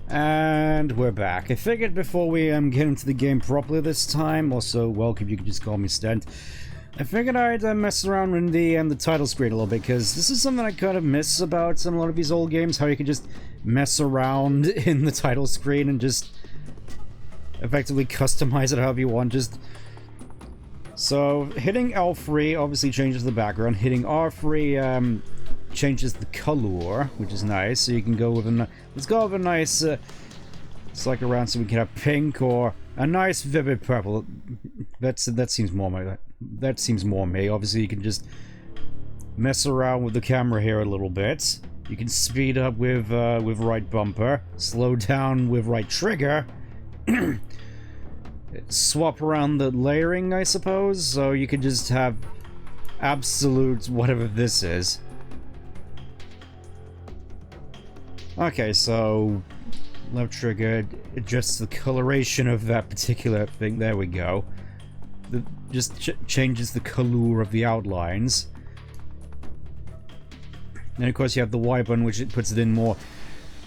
And we're back. I figured before we get into the game properly this time, also welcome, you can just call me Stent. I figured I'd mess around in the title screen a little bit, because this is something I kind of miss about a lot of these old games, how you can just mess around in the title screen and just effectively customize it however you want. So hitting L3 obviously changes the background, hitting R3 changes the color, which is nice. So you can go with a let's go with a nice select around so we can have pink or a nice vivid purple. That seems more me. Obviously you can just mess around with the camera here a little bit. You can speed up with right bumper, slow down with right trigger, swap around the layering, I suppose, so you could just have absolute whatever this is. Okay, so left trigger adjusts the coloration of that particular thing. There we go. Just changes the color of the outlines. And of course you have the Y button, which it puts it in more.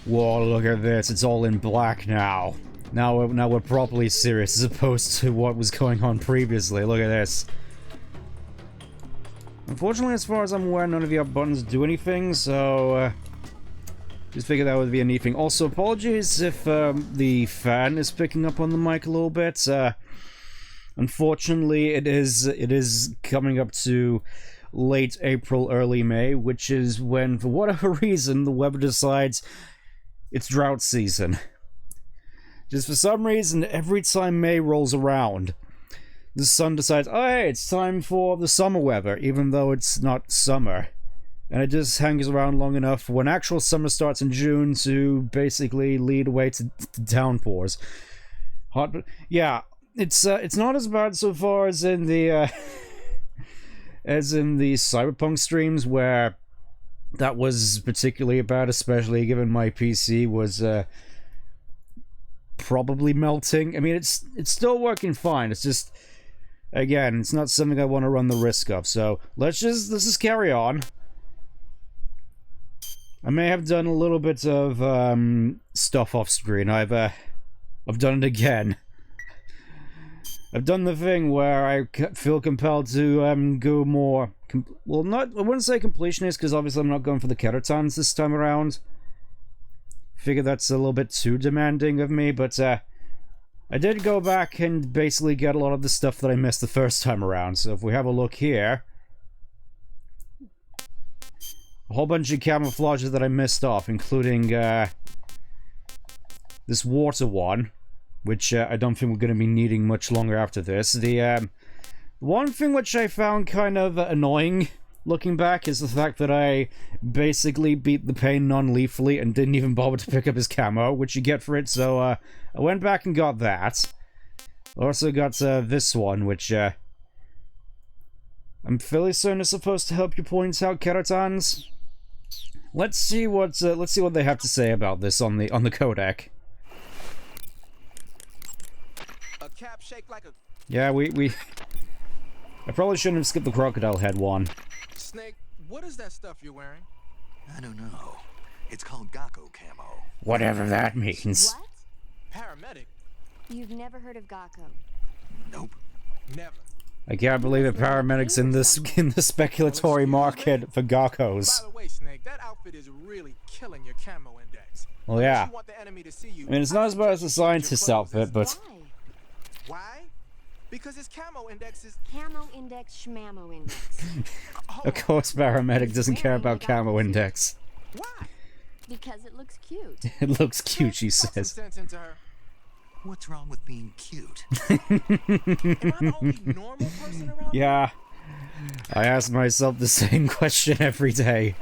Whoa, look at this! It's all in black now. Now we're properly serious, as opposed to what was going on previously. Look at this. Unfortunately, as far as I'm aware, none of the up buttons do anything, so just figured that would be a neat thing. Also, apologies if the fan is picking up on the mic a little bit. Unfortunately, it is coming up to late April, early May, which is when, for whatever reason, the weather decides it's drought season. Just for some reason, every time May rolls around, the sun decides, oh hey, it's time for the summer weather, even though it's not summer. And it just hangs around long enough when actual summer starts in June to basically lead away to downpours. Yeah, it's not as bad so far as in the Cyberpunk streams, where that was particularly bad, especially given my PC was probably melting. I mean, it's still working fine. It's just, again, it's not something I want to run the risk of. So let's just carry on. I may have done a little bit of stuff off screen. I've done it again. I've done the thing where I feel compelled to go more. Well, I wouldn't say completionist, because obviously I'm not going for the Ketatons this time around. Figure that's a little bit too demanding of me, but I did go back and basically get a lot of the stuff that I missed the first time around. So if we have a look here, a whole bunch of camouflages that I missed off, including this water one, which I don't think we're going to be needing much longer after this. The one thing which I found kind of annoying looking back is the fact that I basically beat the pain non-lethally and didn't even bother to pick up his camo, which you get for it, so I went back and got that. Also got this one, which I'm fairly certain is supposed to help you point out Keratons. Let's see what they have to say about this on the codec. A cap shake like a... Yeah, I probably shouldn't have skipped the crocodile head one. Snake, what is that stuff you're wearing? I don't know. It's called Gakko camo. Whatever that means. What? Paramedic? You've never heard of Gakko? Nope. Never. I can't believe it. Paramedics in the speculatory market for Gakkos. By the way, Snake, that outfit is really killing your camo index. Well, yeah. You want the enemy to see you, I mean, it's not as bad as the scientist outfit, but... Why? Why? Because his camo index is... Camo index, schmamo index. Of course, paramedic doesn't care about camo index. Why? Because it looks cute. It looks cute, she Talk some says. sense into her. What's wrong with being cute? Am I the only normal person around? Yeah. I ask myself the same question every day.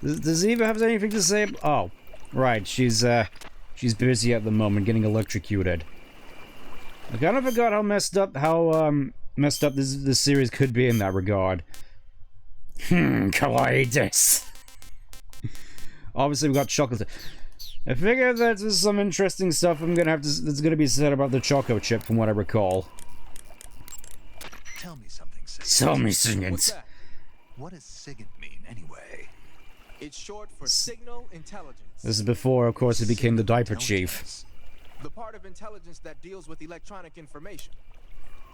Does Eva have anything to say? Oh, right. She's busy at the moment getting electrocuted. I kind of forgot how messed up this series could be in that regard. Kawaii desu. Obviously, we got chocolate. I figure that there's some interesting stuff that's gonna be said about the Choco Chip, from what I recall. Tell me something, Sigint. Tell me, Sigint. What's that? What does Sigint mean, anyway? It's short for signal intelligence. This is before, of course, he became the diaper chief. The part of intelligence that deals with electronic information.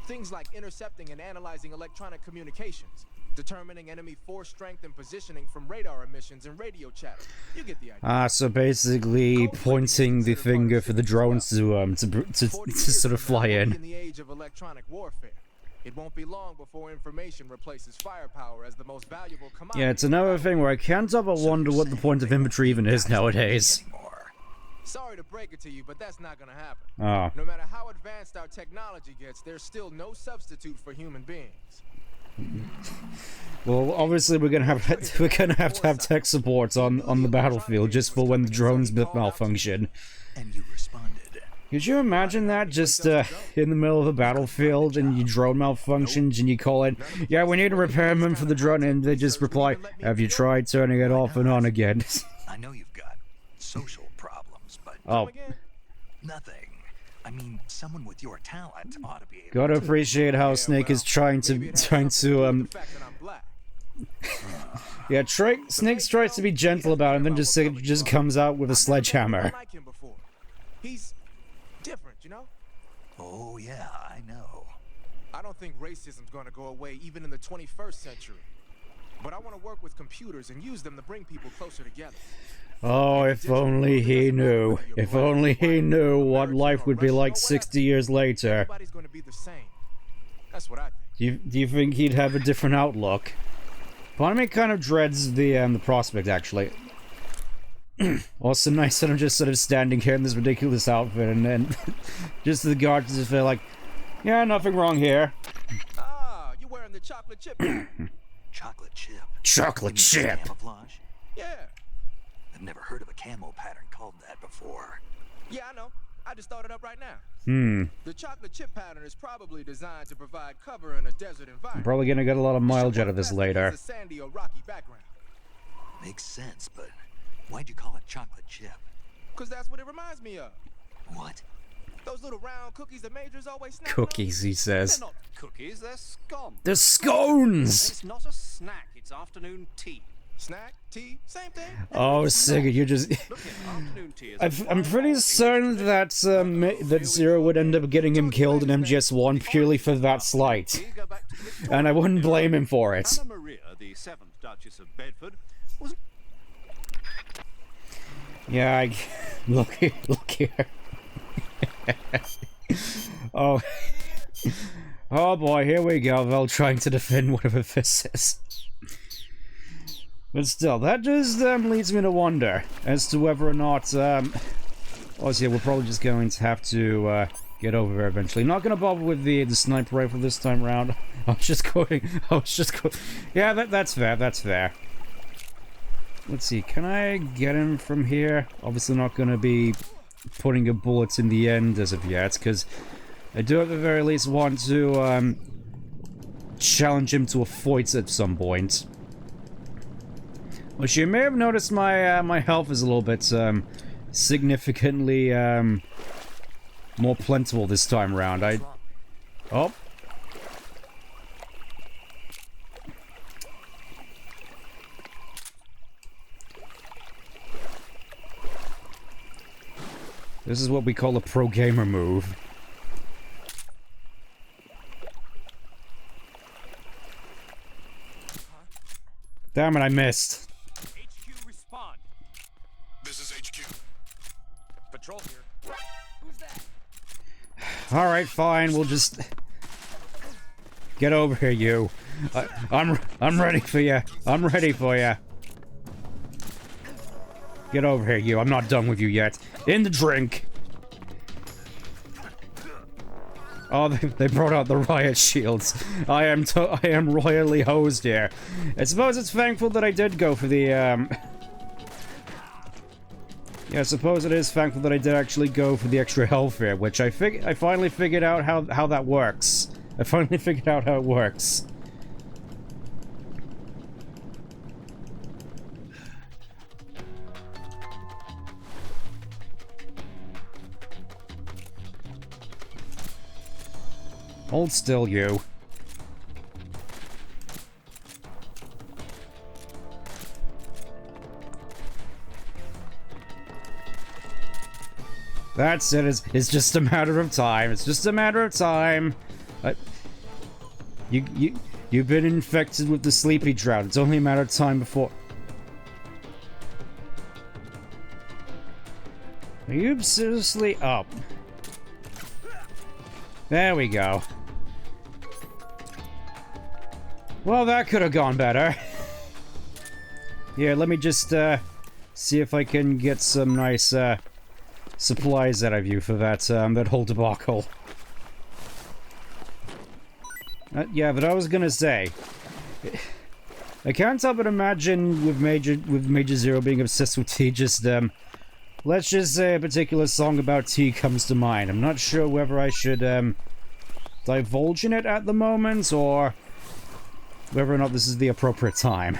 Things like intercepting and analyzing electronic communications, determining enemy force strength and positioning from radar emissions and radio chatter. You get the idea. So basically pointing the finger for the drones to sort of fly in. In the age of electronic warfare, it won't be long before information replaces firepower as the most valuable commodity. Yeah, it's another thing where I can't help but wonder what the point of infantry even is nowadays. Sorry to break it to you, but that's not gonna happen. Oh. No matter how advanced our technology gets, there's still no substitute for human beings. Well, obviously we're gonna have to have tech support on the battlefield just for when the drones malfunction. And you responded. Could you imagine that, just in the middle of the battlefield and your drone malfunctions and you call it, yeah, we need a repairman for the drone, and they just reply, have you tried turning it off and on again? I know you've got social problems, but Oh, nothing. I mean, someone with your talent ought to be able gotta appreciate how Snake is trying to yeah, Snake tries to be gentle about it and then just comes out with a sledgehammer. He's different, you know? Oh, yeah, I know. I don't think racism's gonna go away even in the 21st century. But I want to work with computers and use them to bring people closer together. Oh, if only he knew. If only he knew what life would be like 60 years later. Everybody's gonna be the same. That's what I think. Do you think he'd have a different outlook? Part of me kind of dreads the prospect, actually. Awesome, nice that I'm just sort of standing here in this ridiculous outfit, and then just the guards just feel like, yeah, nothing wrong here. Ah, you're wearing the chocolate chip. Chocolate chip. Chocolate chip. Camouflage? Yeah. I've never heard of a camo pattern called that before. Yeah, I know. I just thought it up right now. The chocolate chip pattern is probably designed to provide cover in a desert environment. I'm probably gonna get a lot of mileage out of this later. A sandy or rocky background. Makes sense, but why'd you call it chocolate chip? Cause that's what it reminds me of. What? Those little round cookies that Majors always snack Cookies, he says. They're not cookies, they're scone. The scones! It's not a snack, it's afternoon tea. Snack, tea, same thing. Oh, Sigurd, you're just... Look here, afternoon tea is I'm pretty certain that that Zero would end up getting him killed in MGS1 purely for that slight. Go back to the Victorian And I wouldn't blame him for it. Anna Maria, the 7th Duchess of Bedford, was Yeah, look here. Oh. Oh boy, here we go, Vel trying to defend whatever this is. But still, that just leads me to wonder as to whether or not, obviously we're probably just going to have to get over there eventually. Not gonna bother with the sniper rifle this time around. I was just going, yeah, that's fair. Let's see, can I get him from here? Obviously not gonna be putting a bullet in the end as of yet, because I do at the very least want to challenge him to a fight at some point. Which you may have noticed my health is a little bit significantly more plentiful this time around. Oh. This is what we call a pro gamer move. Damn it, I missed. HQ respond. This is HQ. Patrol here. Who's that? Alright, fine, we'll just... Get over here, you. I'm ready for you. I'm ready for you. Get over here, you. I'm not done with you yet. In the drink. Oh, they brought out the riot shields. I am royally hosed here. I suppose it's thankful that I did go for the, Yeah, I suppose it is thankful that I did actually go for the extra health here, which I finally figured out how that works. I finally figured out how it works. Hold still, you. That's it. It's just a matter of time. It's just a matter of time. You've been infected with the sleepy drought. It's only a matter of time before... Are you seriously up? There we go. Well, that could have gone better. Here, let me just see if I can get some nice supplies out of you for that whole debacle. Yeah, but I was gonna say, I can't help but imagine with Major Zero being obsessed with tea, just let's just say a particular song about tea comes to mind. I'm not sure whether I should divulge in it at the moment, or whether or not this is the appropriate time.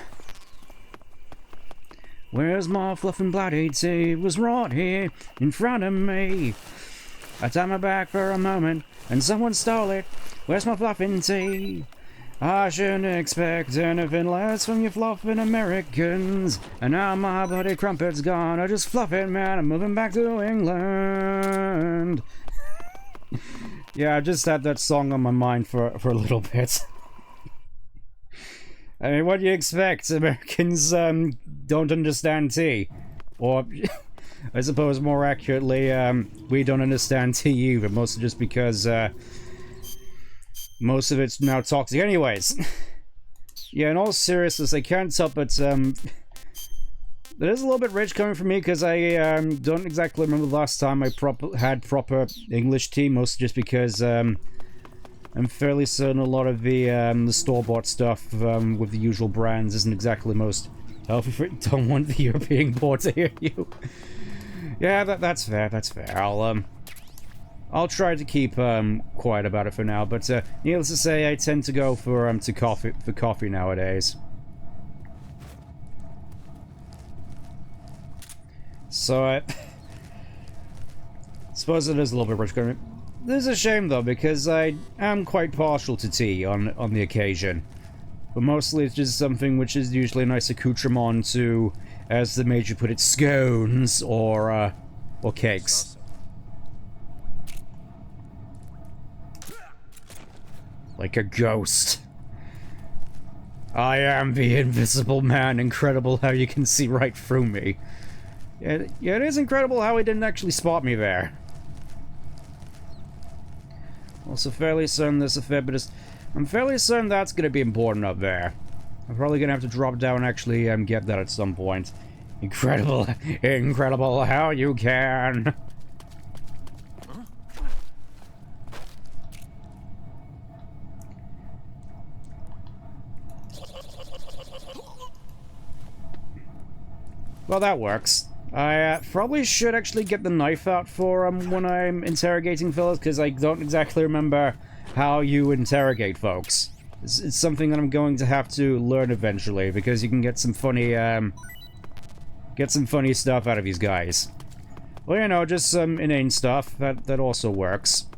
Where's my fluffing bloody tea? It was right here in front of me. I turned my back for a moment and someone stole it. Where's my fluffing tea? I shouldn't expect anything less from you fluffing Americans. And now my bloody crumpet's gone. I just fluff it, man. I'm moving back to England. Yeah, I just had that song on my mind for a little bit. I mean, what do you expect? Americans don't understand tea. Or, I suppose more accurately, we don't understand tea either. Mostly just because most of it's now toxic. Anyways. Yeah, in all seriousness, I can't help but it is a little bit rich coming from me, because I don't exactly remember the last time I had proper English tea, mostly just because I'm fairly certain a lot of the store-bought stuff with the usual brands isn't exactly the most healthy for it. Don't want the European poor to hear you. Yeah, that's fair, that's fair. I'll try to keep quiet about it for now, but needless to say, I tend to go for coffee nowadays. So I suppose it is a little bit rich. This is a shame though, because I am quite partial to tea on the occasion, but mostly it's just something which is usually a nice accoutrement to, as the Major put it, scones or cakes. Like a ghost. I am the invisible man. Incredible how you can see right through me. Yeah, it is incredible how he didn't actually spot me there. Also fairly certain there's a fair bit of... I'm fairly certain that's going to be important up there. I'm probably going to have to drop down and actually get that at some point. Incredible, incredible how you can... Well, that works. I probably should actually get the knife out for when I'm interrogating fellas, because I don't exactly remember how you interrogate folks. It's something that I'm going to have to learn eventually, because you can get some funny stuff out of these guys. Well, you know, just some inane stuff that also works.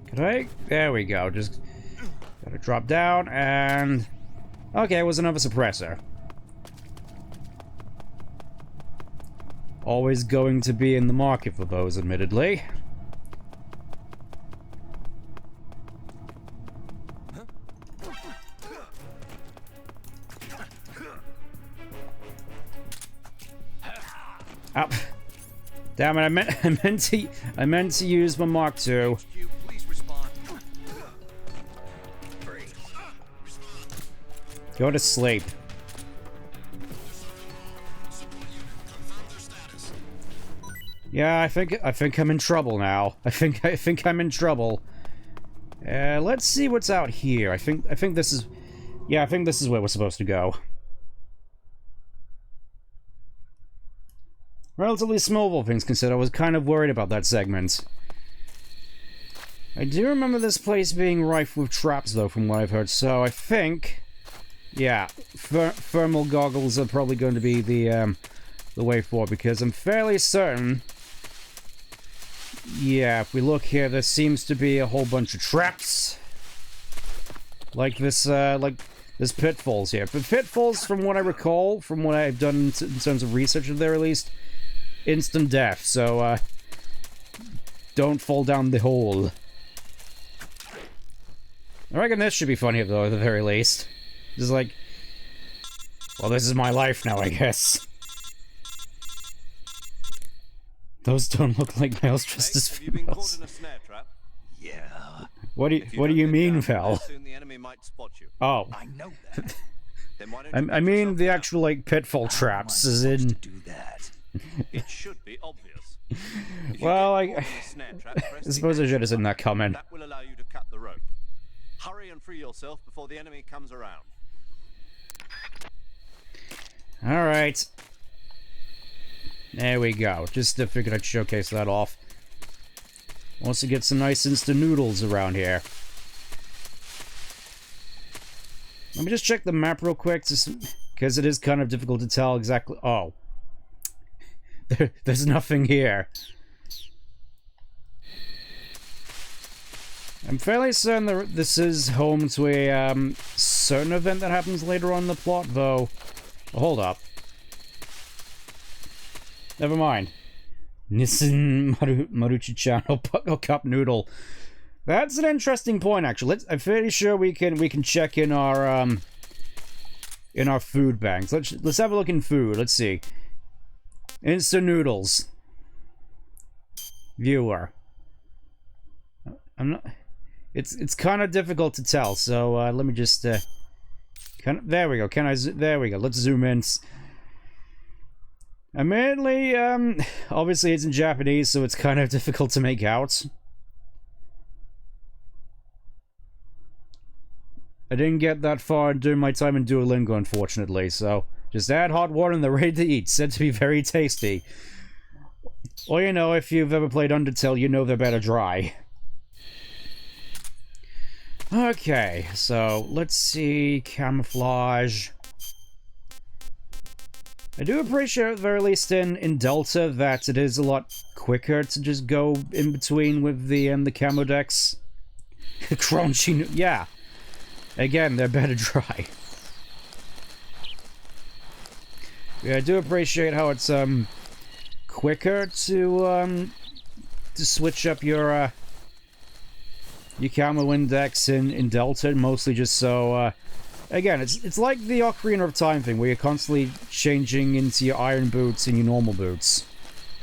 Could I? There we go. Just gotta drop down and. Okay, it was another suppressor. Always going to be in the market for those, admittedly. Up. Damn it, I meant to use my Mark II. Go to sleep. Yeah, I think I'm in trouble now. I think I'm in trouble. Let's see what's out here. I think this is... Yeah, I think this is where we're supposed to go. Relatively small, all things considered. I was kind of worried about that segment. I do remember this place being rife with traps, though, from what I've heard, so I think... Yeah, thermal goggles are probably going to be the way forward, because I'm fairly certain... Yeah, if we look here, there seems to be a whole bunch of traps. Like this, like There's pitfalls here. But pitfalls, from what I recall, from what I've done in terms of research at the very least, instant death. So, don't fall down the hole. I reckon this should be funny, though, at the very least. Just like, well, this is my life now, I guess. Those don't look like males dressed as Have you been caught females. in a snare trap? Yeah, What do If you don't mean, get down, Val? soon the enemy might spot you. Oh, I know that. Then why don't you I get mean yourself the down? actual like pitfall traps, How am I as supposed in. to do that? It should be obvious. If you Well, get caught in a snare trap, press I the suppose I should have seen that coming. That will allow you to cut the rope. Hurry and free yourself before the enemy comes around. All right. There we go. Just figured I'd showcase that off. Also get some nice instant noodles around here. Let me just check the map real quick, because it is kind of difficult to tell exactly. Oh. There's nothing here. I'm fairly certain that this is home to a certain event that happens later on in the plot, though. Hold up. Never mind. Nissan Maruchi-chan or Cup Noodle. That's an interesting point, actually. I'm fairly sure we can check in our food banks. Let's have a look in food. Let's see. Instant noodles. Viewer. I'm not. It's kind of difficult to tell. So let me just there we go. There we go. Let's zoom in. Admittedly, obviously it's in Japanese, so it's kind of difficult to make out. I didn't get that far during my time in Duolingo, unfortunately, so just add hot water and they're ready to eat. Said to be very tasty. Or, you know, if you've ever played Undertale, you know they're better dry. Okay, so let's see. Camouflage. I do appreciate, at the very least in Delta, that it is a lot quicker to just go in between with the camo decks. Crunchy, yeah. Again, they're better dry. Yeah, I do appreciate how it's quicker to switch up your camo index in Delta, mostly just so. Again, it's like the Ocarina of Time thing, where you're constantly changing into your iron boots and your normal boots.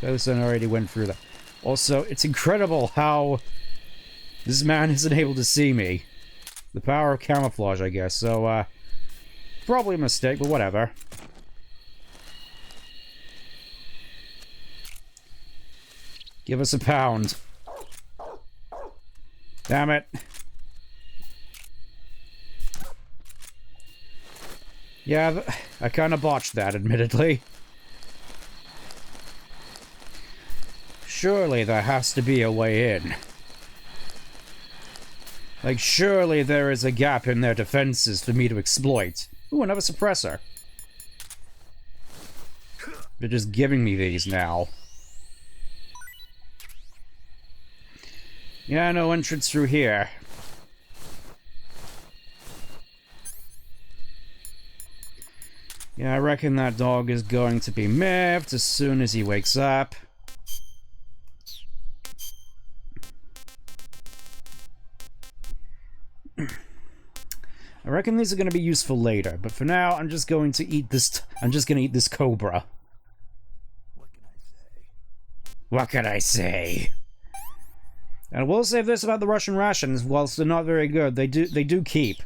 Those already went through that. Also, it's incredible how this man isn't able to see me. The power of camouflage, I guess. So, probably a mistake, but whatever. Give us a pound. Damn it. Yeah, I kind of botched that, admittedly. Surely there has to be a way in. Like, surely there is a gap in their defenses for me to exploit. Ooh, another suppressor. They're just giving me these now. Yeah, no entrance through here. Yeah, I reckon that dog is going to be miffed as soon as he wakes up. I reckon these are going to be useful later, but for now, I'm just going to eat this. I'm just going to eat this cobra. What can I say? And I will say this about the Russian rations: whilst they're not very good, they do keep.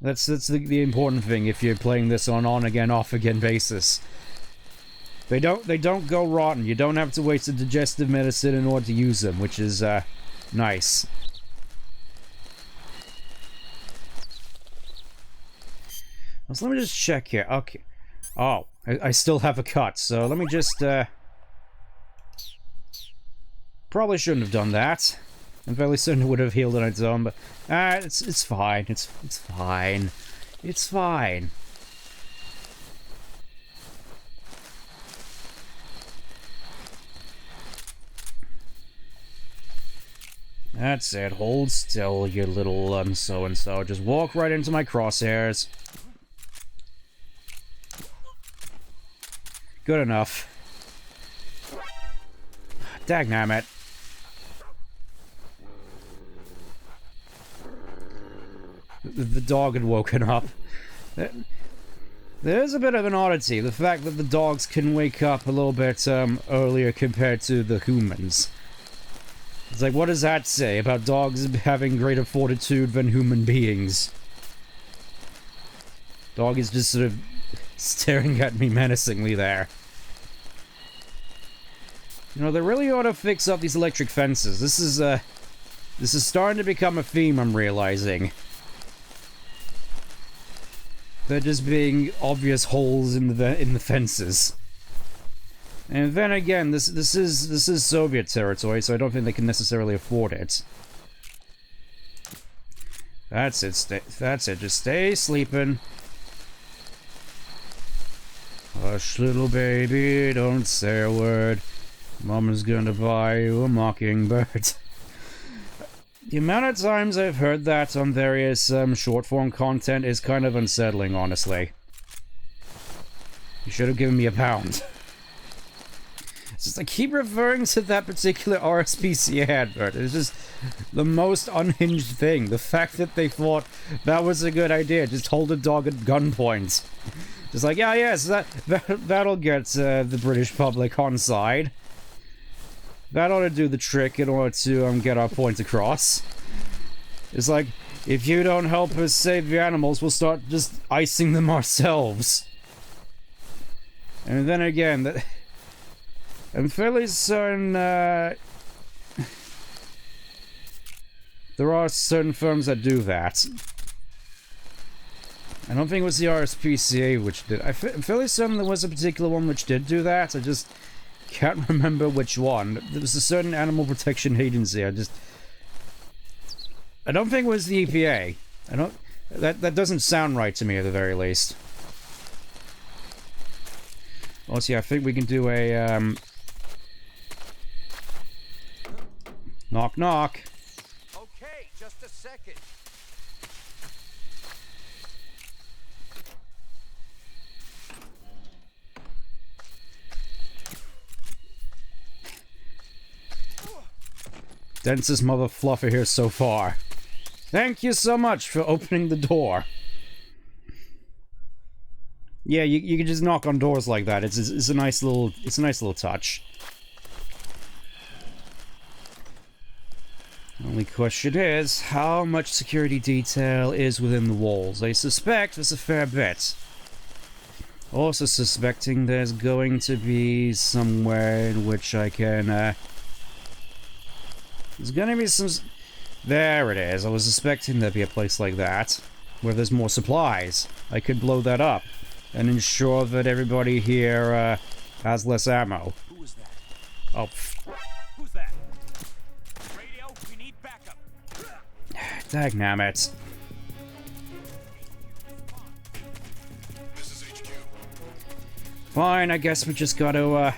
That's the important thing if you're playing this on again, off again basis. They don't go rotten. You don't have to waste a digestive medicine in order to use them, which is nice. So let me just check here. Okay. Oh, I still have a cut, so let me just probably shouldn't have done that. I'm fairly certain it would have healed on its own, but it's fine. It's fine. It's fine. That's it. Hold still, you little so-and-so. Just walk right into my crosshairs. Good enough. Dagnammit. The dog had woken up. There's a bit of an oddity, the fact that the dogs can wake up a little bit earlier compared to the humans. It's like, what does that say about dogs having greater fortitude than human beings? Dog is just sort of staring at me menacingly there. You know, they really ought to fix up these electric fences. This is starting to become a theme, I'm realizing. They're just being obvious holes in the fences. And then again, this is Soviet territory, so I don't think they can necessarily afford it. That's it. That's it. Just stay sleeping. Hush, little baby, don't say a word. Mama's gonna buy you a mockingbird. The amount of times I've heard that on various short-form content is kind of unsettling, honestly. You should have given me £1. It's just, I keep referring to that particular RSPCA advert. It's just the most unhinged thing. The fact that they thought that was a good idea. Just hold a dog at gunpoint. Just like, yeah, yes, that'll get the British public on side. That ought to do the trick in order to get our point across. It's like, if you don't help us save the animals, we'll start just icing them ourselves. And then again, I'm fairly certain there are certain firms that do that. I don't think it was the RSPCA which did. I'm fairly certain there was a particular one which did do that. I just can't remember which one. There was a certain animal protection agency. I don't think it was the EPA. That doesn't sound right to me at the very least. Also, yeah, I think we can do a knock knock. Okay, just a second. Densest mother fluffer here so far. Thank you so much for opening the door. Yeah, you can just knock on doors like that. It's a nice little touch. Only question is, how much security detail is within the walls? I suspect there's a fair bit. Also suspecting there's going to be somewhere in which I can, there's gonna be some... There it is. I was suspecting there'd be a place like that, where there's more supplies. I could blow that up, and ensure that everybody here, has less ammo. Who was that? Oh, Who's that? Radio, we need backup. dagnammit. This is HQ. Fine, I guess we just gotta,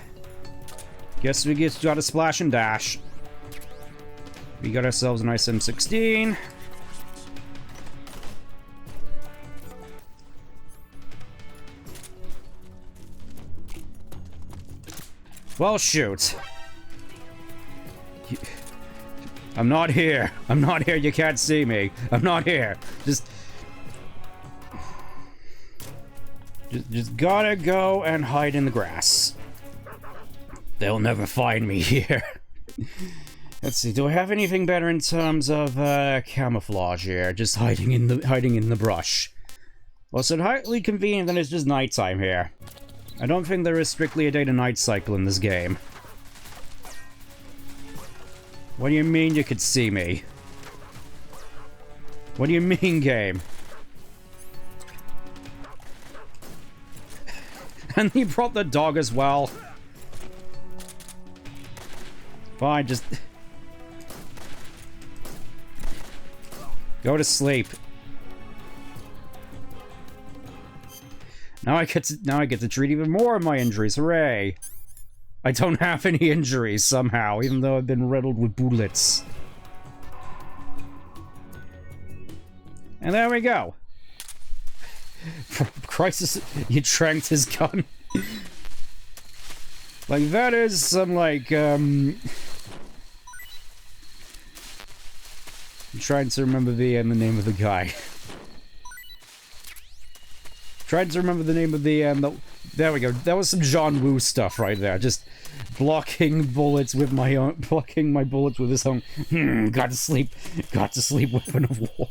guess we just gotta splash and dash. We got ourselves a nice M16. Well, shoot. I'm not here. I'm not here. You can't see me. I'm not here. Just gotta go and hide in the grass. They'll never find me here. Let's see. Do I have anything better in terms of camouflage here? Just hiding in the brush. Well, it's highly convenient that it's just nighttime here. I don't think there is strictly a day-to-night cycle in this game. What do you mean you could see me? What do you mean, game? And he brought the dog as well. Fine, just... go to sleep. Now I get to treat even more of my injuries. Hooray! I don't have any injuries somehow, even though I've been riddled with bullets. And there we go. Crisis, you tranked his gun. Like, that is some, like, I'm trying to remember the name of the guy. Trying to remember the name of the, there we go. That was some John Woo stuff right there. Just blocking bullets with my own, blocking my bullets with his own, got to sleep weapon of war.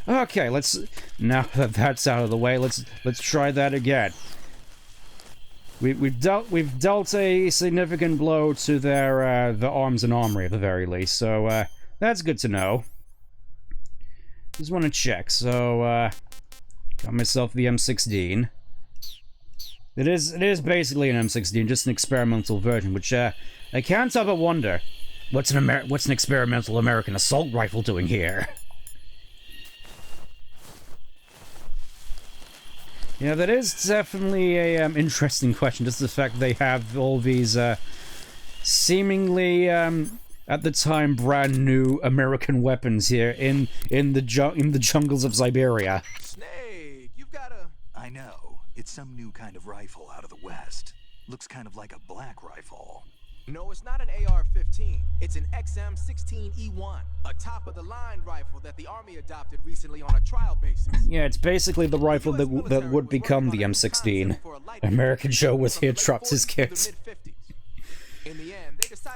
Okay, now that that's out of the way, let's try that again. We've dealt a significant blow to their arms and armory at the very least, so that's good to know. Just want to check. So got myself the M16. It is basically an M16, just an experimental version, which I can't help but wonder, what's an experimental American assault rifle doing here? Yeah, that is definitely a interesting question. Just the fact they have all these seemingly at the time brand new American weapons here in the jungles of Siberia. Snake, you've got a... I know. It's some new kind of rifle out of the West. Looks kind of like a black rifle. No, it's not an AR-15. It's an XM16E1, a top-of-the-line rifle that the Army adopted recently on a trial basis. Yeah, it's basically the rifle that would become the M16. American Joe was here, dropped his kit.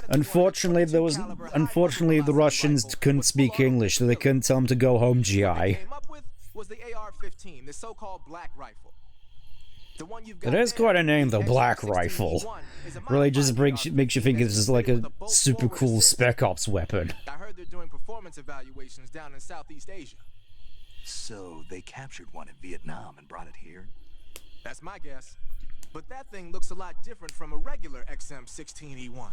Unfortunately, the Russians couldn't speak English, so they couldn't tell him to go home, GI. Was the AR-15, the so-called black rifle. It is quite a name, though, Black Rifle. Really just makes you think it's just like a super cool Spec Ops weapon. I heard they're doing performance evaluations down in Southeast Asia. So they captured one in Vietnam and brought it here? That's my guess. But that thing looks a lot different from a regular XM16E1.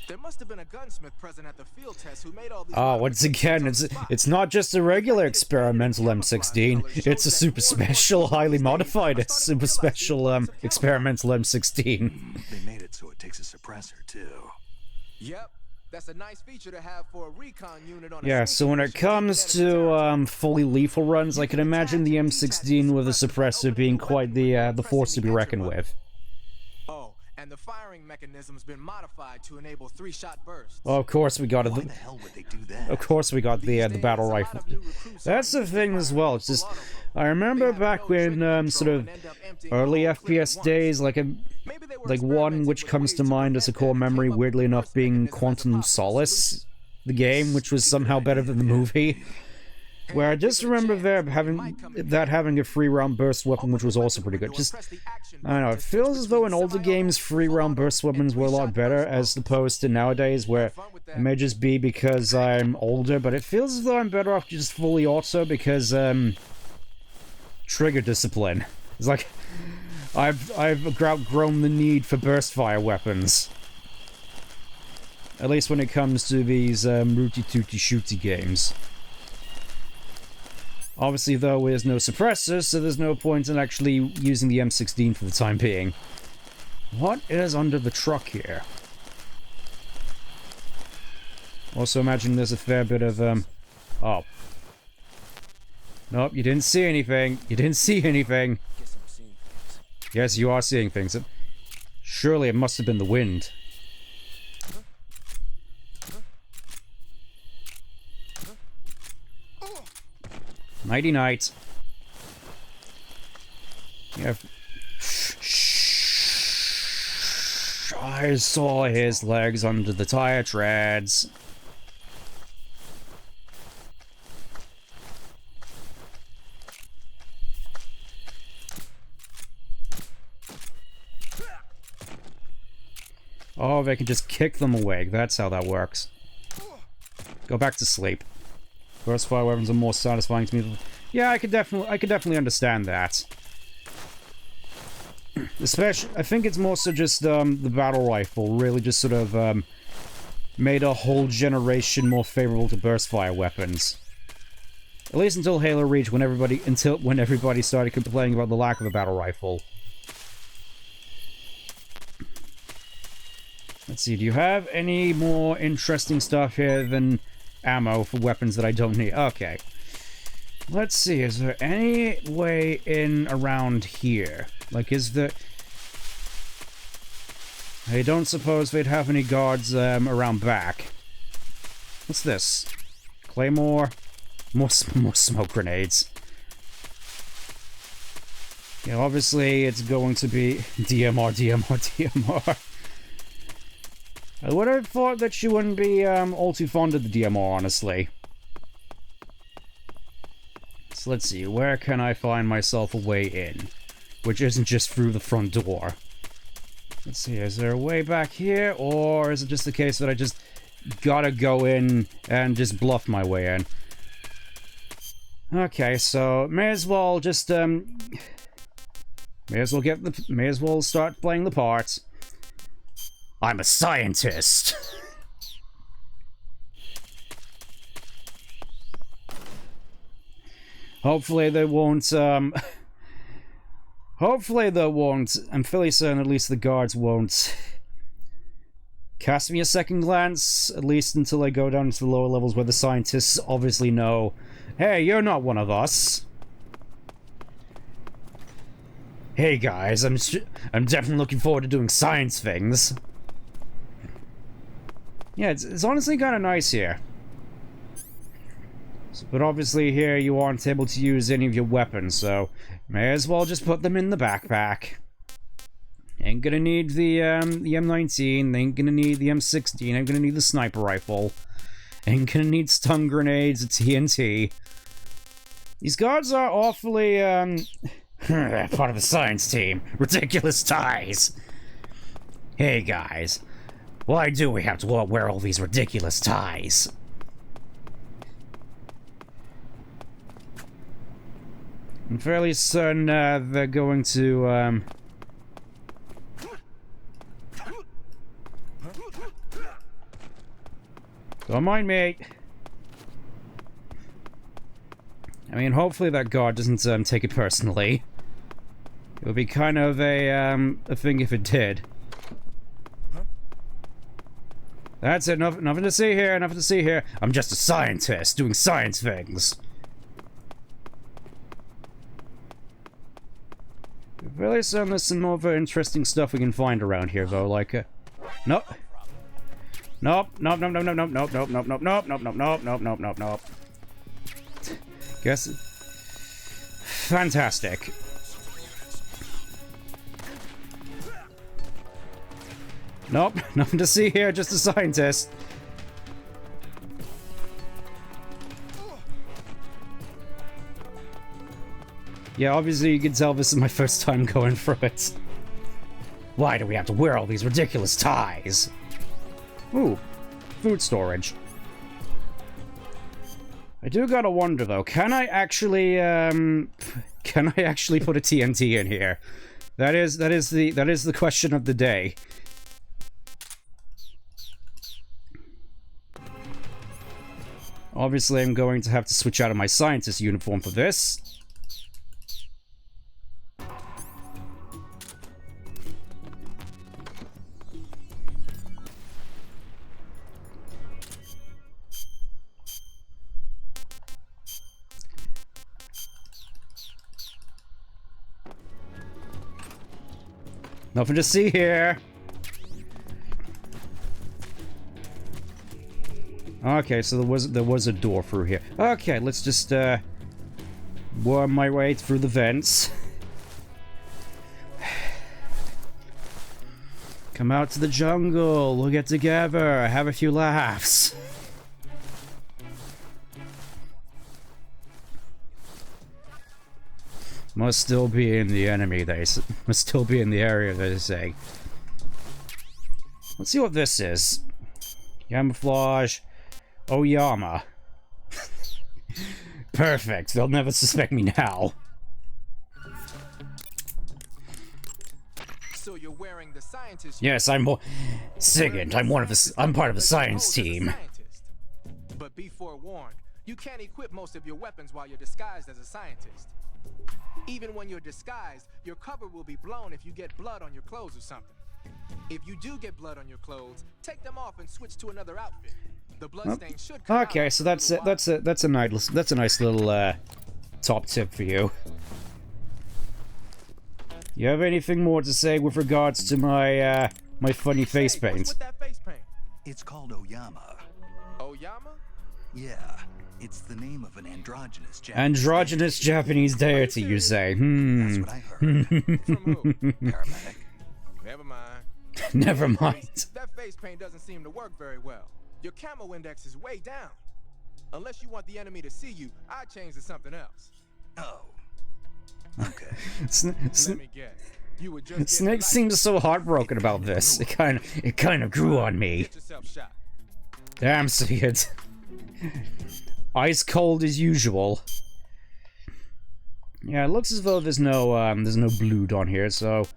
There must have been a gunsmith present at the field test who made all these... once again, it's not just a regular experimental M16, it's a super special, highly modified super special experimental M16. They made it so it takes a suppressor, too. Yep, that's a nice feature to have for a recon unit on a... Yeah, so when it comes to fully lethal runs, I can imagine the M16 with a suppressor being quite the force to be reckoned with. Oh, and the firing mechanism's been modified to enable 3-shot bursts. Well, of course we got it. Why the hell would they do that? Of course we got the battle rifle. That's the thing as well. It's just, I remember back when sort of early FPS days, like one which comes to mind as a core memory, weirdly enough, being Quantum Solace, the game, which was somehow better than the movie. Where I just remember having a 3-round burst weapon, which was also pretty good. Just, I don't know, it feels as though in older games, 3-round burst weapons were a lot better, as opposed to nowadays, where it may just be because I'm older, but it feels as though I'm better off just fully auto, because, trigger discipline. It's like, I've outgrown the need for burst fire weapons. At least when it comes to these, rooty-tooty-shooty games. Obviously, though, there's no suppressor, so there's no point in actually using the M16 for the time being. What is under the truck here? Also, imagine there's a fair bit of, oh. Nope, you didn't see anything. You didn't see anything. Yes, you are seeing things. Surely it must have been the wind. Nighty night. Yeah. I saw his legs under the tire treads. Oh, they can just kick them away. That's how that works. Go back to sleep. Burst fire weapons are more satisfying to me. Yeah, I could definitely understand that. Especially, I think it's more so just the battle rifle really just sort of made a whole generation more favorable to burst fire weapons. At least until Halo Reach, when everybody started complaining about the lack of a battle rifle. Let's see, do you have any more interesting stuff here than ammo for weapons that I don't need? Okay. Let's see, is there any way in around here? Like, is there... I don't suppose they'd have any guards around back. What's this? Claymore? More smoke grenades. Yeah, obviously it's going to be DMR, DMR, DMR. I would have thought that she wouldn't be all too fond of the DMR, honestly. So let's see, where can I find myself a way in? Which isn't just through the front door. Let's see, is there a way back here? Or is it just the case that I just gotta go in and just bluff my way in? Okay, so may as well just may as well start playing the part. I'm a scientist. Hopefully they won't hopefully they won't. I'm fairly certain at least the guards won't cast me a second glance, at least until I go down to the lower levels where the scientists obviously know, hey, you're not one of us. Hey guys, I'm definitely looking forward to doing science things. Yeah, it's honestly kind of nice here. But obviously here you aren't able to use any of your weapons, so may as well just put them in the backpack. Ain't gonna need the M19, ain't gonna need the M16, ain't gonna need the sniper rifle. Ain't gonna need stun grenades or TNT. These guards are awfully, part of the science team. Ridiculous ties. Hey guys, why do we have to wear all these ridiculous ties? I'm fairly certain they're going to, don't mind me. I mean, hopefully that guard doesn't take it personally. It would be kind of a thing if it did. That's it, nothing to see here, nothing to see here. I'm just a scientist, doing science things. Really certain there's some more interesting stuff we can find around here, though, like, nope. Nope, nope, nope, nope, nope, nope, nope, nope, nope, nope, nope, nope, nope, nope, nope, nope, nope, nope. Guess... Fantastic. Nope, nothing to see here, just a scientist. Yeah, obviously you can tell this is my first time going through it. Why do we have to wear all these ridiculous ties? Ooh, food storage. I do gotta wonder though, can I actually put a TNT in here? That is the question of the day. Obviously I'm going to have to switch out of my scientist uniform for this. Nothing to see here. Okay, so there was a door through here. Okay, let's just worm my way through the vents. Come out to the jungle. We'll get together. Have a few laughs. Must still be in the enemy, must still be in the area, they say. Let's see what this is. Camouflage. Oyama. Perfect. They'll never suspect me now. So you're wearing the scientist. Yes, I'm Sigint. I'm part of the science team. But be forewarned, you can't equip most of your weapons while you're disguised as a scientist. Even when you're disguised, your cover will be blown if you get blood on your clothes or something. If you do get blood on your clothes, take them off and switch to another outfit. The bloodstain should come out. Okay, so that's a nice little top tip for you. You have anything more to say with regards to my my funny face Hey, paint. what's with that face paint? It's called Oyama. Oyama? Yeah, it's the name of an androgynous Japanese Androgynous Japanese deity, you say? That's what I heard. From who? Paramedic. Never mind. Never mind. That face paint doesn't seem to work very well. Your camo index is way down. Unless you want the enemy to see you, I'd change to something else. Oh. Okay. Let me guess. You would just Snake seems so heartbroken about this. It kind of grew on me. Get yourself shot. Damn, see it. Ice cold as usual. Yeah, it looks as though there's no blood on here, so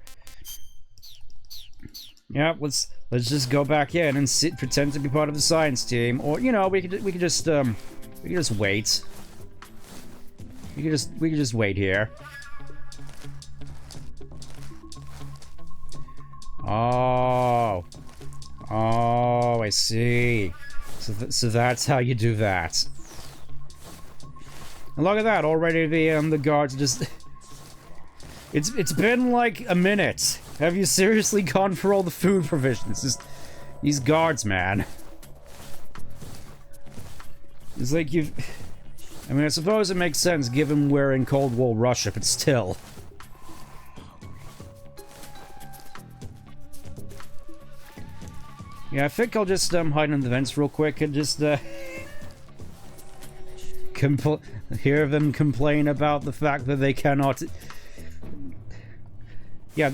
yeah, let's just go back in and pretend to be part of the science team, or you know, we could just wait. We could just wait here. Oh, I see. So that's how you do that. And look at that! Already the guards just. It's been like a minute. Have you seriously gone for all the food provisions? Just these guards, man. It's like you've. I mean, I suppose it makes sense given we're in Cold War Russia, but still. Yeah, I think I'll just hide in the vents real quick and just hear them complain about the fact that they cannot. Yeah,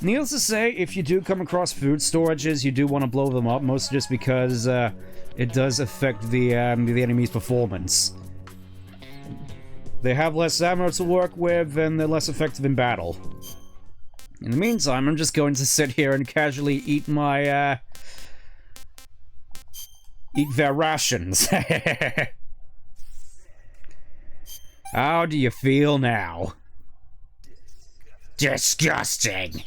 needless to say, if you do come across food storages, you do want to blow them up, mostly just because it does affect the enemy's performance. They have less ammo to work with, and they're less effective in battle. In the meantime, I'm just going to sit here and casually eat my, eat their rations. How do you feel now? Disgusting!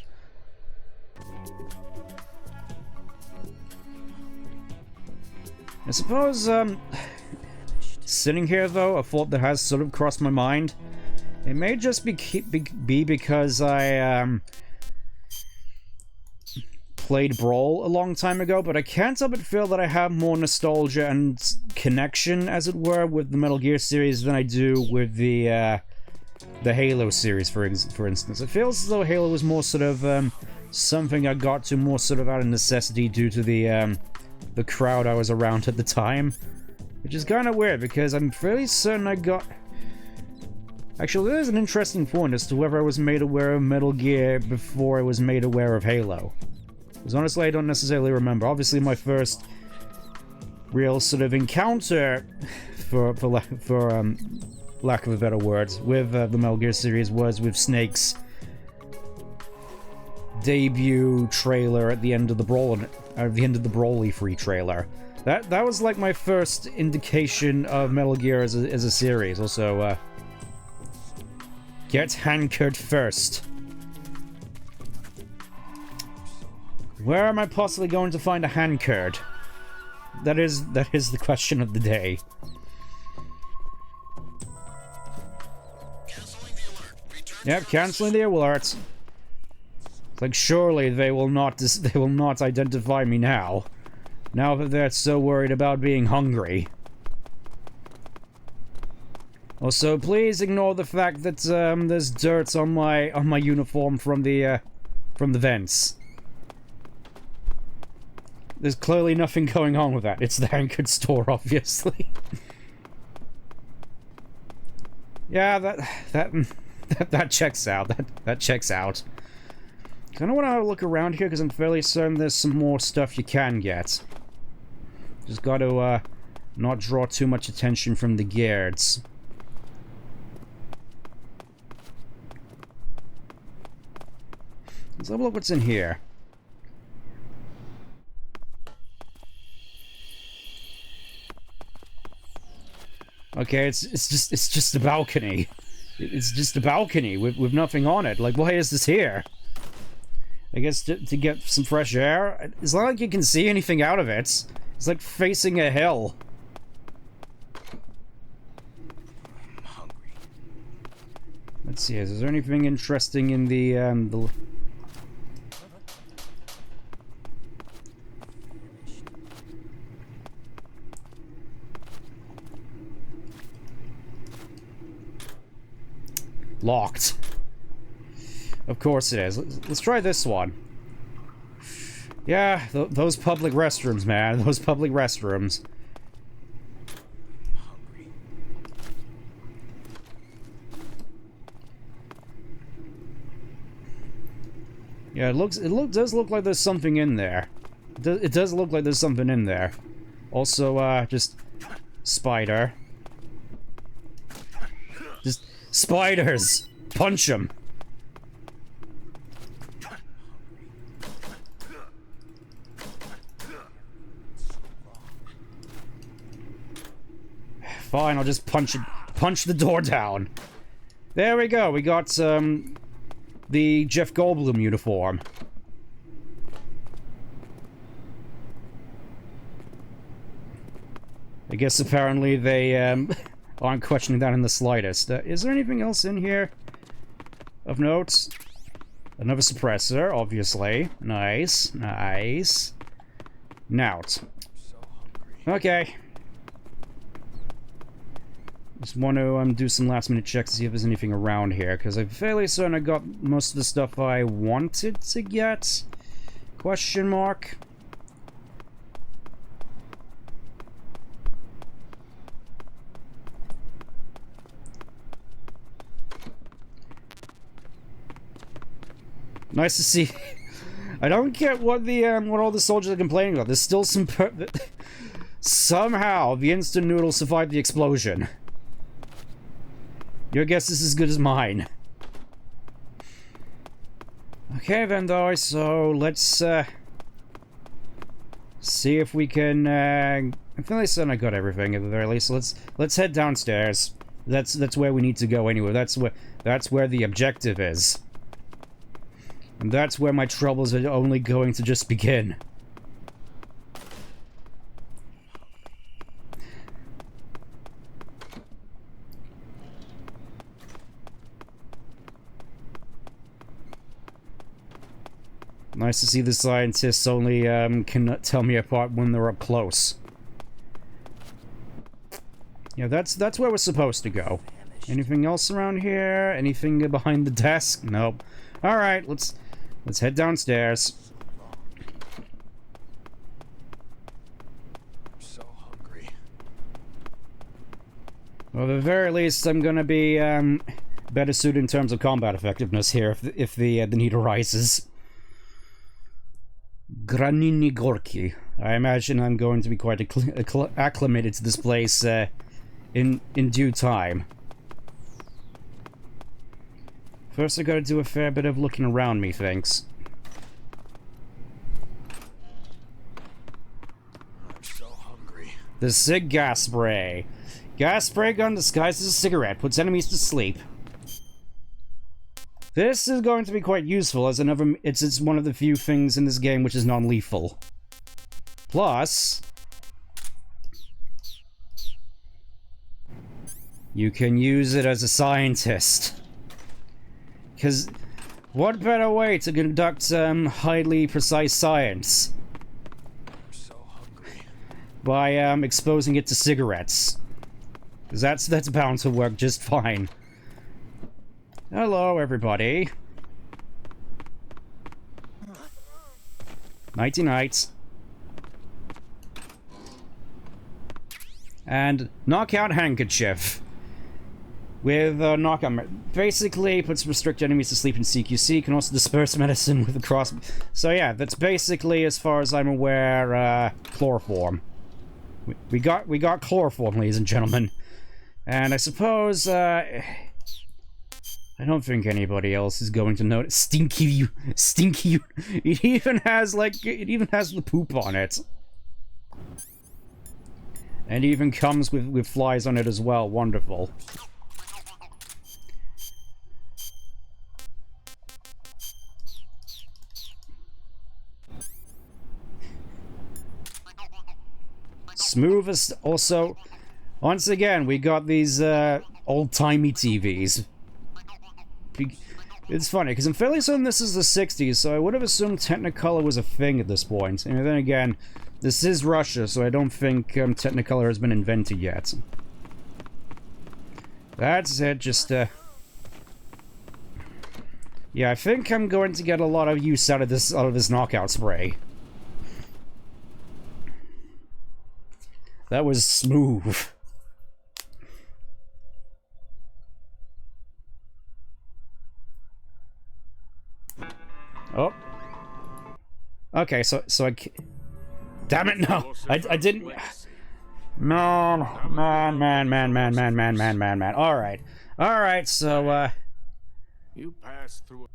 I suppose, sitting here, though, a thought that has sort of crossed my mind. It may just be because I, played Brawl a long time ago, but I can't help but feel that I have more nostalgia and connection, as it were, with the Metal Gear series than I do with the Halo series, for instance. It feels as though Halo was more sort of, something I got to more sort of out of necessity due to the crowd I was around at the time. Which is kind of weird, because I'm fairly certain I got... Actually, there's an interesting point as to whether I was made aware of Metal Gear before I was made aware of Halo. Because honestly, I don't necessarily remember. Obviously, my first real sort of encounter, for lack of a better word, with the Metal Gear series was with Snake's debut trailer at the end of the Brawly Free trailer. That was like my first indication of Metal Gear as a series. Also, get hankered first. Where am I possibly going to find a handcurd? That is the question of the day. Canceling the alert. Return to Yep, your canceling the alert. It's like surely they will not identify me now. Now that they're so worried about being hungry. Also, please ignore the fact that there's dirt on my uniform from the vents. There's clearly nothing going on with that. It's the Hankered store, obviously. Yeah, that checks out. That checks out. Kind of want to look around here because I'm fairly certain there's some more stuff you can get. Just got to not draw too much attention from the guards. Let's have a look what's in here. Okay, it's just a balcony. It's just a balcony with nothing on it. Like, why is this here? I guess to get some fresh air? It's not like you can see anything out of it. It's like facing a hill. I'm hungry. Let's see, is there anything interesting in the Locked. Of course it is. Let's try this one. Yeah, those public restrooms, man. Those public restrooms. Yeah, it does look like there's something in there. It does look like there's something in there. Also, just spider. Just spiders! Punch them! Fine, I'll just punch the door down. There we go, we got, the Jeff Goldblum uniform. I guess apparently they, aren't questioning that in the slightest. Is there anything else in here of note? Another suppressor, obviously. Nice, nice. Nout. Okay. Just want to do some last-minute checks to see if there's anything around here, because I'm fairly certain I got most of the stuff I wanted to get. Question mark. Nice to see. I don't get what the what all the soldiers are complaining about. There's still some somehow the instant noodle survived the explosion. Your guess is as good as mine. Okay then, though, so let's see if we can. I feel like I got everything at the very least. So let's head downstairs. That's where we need to go anyway. That's where the objective is. And that's where my troubles are only going to just begin. Nice to see the scientists only can tell me apart when they're up close. Yeah, that's where we're supposed to go. Anything else around here? Anything behind the desk? Nope. All right, let's head downstairs. I'm so hungry. Well, at the very least, I'm gonna be better suited in terms of combat effectiveness here if the need arises. Granini Gorky. I imagine I'm going to be quite acclimated to this place in due time. First, I gotta do a fair bit of looking around, methinks. I'm so hungry. The Sig gas spray. Gas spray gun disguised as a cigarette puts enemies to sleep. This is going to be quite useful as it's one of the few things in this game which is non-lethal. Plus, you can use it as a scientist. Because what better way to conduct highly precise science? I'm so hungry. By exposing it to cigarettes. Because that's bound to work just fine. Hello, everybody. Nighty night. And knockout handkerchief. With knockout, basically puts restrict enemies to sleep in CQC. Can also disperse medicine with a cross. So yeah, that's basically, as far as I'm aware, chloroform. We got chloroform, ladies and gentlemen. And I suppose I don't think anybody else is going to notice. Stinky. It even has the poop on it. And even comes with flies on it as well. Wonderful. Smoothest. Also, once again, we got these old-timey TVs. It's funny, because I'm fairly certain this is the 60s, so I would have assumed Technicolor was a thing at this point. And then again, this is Russia, so I don't think Technicolor has been invented yet. That's it, just Yeah, I think I'm going to get a lot of use out of this knockout spray. That was smooth. Oh. Okay, so I... Damn it, no! I didn't... Man. Alright, so, You passed through.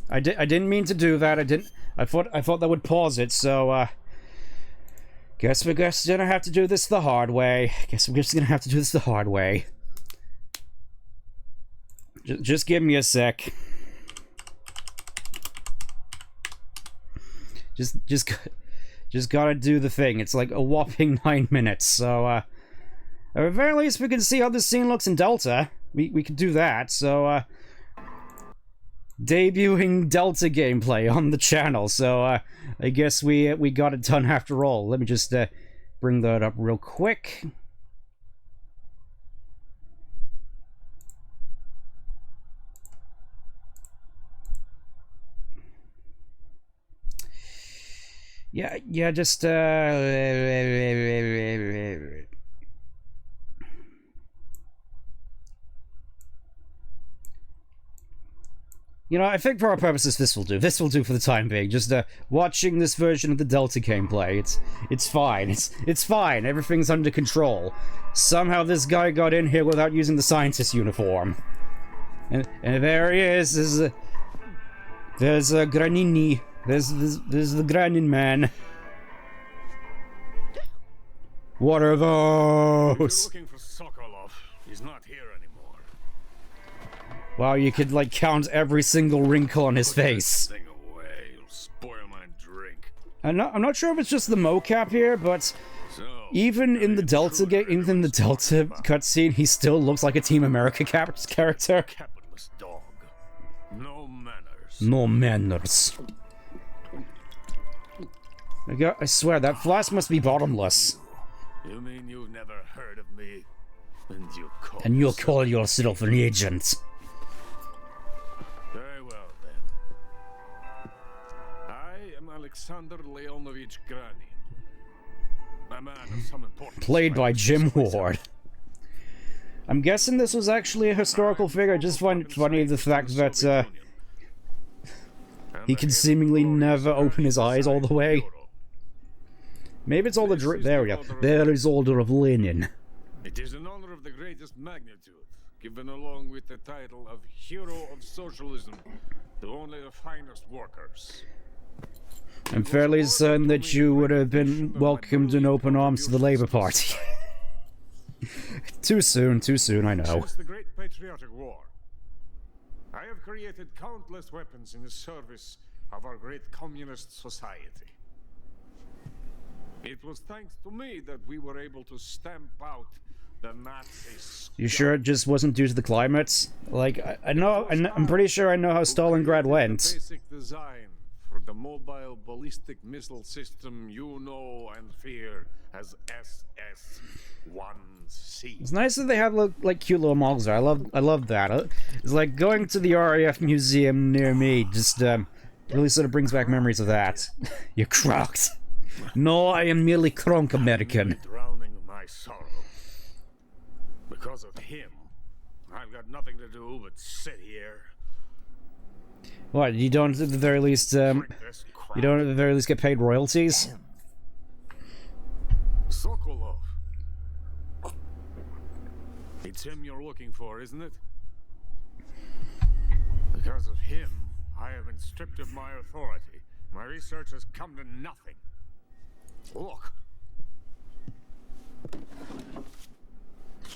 I didn't mean to do that. I thought that would pause it, so, guess we're just gonna have to do this the hard way. Just give me a sec. Just gotta do the thing. It's like a whopping 9 minutes, so, at the very least we can see how this scene looks in Delta. We could do that, so, debuting Delta gameplay on the channel, so, I guess we got it done after all. Let me just, bring that up real quick. Yeah, just, you know, I think for our purposes this will do. This will do for the time being. Just, watching this version of the Delta gameplay, it's fine. It's fine. Everything's under control. Somehow this guy got in here without using the scientist uniform. And there he is. There's a Granini. There's the Granin man. What are those? Looking for Sokolov. He's not here anymore. Wow, you could like count every single wrinkle on his face. Thing away. You'll spoil my drink. I'm not sure if it's just the mocap here, but So, even in the Delta cutscene, he still looks like a Team America character. capitalist dog. No manners. No manners. I swear, that flask must be bottomless. You mean you've never heard of me? And you'll call yourself an agent. Very well, then. I am Alexander Leonovich Granin. A man of some importance. Played by Jim Ward. I'm guessing this was actually a historical figure. I just find it funny the fact that he can seemingly never open his eyes all the way. Maybe it's all the there we go. There is Order of Lenin. It is an honor of the greatest magnitude, given along with the title of Hero of Socialism to only the finest workers. I'm fairly certain that you would have been welcomed in open arms to the Labour Party. Too soon, I know. Since the Great Patriotic War, I have created countless weapons in the service of our great communist society. It was thanks to me that we were able to stamp out the Nazis. You sure it just wasn't due to the climate? Like, I'm pretty sure I know how Stalingrad went. The basic design for the mobile ballistic missile system you know and fear as SS-1C. It's nice that they have like cute little models there. I love that. It's like going to the RAF museum near me. Just really sort of brings back memories of that. You're crocked. No, I am merely crunk American. Drowning my sorrow. Because of him, I've got nothing to do but sit here. What, you don't at the very least get paid royalties? Sokolov. It's him you're looking for, isn't it? Because of him, I have been stripped of my authority. My research has come to nothing. Look.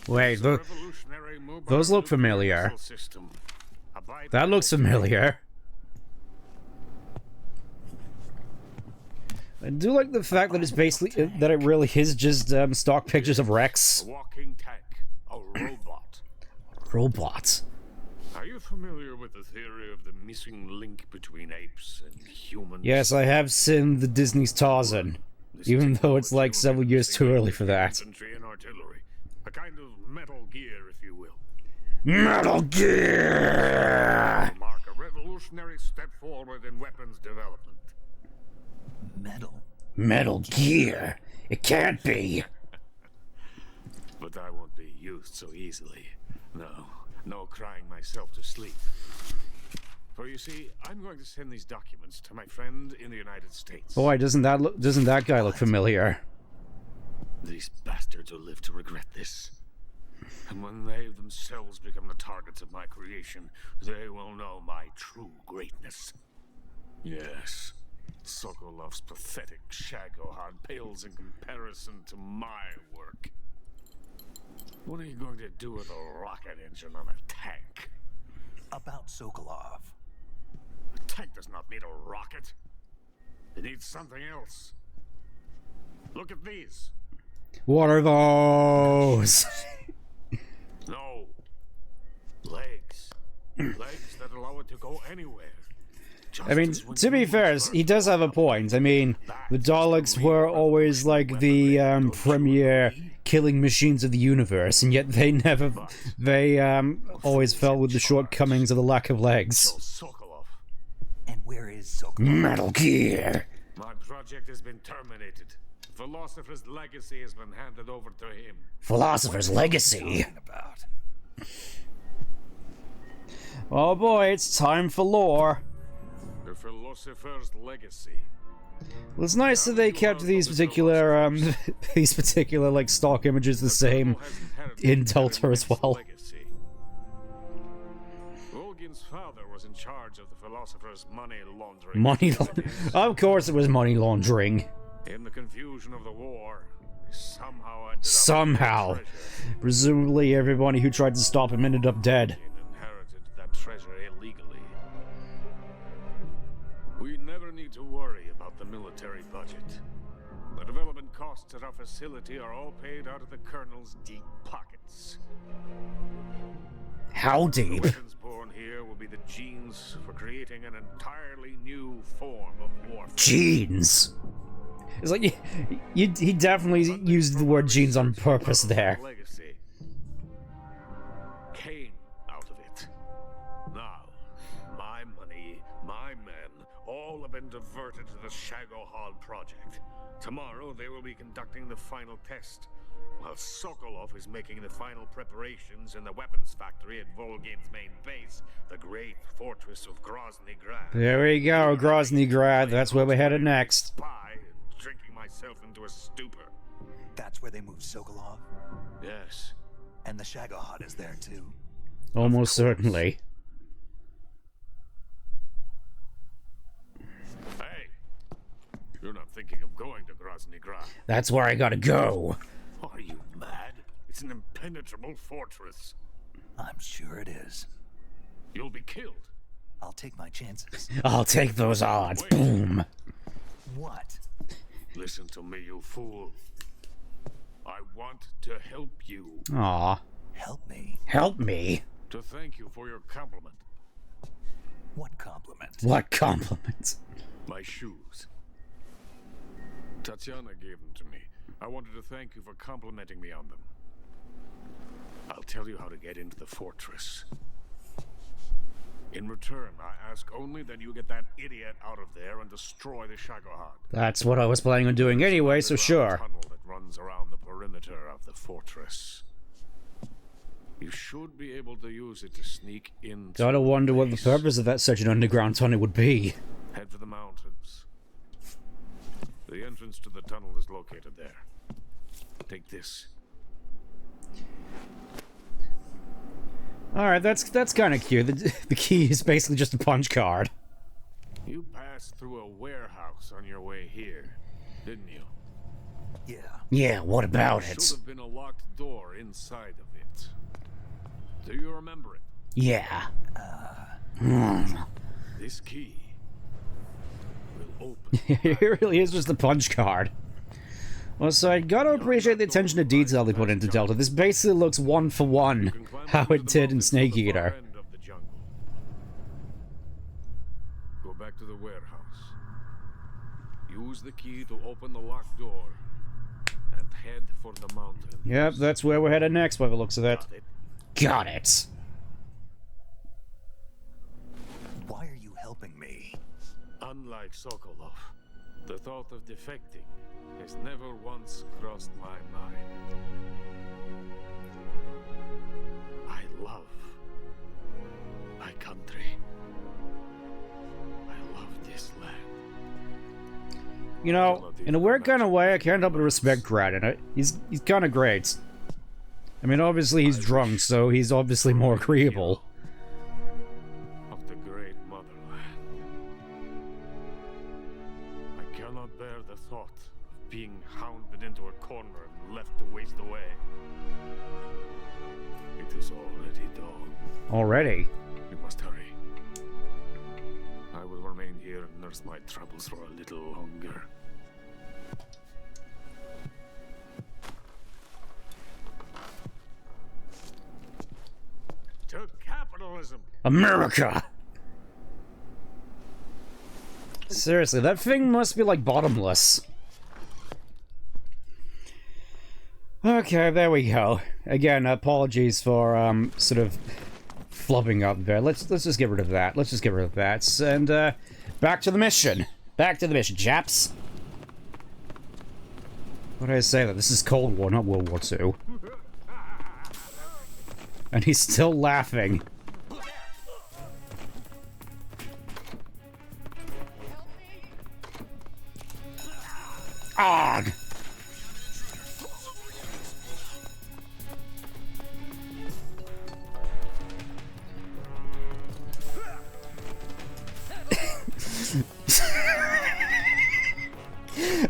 Wait, those look familiar. That looks familiar. I do like the fact that it's basically that it really is just stock pictures of Rex. A walking tank, a robot. Robot. Are you familiar with the theory of the missing link between apes and humans? Yes, I have seen the Disney's Tarzan. Even though it's like several years too early for that. Infantry and artillery. A kind of Metal Gear, if you will. Metal Gear! Mark a revolutionary step forward in weapons development. Metal. Metal Gear. It can't be. But I won't be used so easily. No crying myself to sleep. For you see, I'm going to send these documents to my friend in the United States. Boy, doesn't that guy look familiar? These bastards will live to regret this. And when they themselves become the targets of my creation, they will know my true greatness. Yes, Sokolov's pathetic Shagohod pales in comparison to my work. What are you going to do with a rocket engine on a tank? About Sokolov. A tank does not need a rocket. It needs something else. Look at these. What are those? No. Legs. Legs that allow it to go anywhere. I mean, to be fair, he does have a point. I mean, the Daleks were always like the premier killing machines of the universe, and yet they always fell with the shortcomings of the lack of legs. Sokolov. And where is Sokolov? Metal Gear. My project has been terminated. Philosopher's legacy has been handed over to him. Philosopher's Legacy. About? Oh boy, it's time for lore. The Philosopher's legacy. Well, it's nice that they kept these particular like stock images the same in Delta as well. Volgin's father was in charge of the Philosopher's money laundering. Of course it was money laundering. In the confusion of the war, he somehow ended up with treasure. Presumably everybody who tried to stop him ended up dead. Volgin inherited that treasure illegally. We never need to worry about the military budget. The development costs at our facility are all paid out of the Colonel's deep pockets. How The deep? weapons born here will be the genes for creating an entirely new form of warfare. Genes. It's like he definitely used the word genes on purpose there. Legacy came out of it. Now, my money, my men, all have been diverted to the Shagohod project. Tomorrow they will be conducting the final test, while Sokolov is making the final preparations in the weapons factory at Volgin's main base, the great fortress of Grozny Grad. There we go, Grozny Grad. That's where we're headed next. Spy and drinking myself into a stupor. That's where they moved Sokolov? Yes. And the Shagohod is there too. Almost certainly. Hey, you're not thinking of going to Grozny Grad. That's where I gotta go. Are you mad? It's an impenetrable fortress. I'm sure it is. You'll be killed. I'll take my chances. I'll take those odds. Boom. What? Listen to me, you fool. I want to help you. Aw. Help me? Help me. To thank you for your compliment. What compliment? What compliment? My shoes. Tatiana gave them to me. I wanted to thank you for complimenting me on them. I'll tell you how to get into the fortress. In return, I ask only that you get that idiot out of there and destroy the Shagohod. That's what I was planning on doing anyway, so sure. Tunnel that runs around the perimeter of the fortress. You should be able to use it to sneak in. Gotta wonder what the purpose of that such an underground tunnel would be. Head for the mountains. The entrance to the tunnel is located there. Take this. Alright, that's kind of cute. The key is basically just a punch card. You passed through a warehouse on your way here, didn't you? Yeah. Yeah, what about Should it? have been a locked door inside of it. Do you remember it? Yeah. This key will open. It really is just a punch card. Well, so I gotta appreciate the attention to detail they put into Delta. This basically looks one for one how it did in Snake Eater. Go back to the warehouse. Use the key to open the locked door and head for the mountain. Yep, that's where we're headed next by the looks of it. Got it. Got it. Unlike Sokolov, the thought of defecting has never once crossed my mind. I love my country. I love this land. You know, in a weird kind of way, I can't help but respect Grad in it. He's kind of great. I mean, obviously he's drunk, so he's obviously more agreeable. Of the great motherland. I cannot bear the thought of being hounded into a corner and left to waste away. It is already dawn. Already? We must hurry. I will remain here and nurse my troubles for a little longer. To capitalism! America! Seriously, that thing must be like bottomless. Okay, there we go. Again, apologies for sort of flubbing up there. Let's just get rid of that. Let's just get rid of that. And back to the mission. Back to the mission, chaps. What did I say? That this is Cold War, not World War II. And he's still laughing. Ah!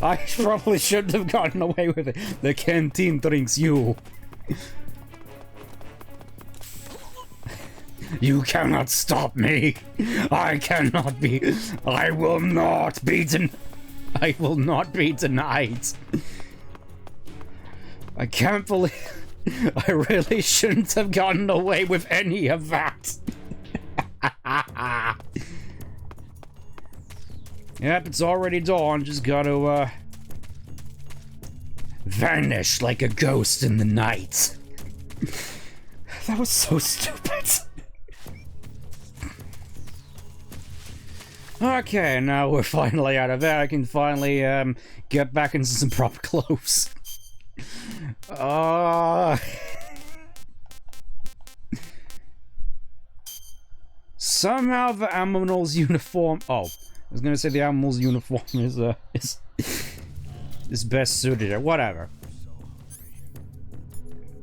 I probably shouldn't have gotten away with it. The canteen drinks you. You cannot stop me. I cannot be. I will not be I will not be denied. I can't believe. I really shouldn't have gotten away with any of that. Yep, it's already dawn. Just gotta, vanish like a ghost in the night. That was so stupid. Okay, now we're finally out of there. I can finally, get back into some proper clothes. Somehow the animal's uniform... Oh, I was gonna say the animal's uniform is best suited here. Whatever.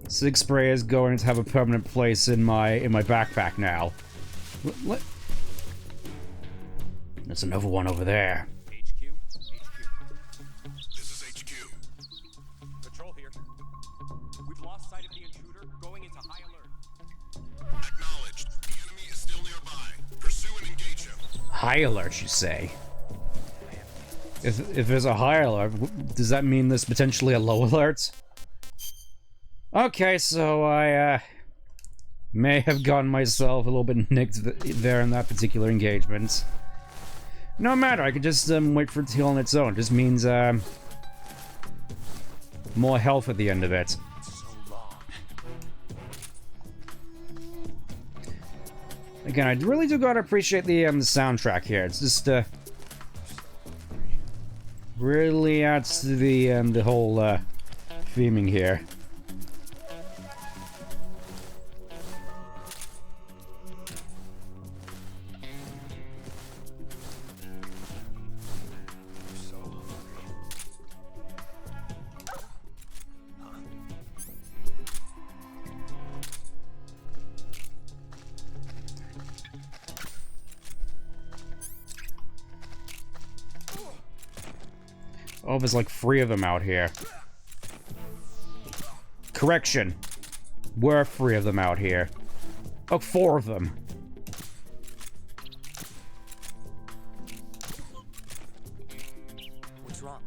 Sig Spray is going to have a permanent place in my backpack now. There's another one over there. HQ. This is HQ. Patrol here. We've lost sight of the intruder, going into high alert. Acknowledged. The enemy is still nearby. Pursue and engage him. High alert, you say? If there's a high alert, does that mean there's potentially a low alert? Okay, so I may have gotten myself a little bit nicked there in that particular engagement. No matter, I could just wait for it to heal on its own. It just means more health at the end of it. Again, I really do gotta appreciate the soundtrack here. It's just really adds to the whole theming here. Oh, there's like 3 of them out here. Correction. Were 3 of them out here. Oh, 4 of them. What's wrong?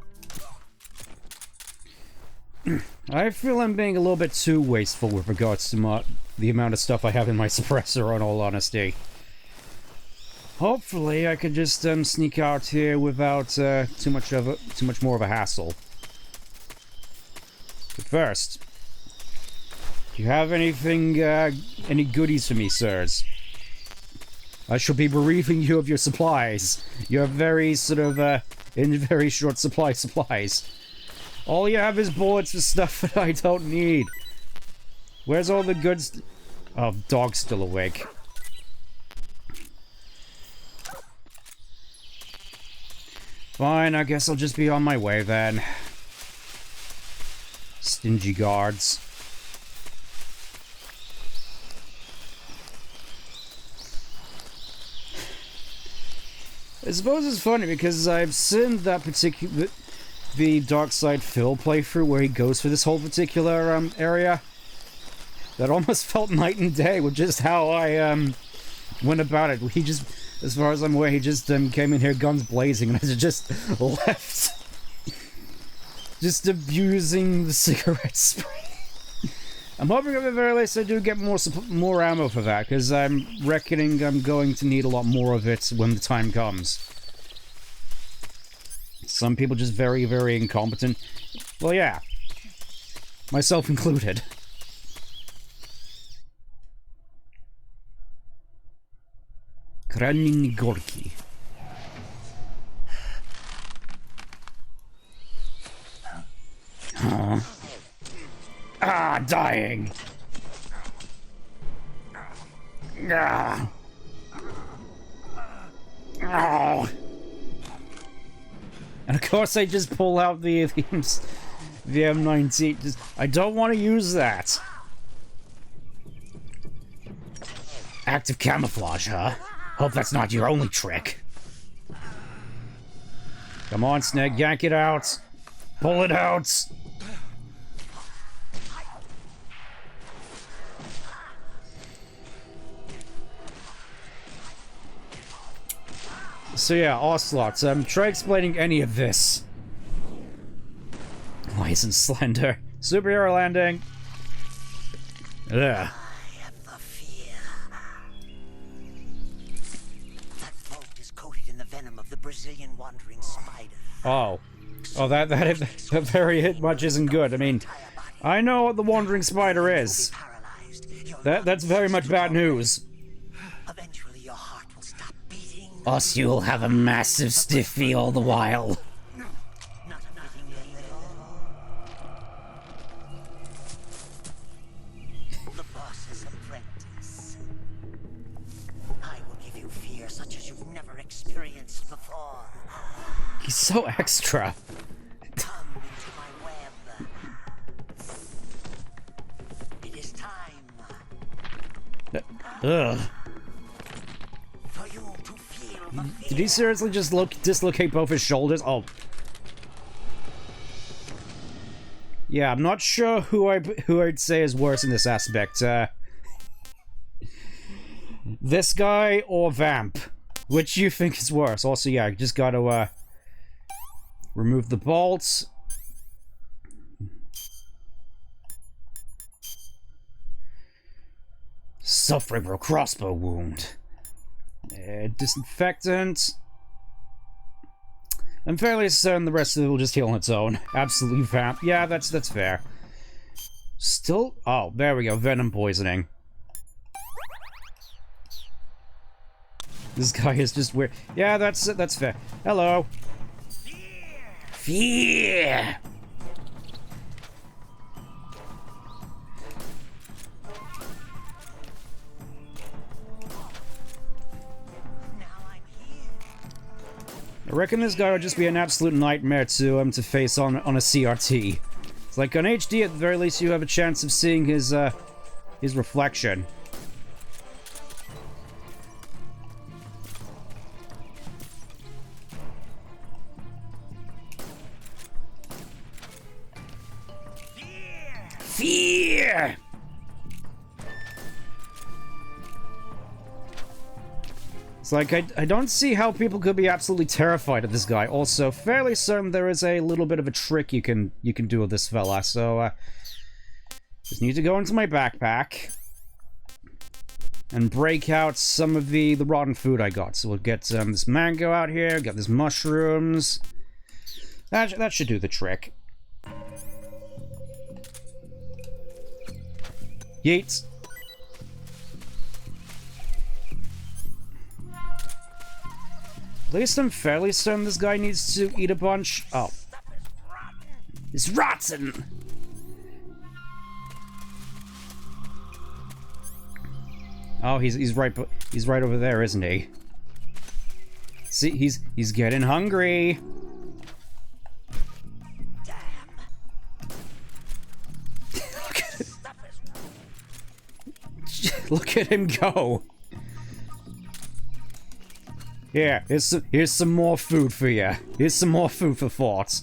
I feel I'm being a little bit too wasteful with regards to the amount of stuff I have in my suppressor, in all honesty. Hopefully, I could just sneak out here without too much more of a hassle. But first, do you have anything, any goodies for me, sirs? I shall be bereaving you of your supplies. You're very sort of, in very short supplies. All you have is bullets for stuff that I don't need. Where's all the goods? Oh, dog's still awake. Fine, I guess I'll just be on my way then. Stingy guards. I suppose it's funny because I've seen that particular... the Dark Side Phil playthrough where he goes for this whole particular area. That almost felt night and day with just how I went about it. He just, as far as I'm aware, he just came in here guns blazing and I just left. Just abusing the cigarette spray. I'm hoping at the very least I do get more ammo for that, because I'm reckoning I'm going to need a lot more of it when the time comes. Some people just very, very incompetent. Well, yeah. Myself included. Kremlin Gorky. Huh. Ah, dying. Ah. Oh. And of course I just pull out the M19. I don't want to use that. Active camouflage, huh? Hope that's not your only trick. Come on, Snake, yank it out. Pull it out. So yeah, Ocelots, try explaining any of this. Why isn't Slender? Superhero landing. Ugh. I have the fear. That VoD is coated in the venom of the Brazilian wandering spider. Oh. Oh, that very much isn't good. I mean, I know what the wandering spider is. That's very much bad news. Eventually your heart will stop beating. Us, you'll have a massive stiffy all the while. Not unwittingly. The boss's apprentice. I will give you fear such as you've never experienced before. He's so extra. Come into my web. It is time Ugh. for you to feel the fear. Did he seriously just dislocate both his shoulders? Oh. Yeah, I'm not sure who I'd say is worse in this aspect. This guy or Vamp? Which you think is worse? Also, yeah, I just gotta, remove the bolts. Suffering from a crossbow wound. Disinfectant. I'm fairly certain the rest of it will just heal on its own. Absolutely Vamp. Yeah, that's fair. Still... Oh, there we go. Venom poisoning. This guy is just weird. Yeah, that's fair. Hello. Fear! I reckon this guy would just be an absolute nightmare to face on a CRT. It's like on HD, at the very least, you have a chance of seeing his reflection. Fear! It's like, I don't see how people could be absolutely terrified of this guy. Also, fairly certain there is a little bit of a trick you can do with this fella, so, just need to go into my backpack and break out some of the rotten food I got. So we'll get this mango out here, got this mushrooms. That should do the trick. Yeet. At least I'm fairly certain this guy needs to eat a bunch. Oh. It's rotten! Oh, he's right over there, isn't he? See, he's getting hungry. Look at him go. Yeah, here's some more food for you. Here's some more food for thought.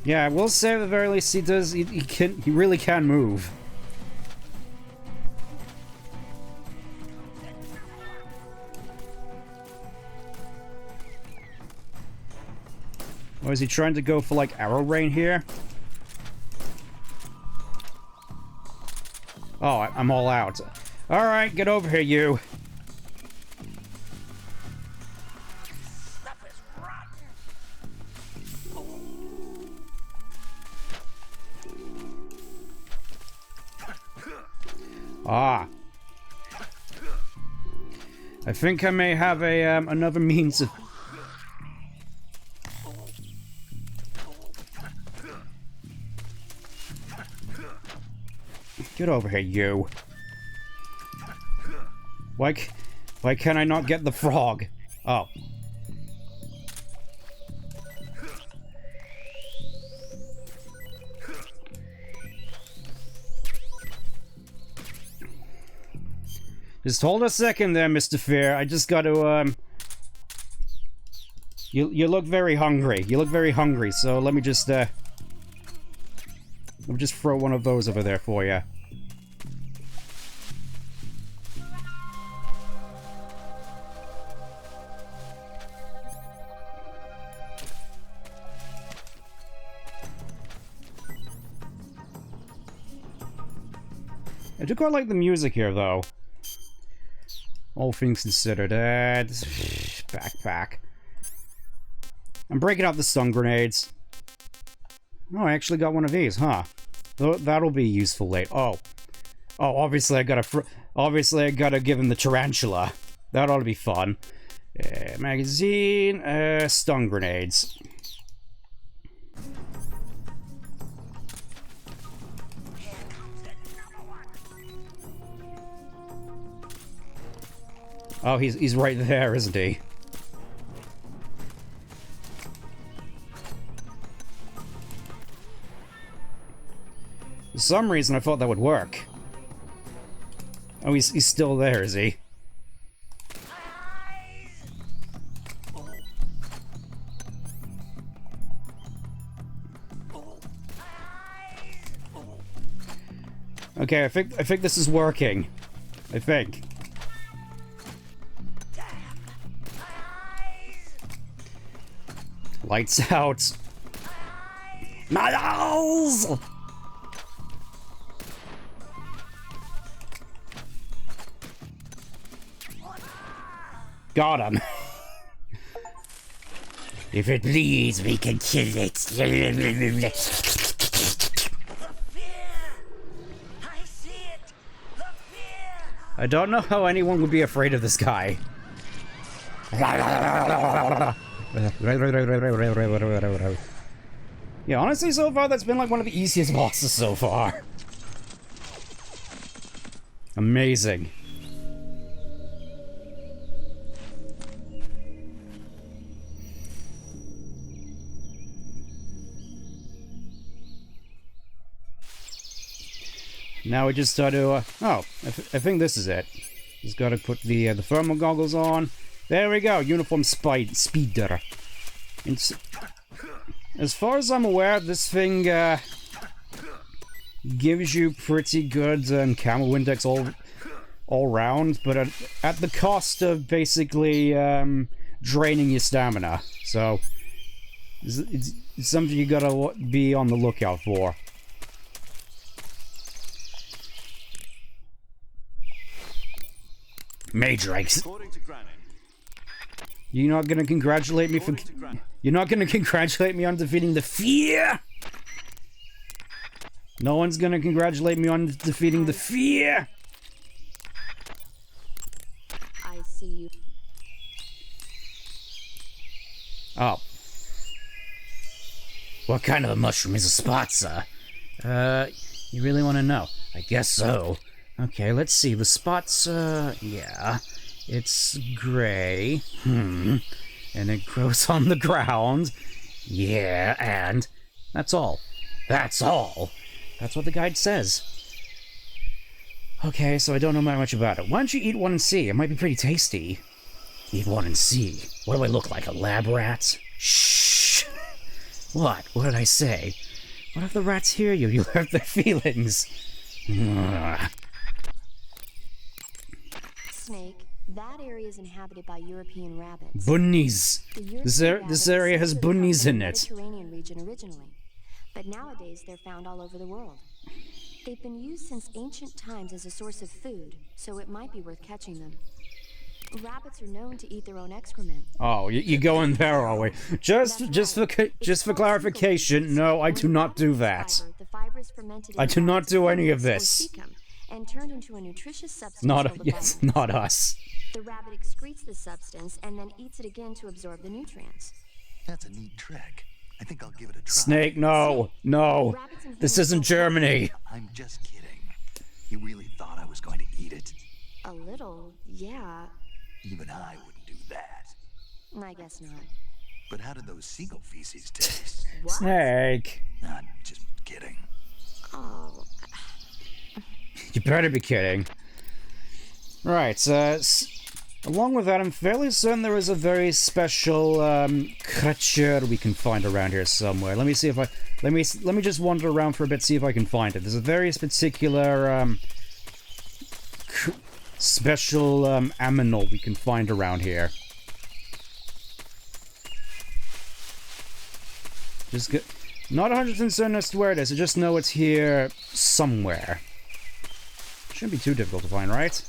Yeah, I will say at the very least he really can move. Or is he trying to go for, like, arrow rain here? Oh, I'm all out. Alright, get over here, you. Ah. I think I may have a, another means of... Get over here, you. Why can I not get the frog? Oh. Just hold a second there, Mr. Fear. I just gotta, You look very hungry. You look very hungry, so let me just throw one of those over there for you. I do quite like the music here, though. All things considered. Backpack. I'm breaking out the stun grenades. Oh, I actually got one of these, huh? That'll be useful later. Oh. Oh, obviously I gotta give him the tarantula. That ought to be fun. Magazine, stun grenades. Oh, he's right there, isn't he? For some reason, I thought that would work. Oh, he's still there, is he? Okay, I think this is working. I think. Lights out. My eyes! Got him. If it bleeds, we can kill it. The fear! I see it! The fear! I don't know how anyone would be afraid of this guy. Yeah, honestly, so far, that's been like one of the easiest bosses so far. Amazing. Now we just start to, I think this is it. Just gotta put the thermal goggles on. There we go, uniform speeder. As far as I'm aware, this thing gives you pretty good camo index all round, but at the cost of basically draining your stamina. So it's something you gotta be on the lookout for. Matrix. According to Granny, You're not gonna congratulate me for... According to Grant, You're not gonna congratulate me on defeating the fear? No one's gonna congratulate me on defeating the fear? I see you. Oh. What kind of a mushroom is a spotza? You really want to know? I guess so. Okay, let's see. The spotza... yeah. It's gray. And it grows on the ground. Yeah, and... that's all. That's all! That's what the guide says. Okay, so I don't know much about it. Why don't you eat one and see? It might be pretty tasty. Eat one and see. What do I look like, a lab rat? Shh! What? What did I say? What if the rats hear you? You'll hurt their feelings. Snake, that area is inhabited by European rabbits. Bunnies. The European This rabbit area is has said to have come bunnies from in the it. Mediterranean region originally, but nowadays they're found all over the world. They've been used since ancient times as a source of food, so it might be worth catching them. Rabbits are known to eat their own excrement. Oh, you going there, are we? Just for clarification, no, I do not do that. I do not do any of this. And turned into a nutritious substance Not called yes, vitamins. not us. The rabbit excretes the substance and then eats it again to absorb the nutrients. That's a neat trick. I think I'll give it a try. Snake, no, no. This isn't Germany. I'm just kidding. You really thought I was going to eat it? A little, yeah. Even I wouldn't do that. I guess not. But how did those seagull feces taste? What? Snake. I'm just kidding. Oh, You better be kidding. Right, along with that, I'm fairly certain there is a very special creature we can find around here somewhere. Let me see if I... Let me just wander around for a bit, see if I can find it. There's a very particular special aminal we can find around here. Just get... Not 100% certain as to where it is, I just know it's here somewhere. Shouldn't be too difficult to find, right?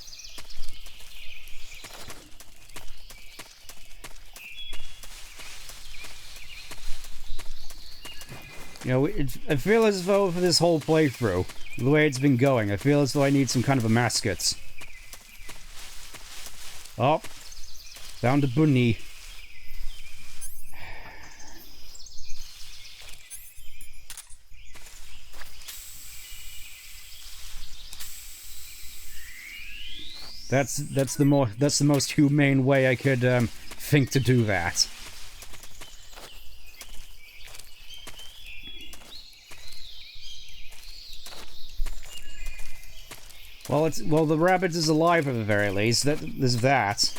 You know, I feel as though for this whole playthrough, the way it's been going, I feel as though I need some kind of a mascot. Oh. Found a bunny. That's the most humane way I could think to do that. Well, the rabbit is alive at the very least. There's that.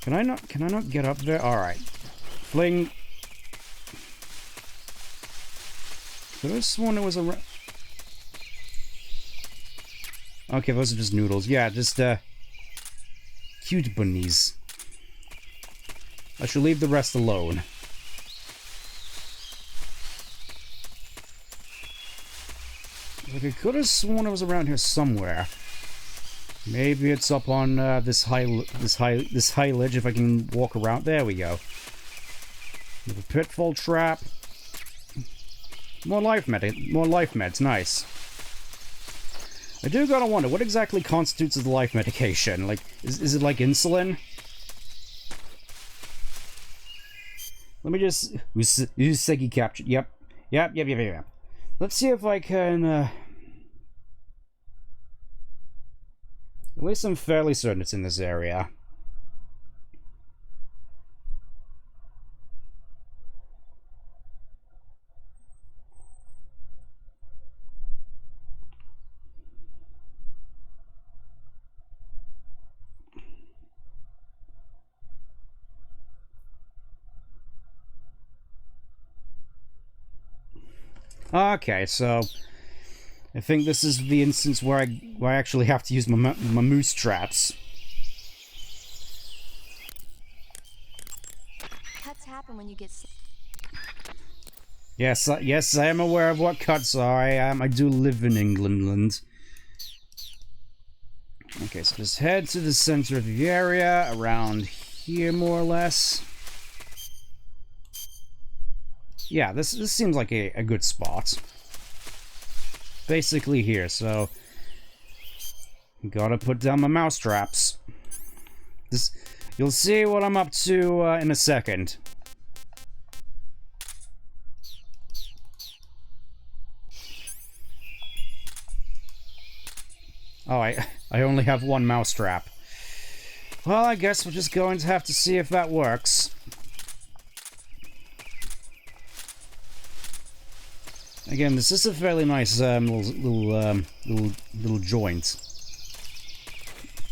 Can I not get up there? All right. Fling. Could I have sworn it was a... Okay, those are just noodles. Yeah, just, cute bunnies. I shall leave the rest alone. Like, I could have sworn it was around here somewhere. Maybe it's up on, this high ledge if I can walk around. There we go. Little pitfall trap. More life meds, nice. I do gotta wonder, what exactly constitutes as the life medication? Like, is it like insulin? Let me just... Usegi captured. Yep. Let's see if I can, At least I'm fairly certain it's in this area. Okay, so I think this is the instance where I actually have to use my moose traps. cuts happen when you get sick. Yes, yes, I am aware of what cuts are. I do live in England. Okay, so just head to the center of the area, around here more or less. Yeah, this seems like a good spot. Basically here, so... Gotta put down my mouse traps. You'll see what I'm up to in a second. Oh, I only have one mousetrap. Well, I guess we're just going to have to see if that works. Again, this is a fairly nice little joint.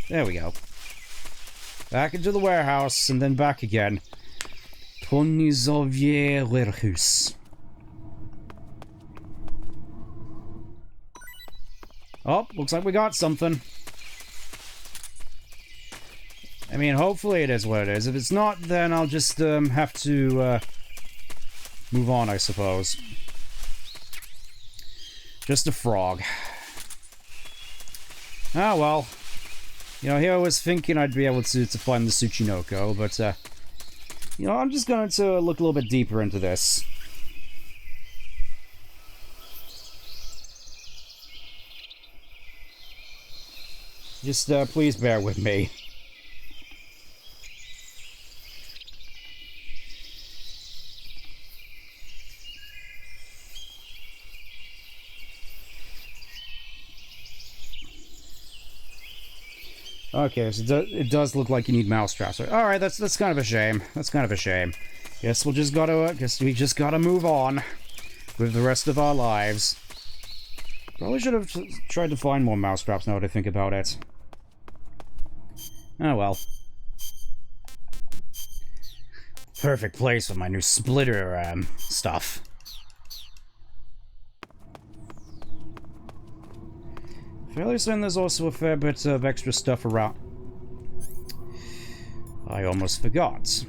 There we go. Back into the warehouse and then back again. Ponizovier warehouse. Oh, looks like we got something. I mean, hopefully it is what it is. If it's not, then I'll just have to move on, I suppose. Just a frog. Ah, well. You know, here I was thinking I'd be able to find the Tsuchinoko, but, you know, I'm just going to look a little bit deeper into this. Just, please bear with me. Okay, so it does look like you need mouse traps. Alright, that's kind of a shame. That's kind of a shame. Guess we just gotta move on with the rest of our lives. Probably should have tried to find more mouse traps now that I think about it. Oh well. Perfect place for my new splitter stuff. Fairly soon there's also a fair bit of extra stuff around. I almost forgot.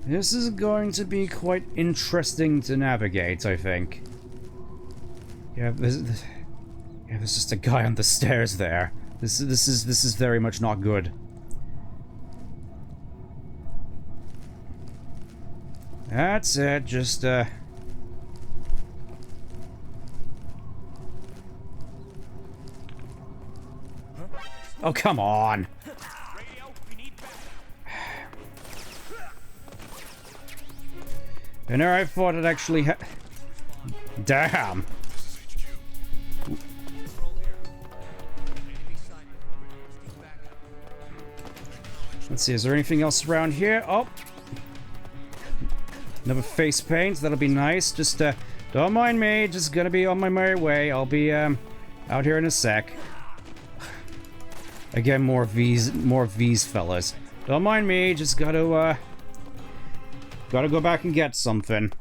This is going to be quite interesting to navigate, I think. Yeah, there's just a guy on the stairs there. This is very much not good. That's it, just Oh, come on! And there I thought it actually Damn! Let's see, is there anything else around here? Oh! Another face paint, that'll be nice. Just, don't mind me, just gonna be on my merry way. I'll be, out here in a sec. Again, more V's, fellas. Don't mind me, just gotta go back and get something.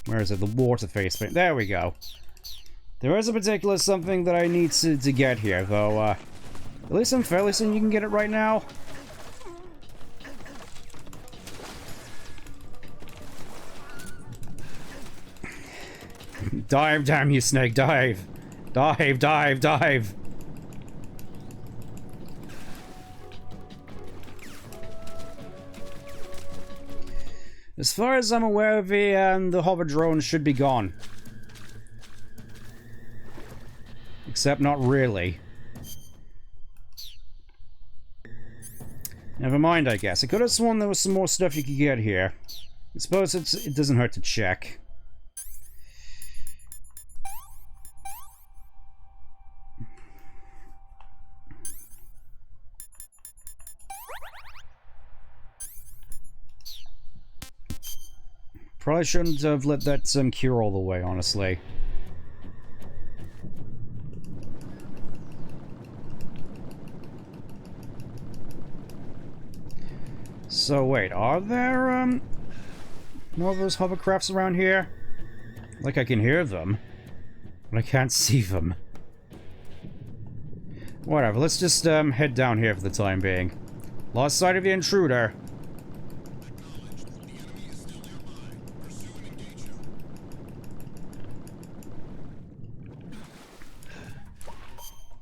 Where is it? The water face paint. There we go. There is a particular something that I need to get here, though, at least I'm fairly certain you can get it right now. Dive, damn you, snake, dive! Dive, dive, dive! As far as I'm aware, the hover drone should be gone. Except not really. Never mind, I guess. I could have sworn there was some more stuff you could get here. I suppose it doesn't hurt to check. Probably shouldn't have let that cure all the way, honestly. So wait, are there more of those hovercrafts around here? Like I can hear them, but I can't see them. Whatever, let's just head down here for the time being. Lost sight of the intruder.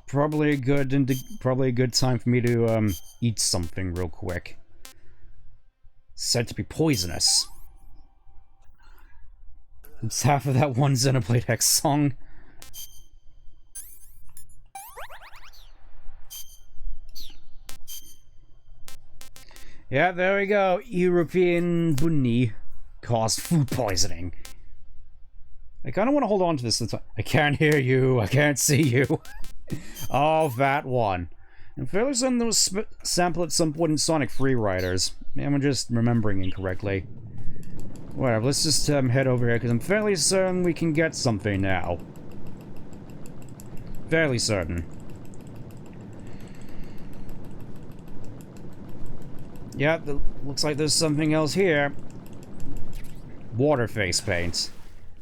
Probably a good time for me to eat something real quick. Said to be poisonous. It's half of that one Xenoblade X song. Yeah, there we go. European bunny caused food poisoning. I kind of want to hold on to this. I can't hear you. I can't see you. Oh, that one. And fairly certain there was sample at some point in Sonic Free Riders. Maybe I'm just remembering incorrectly. Whatever, let's just head over here, because I'm fairly certain we can get something now. Fairly certain. Yeah, looks like there's something else here. Water face paint.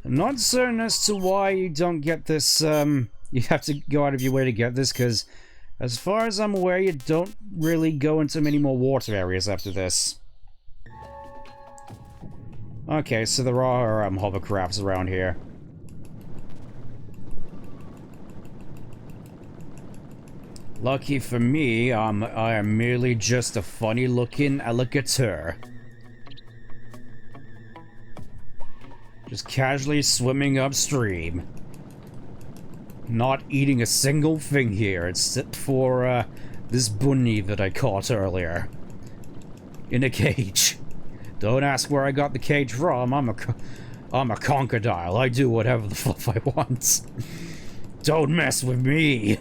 I'm not certain as to why you don't get this, you have to go out of your way to get this, because as far as I'm aware, you don't really go into many more water areas after this. Okay, so there are hovercrafts around here. Lucky for me, I am merely just a funny-looking alligator. Just casually swimming upstream. Not eating a single thing here, except for, this bunny that I caught earlier. In a cage. Don't ask where I got the cage from, I'm a crocodile. I do whatever the fuck I want. Don't mess with me!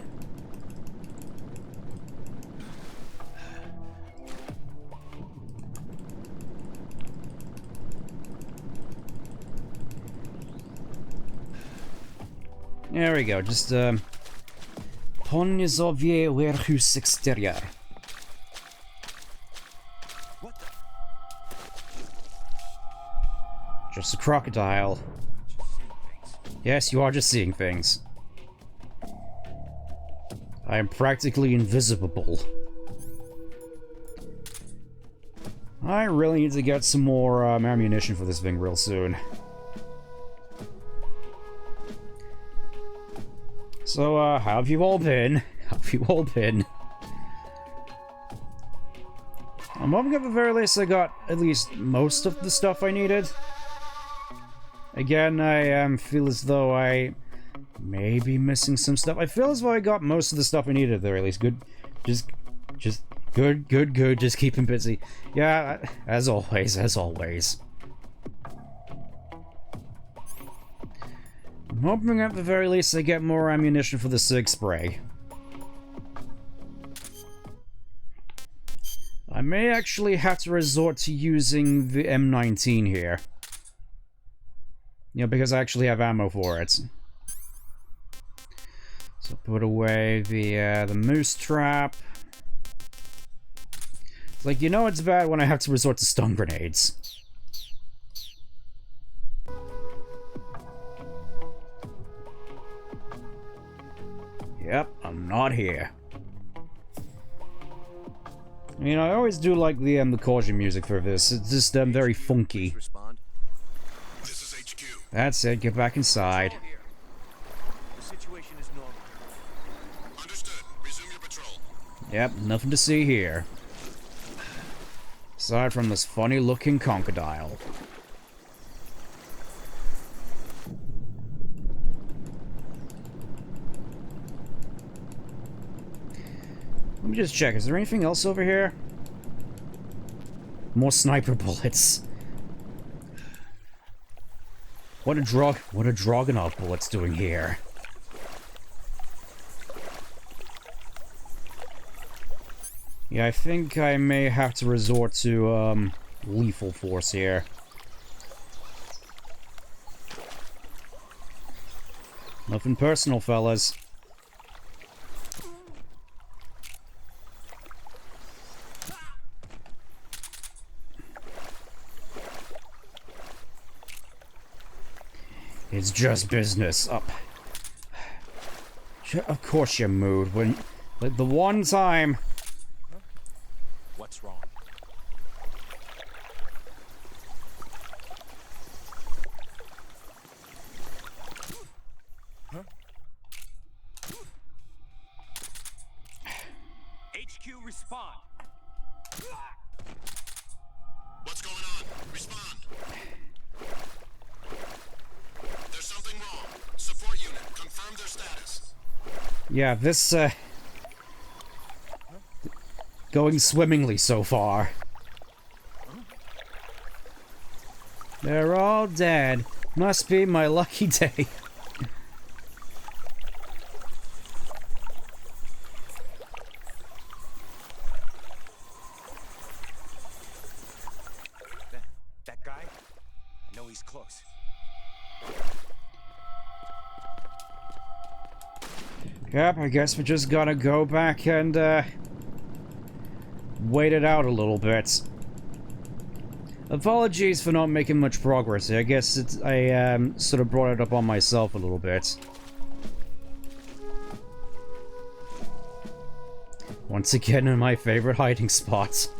There we go, just, Ponizovie Warehouse Exterior. Just a crocodile. Yes, you are just seeing things. I am practically invisible. I really need to get some more ammunition for this thing real soon. So, how have you all been? How have you all been? I'm hoping at the very least I got at least most of the stuff I needed. Again, I feel as though I may be missing some stuff. I feel as though I got most of the stuff I needed there, at least. Good. Just good. Just keep him busy. Yeah, as always, as always. I'm hoping at the very least I get more ammunition for the SIG spray. I may actually have to resort to using the M19 here. You know, because I actually have ammo for it. So put away the moose trap. It's like, you know it's bad when I have to resort to stun grenades. Yep, I'm not here. I mean, I always do like the caution music for this. It's just very funky. This is HQ. That's it, get back inside. The situation is normal. Understood. Resume your patrol. Yep, nothing to see here. Aside from this funny-looking crocodile. Let me just check, is there anything else over here? More sniper bullets. What a Dragunov bullet's doing here. Yeah, I think I may have to resort to, lethal force here. Nothing personal, fellas. It's just business. Up. Of course you moved when Like the one time. What's wrong? HQ, respond. What's going on? Respond. There's something wrong. Support unit, confirm their status. Yeah, this, going swimmingly so far. They're all dead. Must be my lucky day. That guy? I know he's close. Yep, I guess we just gotta go back and, wait it out a little bit. Apologies for not making much progress here. I guess it's, I, sort of brought it up on myself a little bit. Once again in my favorite hiding spots.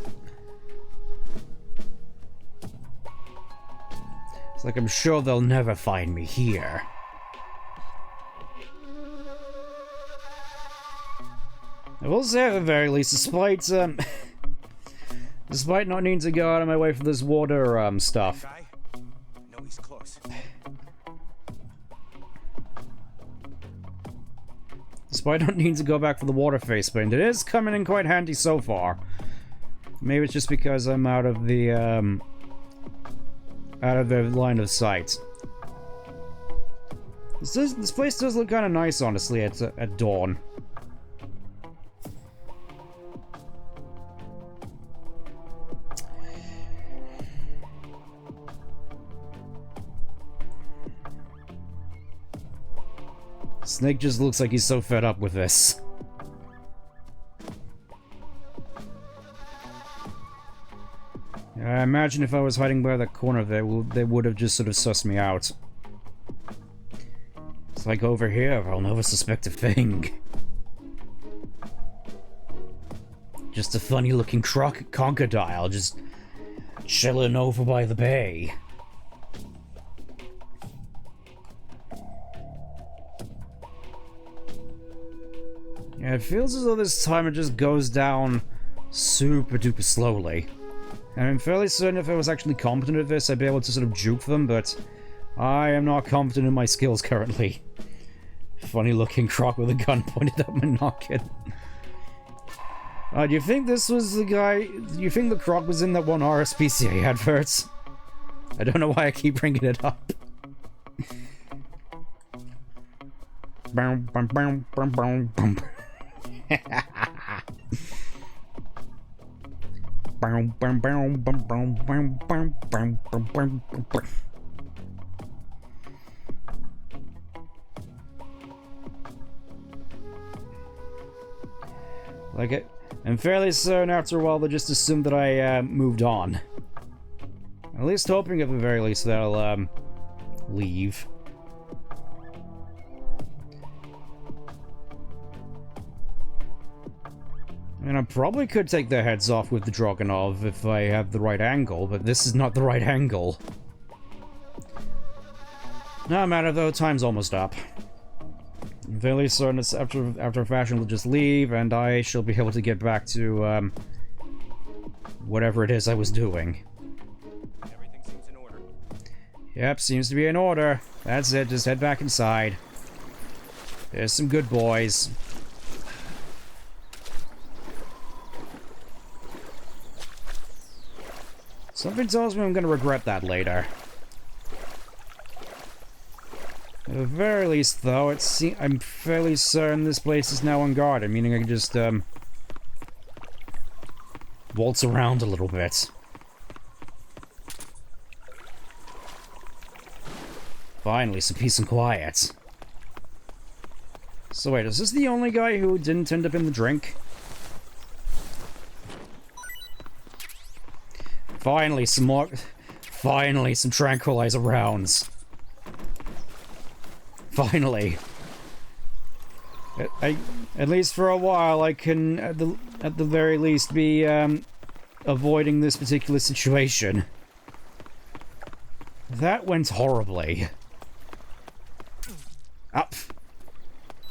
It's like I'm sure they'll never find me here. I will say at the very least, despite despite not needing to go out of my way for this water, stuff. Guy? I know he's close. Despite not needing to go back for the water face paint, it is coming in quite handy so far. Maybe it's just because I'm out of the line of sight. This place does look kind of nice, honestly, at dawn. Snake just looks like he's so fed up with this. I imagine if I was hiding by that corner there, they would have just sort of sussed me out. It's like over here, I'll never suspect a thing. Just a funny looking crocodile just chilling over by the bay. Yeah, it feels as though this time it just goes down super duper slowly. And I'm fairly certain if I was actually competent at this, I'd be able to sort of juke them, but I am not competent in my skills currently. Funny looking croc with a gun pointed at my noggin. Do you think this was the guy... Do you think the croc was in that one RSPCA advert? I don't know why I keep bringing it up. Boom, boom, boom, boom, boom, boom. Like it. I'm fairly certain after a while they just assumed that I moved on. At least hoping at the very least they'll leave. I mean, I probably could take their heads off with the Dragunov if I have the right angle, but this is not the right angle. No matter though, time's almost up. I'm fairly certain it's after fashion will just leave, and I shall be able to get back to, whatever it is I was doing. Everything seems in order. Yep, seems to be in order. That's it, just head back inside. There's some good boys. Something tells me I'm gonna regret that later. At the very least, though, I'm fairly certain this place is now unguarded, meaning I can just, waltz around a little bit. Finally, some peace and quiet. So wait, is this the only guy who didn't end up in the drink? Finally, some more... Finally, some tranquilizer rounds. Finally. At least for a while, I can, at the very least, be avoiding this particular situation. That went horribly. Up.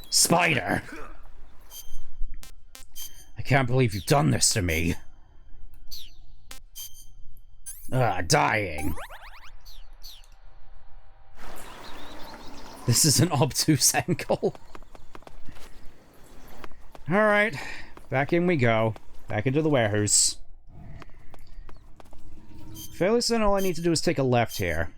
Spider! I can't believe you've done this to me. Dying. This is an obtuse angle. Alright, back in we go. Back into the warehouse. Fairly soon all I need to do is take a left here.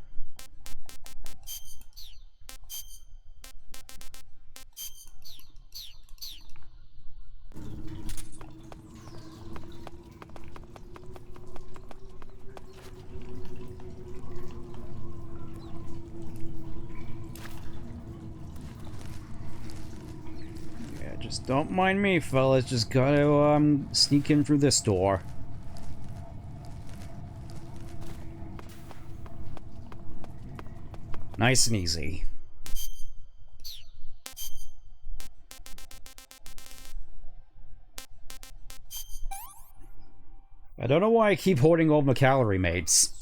Just don't mind me, fellas. Just gotta, sneak in through this door. Nice and easy. I don't know why I keep hoarding all my calorie mates.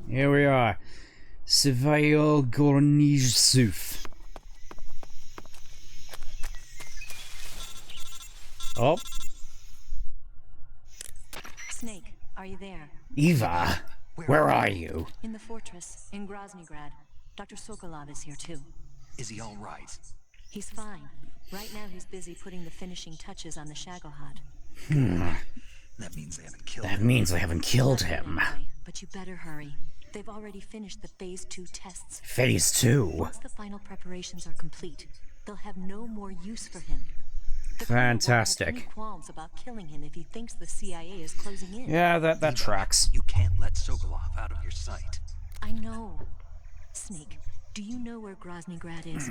Here we are. Surveyor Gornij Suf. Oh. Snake, are you there? Eva, where are you? In the fortress, in Groznygrad. Dr. Sokolov is here too. Is he all right? He's fine. Right now he's busy putting the finishing touches on the Shagohod. That means they haven't killed him. That means they haven't killed him. Anyway, but you better hurry. They've already finished the Phase 2 tests. Phase 2? Once the final preparations are complete, they'll have no more use for him. Fantastic. Won't have any qualms about killing him if he thinks the CIA is closing in. Yeah, that tracks. You can't let Sokolov out of your sight. I know. Snake, do you know where Groznygrad is?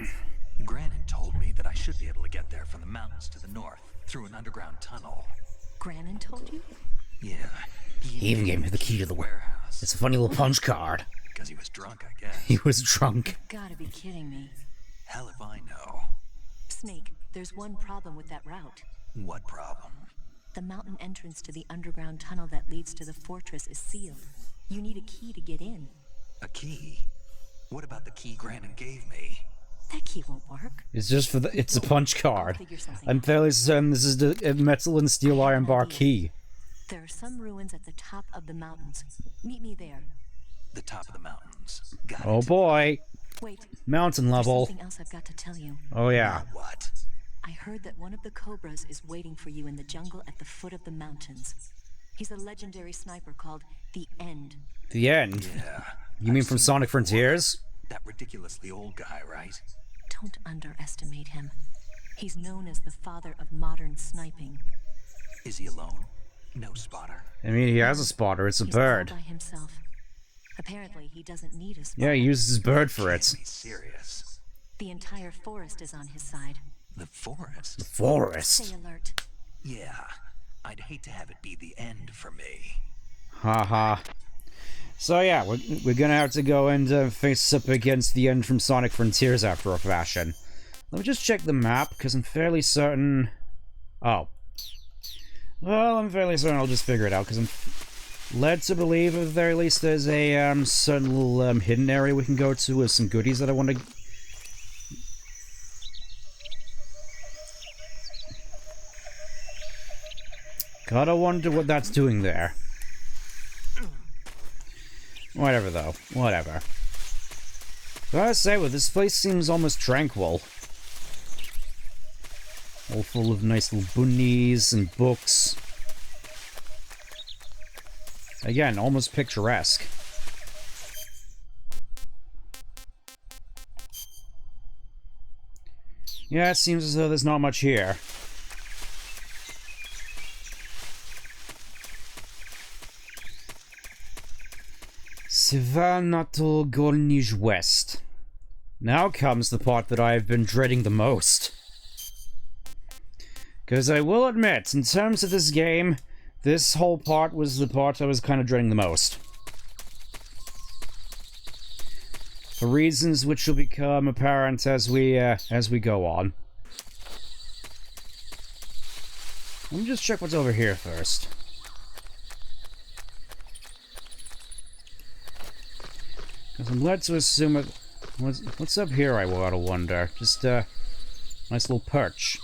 Granin told me that I should be able to get there from the mountains to the north, through an underground tunnel. Granin told you? Yeah. He even gave me the key to the warehouse. It's a funny little punch card. Because he was drunk, I guess. He was drunk. You've gotta be kidding me. Hell if I know. Snake, there's one problem with that route. What problem? The mountain entrance to the underground tunnel that leads to the fortress is sealed. You need a key to get in. A key? What about the key Granin gave me? That key won't work. It's just for the. It's a punch card. I'm fairly certain this is the metal and steel iron bar key. There are some ruins at the top of the mountains. Meet me there. The top of the mountains. Got it. Oh boy. Wait. Mountain level. There's something else I've got to tell you. Oh yeah. What? I heard that one of the Cobras is waiting for you in the jungle at the foot of the mountains. He's a legendary sniper called the End. The End? Yeah. You mean from Sonic Frontiers? That ridiculously old guy, right? Don't underestimate him. He's known as the father of modern sniping. Is he alone? No spotter? I mean, he has a spotter. It's a bird. All by himself. Apparently, he doesn't need a spotter. Yeah, he uses his bird for it. Can't be serious. The entire forest is on his side. The forest? The forest? Stay alert. Yeah. I'd hate to have it be the end for me. Haha. So yeah, we're gonna have to go and face up against the End from Sonic Frontiers after a fashion. Let me just check the map, because I'm fairly certain... Oh. Well, I'm fairly certain I'll just figure it out, because I'm led to believe, at the very least, there's a certain little hidden area we can go to with some goodies that I want to... Gotta wonder what that's doing there. Whatever, though. Whatever. Gotta say, well, this place seems almost tranquil. All full of nice little bunnies and books. Again, almost picturesque. Yeah, it seems as though there's not much here. Sivanatul Gornij West. Now comes the part that I have been dreading the most. Because I will admit, in terms of this game, this whole part was the part I was kind of dreading the most. for reasons which will become apparent as we go on. Let me just check what's over here first. Because I'm led to assume it... What's up here, I gotta wonder. Just a nice little perch.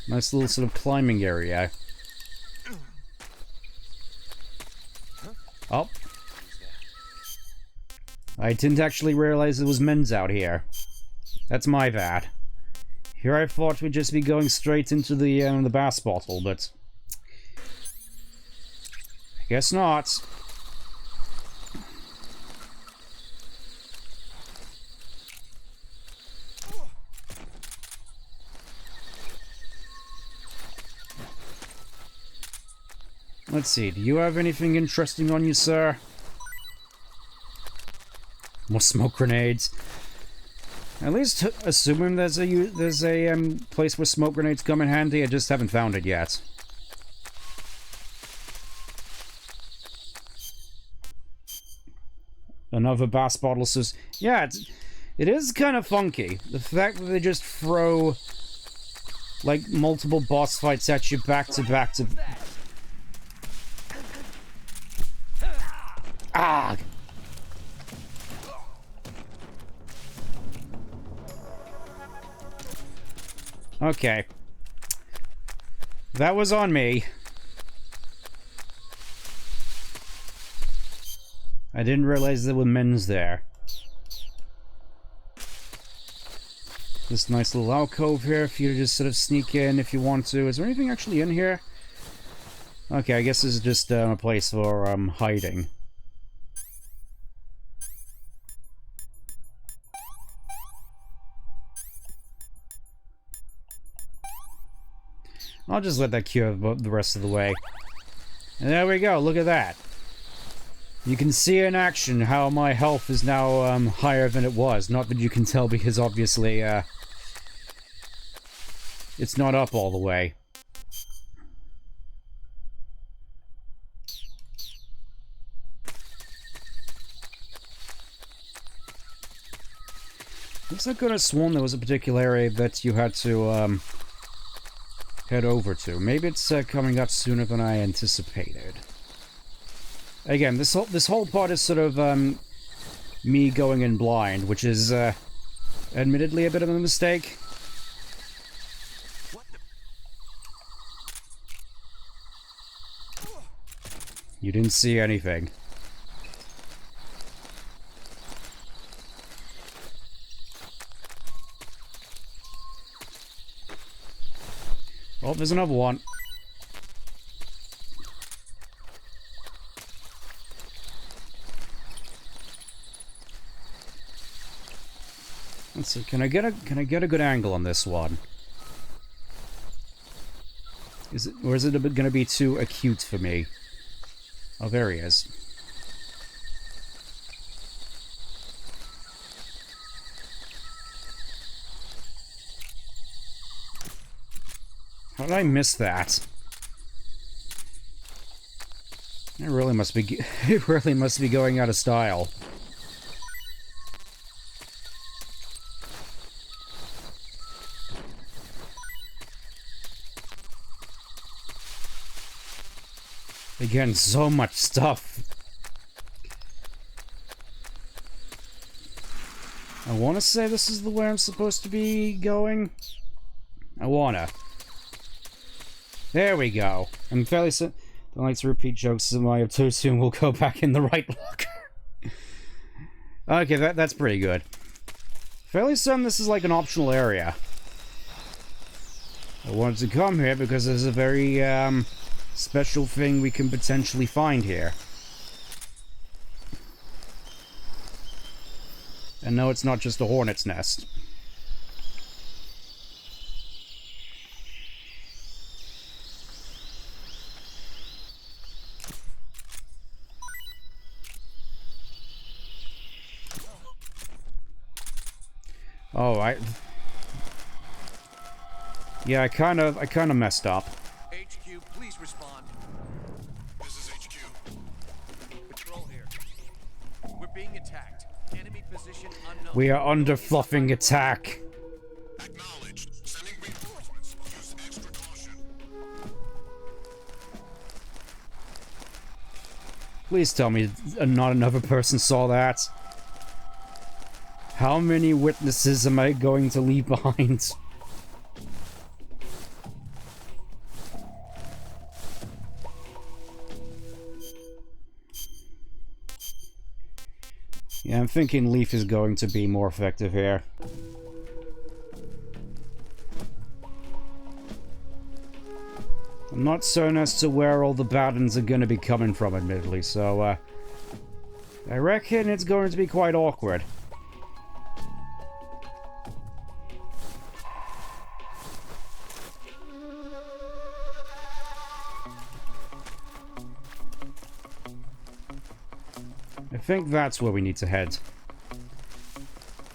Nice little sort of climbing area. Oh. I didn't actually realize there was men's out here. That's my bad. Here I thought we'd just be going straight into the bass bottle, but... I guess not. Let's see, do you have anything interesting on you, sir? More smoke grenades. At least assuming there's a place where smoke grenades come in handy, I just haven't found it yet. Another bass bottle says, yeah, it is kind of funky. The fact that they just throw like multiple boss fights at you back to back to... Ah! Okay. That was on me. I didn't realize there were men's there. This nice little alcove here for you to just sort of sneak in if you want to. Is there anything actually in here? Okay, I guess this is just a place for hiding. I'll just let that cure the rest of the way. And there we go, look at that. You can see in action how my health is now higher than it was. Not that you can tell because obviously it's not up all the way. Looks like I could have sworn there was a particular area that you had to head over to. Maybe it's coming up sooner than I anticipated. Again, this whole part is sort of me going in blind, which is admittedly a bit of a mistake. You didn't see anything. Oh, there's another one. Let's see. Can I get a good angle on this one? Is it going to be too acute for me? Oh, there he is. How did I miss that? It really must be going out of style. Again, so much stuff. I want to say this is the way I'm supposed to be going. I wanna. There we go. I'm fairly don't like to repeat jokes as I have too soon. We'll go back in the right look. Okay, that's pretty good. Fairly certain this is like an optional area. I wanted to come here because there's a very special thing we can potentially find here. And no, it's not just a hornet's nest. Oh, yeah, I kind of messed up. HQ, please respond. This is HQ. Patrol here. We're attacked. Enemy position unknown. We are under fluffing attack. Acknowledged. Sending reinforcements. Use extra caution. Please tell me not another person saw that. How many witnesses am I going to leave behind? Yeah, I'm thinking Leaf is going to be more effective here. I'm not certain as to where all the bad ones are going to be coming from, admittedly, so, I reckon it's going to be quite awkward. I think that's where we need to head.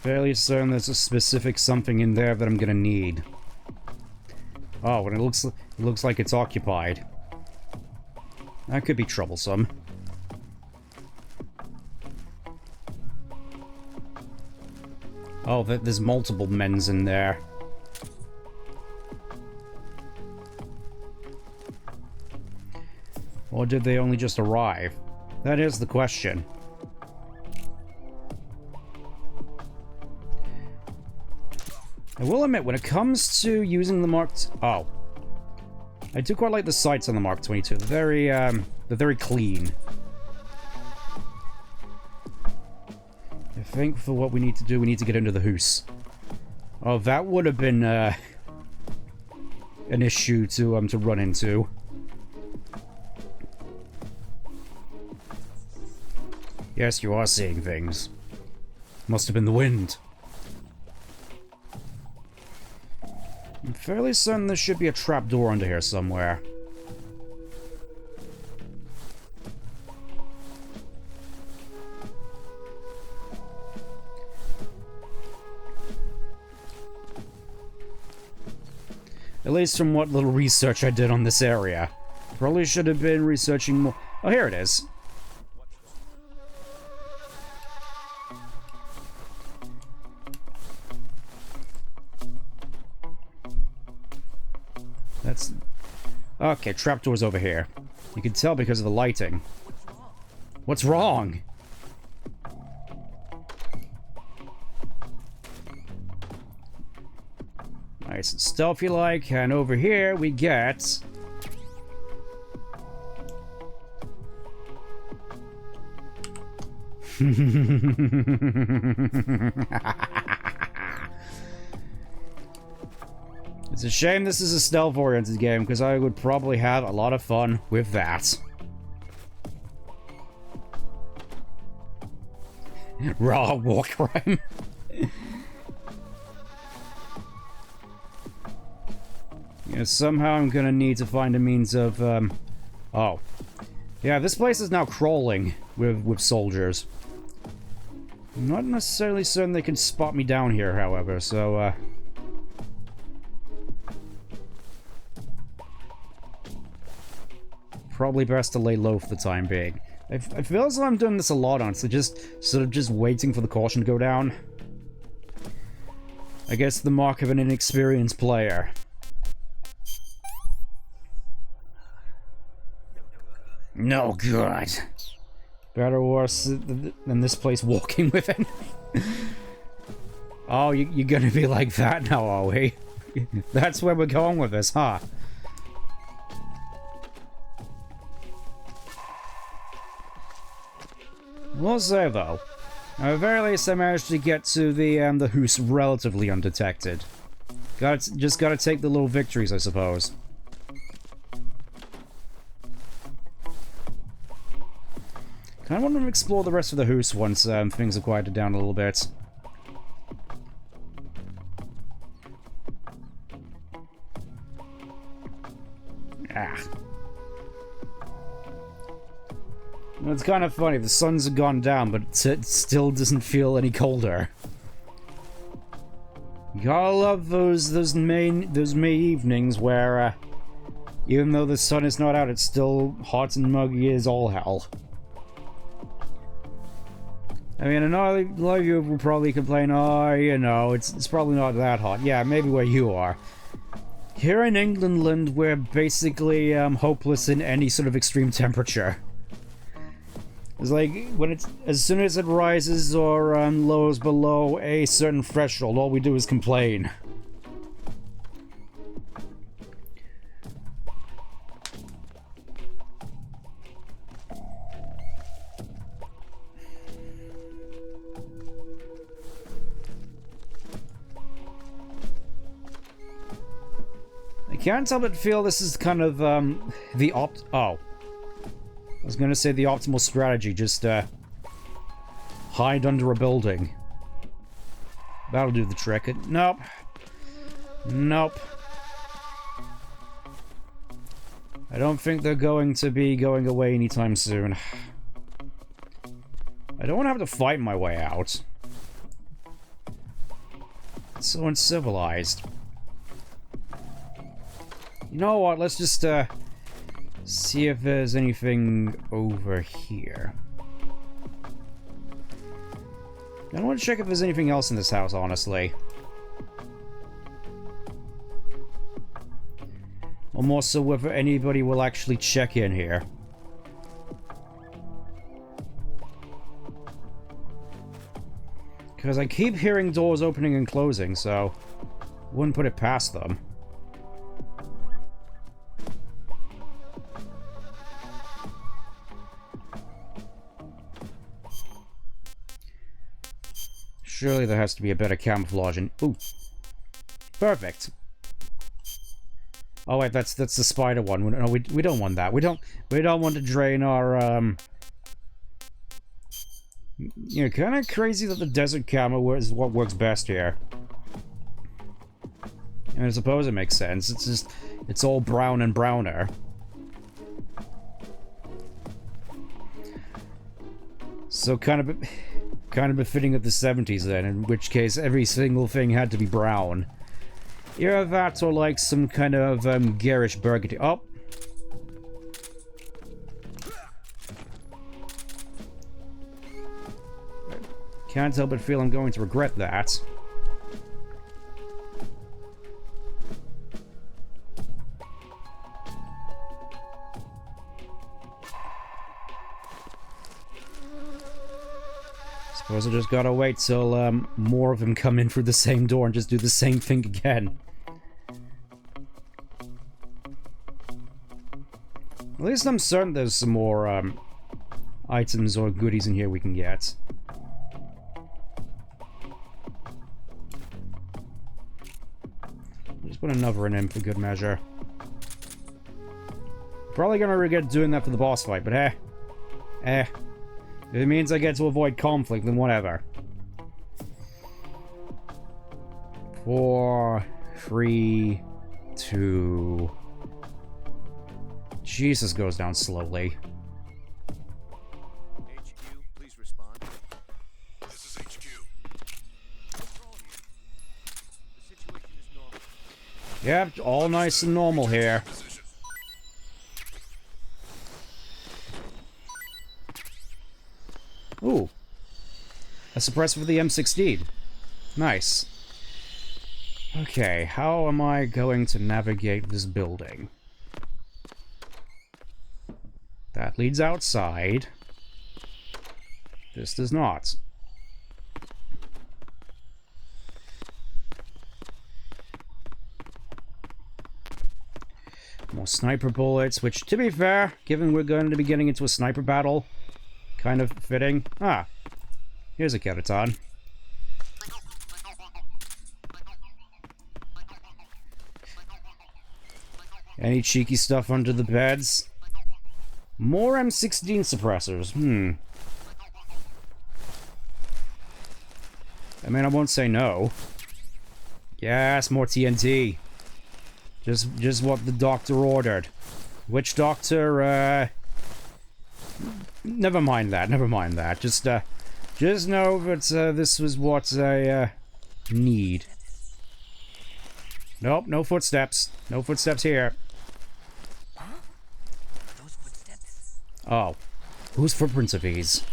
Fairly certain there's a specific something in there that I'm gonna need. Oh, and it looks like it's occupied. That could be troublesome. Oh, there's multiple men's in there. Or did they only just arrive? That is the question. I will admit, when it comes to using the Mark... Oh. I do quite like the sights on the Mark 22. They're very clean. I think for what we need to do, we need to get into the Hoos. Oh, that would have been, an issue to run into. Yes, you are seeing things. Must have been the wind. I'm fairly certain there should be a trapdoor under here somewhere. At least from what little research I did on this area. Probably should have been researching more. Oh, here it is. That's... Okay, trapdoor's over here. You can tell because of the lighting. What's wrong? Nice and stealthy like, and over here we get... It's a shame this is a stealth-oriented game, because I would probably have a lot of fun with that. Raw war crime. Yeah, somehow I'm gonna need to find a means of, Oh. Yeah, this place is now crawling with soldiers. I'm not necessarily certain they can spot me down here, however, so, probably best to lay low for the time being. I feel as though I'm doing this a lot, honestly, just sort of just waiting for the caution to go down. I guess the mark of an inexperienced player. No good. Better or worse than this place walking with it. Oh, you're gonna be like that now, are we? That's where we're going with this, huh? We'll say, though, at the very least I managed to get to the Hoos relatively undetected. Just gotta take the little victories, I suppose. Kinda want to explore the rest of the Hoos once things have quieted down a little bit. Ah. It's kind of funny, the suns have gone down, but it still doesn't feel any colder. You gotta love those May evenings where, even though the sun is not out, it's still hot and muggy as all hell. I mean, I know a lot of you will probably complain, oh, you know, it's probably not that hot. Yeah, maybe where you are. Here in England, we're basically hopeless in any sort of extreme temperature. It's like, as soon as it rises or lowers below a certain threshold, all we do is complain. I can't help but feel this is kind of, I was gonna say the optimal strategy, just, hide under a building. That'll do the trick. Nope. Nope. I don't think they're going to be going away anytime soon. I don't want to have to fight my way out. It's so uncivilized. You know what, let's just, see if there's anything over here. I don't want to check if there's anything else in this house, honestly. Or more so whether anybody will actually check in here. Because I keep hearing doors opening and closing, so wouldn't put it past them. Surely there has to be a better camouflage and... Ooh. Perfect. Oh wait, that's the spider one. No, we don't want that. We don't want to drain our you know, kind of crazy that the desert camo is what works best here. I mean, I suppose it makes sense. It's just, it's all brown and browner. So kind of befitting of the 70s then, in which case every single thing had to be brown. Either that or like some kind of garish burgundy. Oh! Can't help but feel I'm going to regret that. Suppose I just gotta wait till more of them come in through the same door and just do the same thing again. At least I'm certain there's some more items or goodies in here we can get. Just put another in for good measure. Probably gonna regret doing that for the boss fight, but if it means I get to avoid conflict, then whatever. 4, 3, 2... Jesus, goes down slowly. HQ, please respond. This is HQ. The situation is normal. Yep, all nice and normal here. Ooh. A suppressor for the M16. Nice. Okay, how am I going to navigate this building? That leads outside. This does not. More sniper bullets, which, to be fair, given we're going to be getting into a sniper battle, kind of fitting. Ah, here's a Keraton. Any cheeky stuff under the beds? More M16 suppressors. I mean, I won't say no. Yes, more TNT. Just what the doctor ordered. Which doctor, never mind that, never mind that. Just know that, this was what I, need. Nope, no footsteps. No footsteps here. Those footsteps. Oh. Whose footprints are these?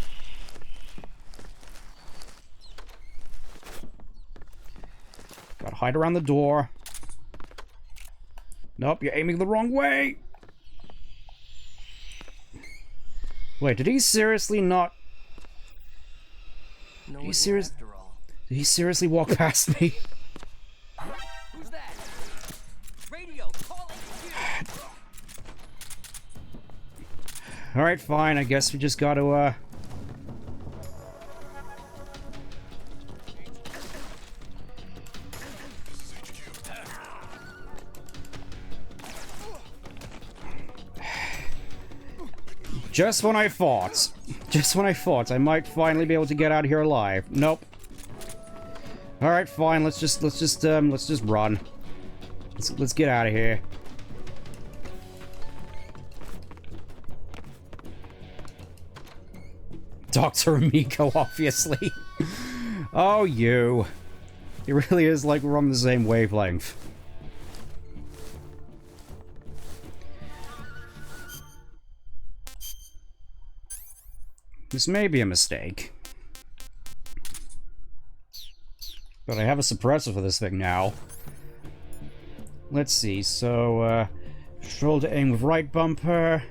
Gotta hide around the door. Nope, you're aiming the wrong way! Wait, did he seriously not... Did he seriously walk past me? Who's that? Radio, calling you. Alright, fine, I guess we just gotta, Just when I thought I might finally be able to get out of here alive. Nope. Alright, fine, let's just run. Let's get out of here. Dr. Amico, obviously. Oh, you. It really is like we're on the same wavelength. This may be a mistake. But I have a suppressor for this thing now. Let's see, so, control to aim with right bumper.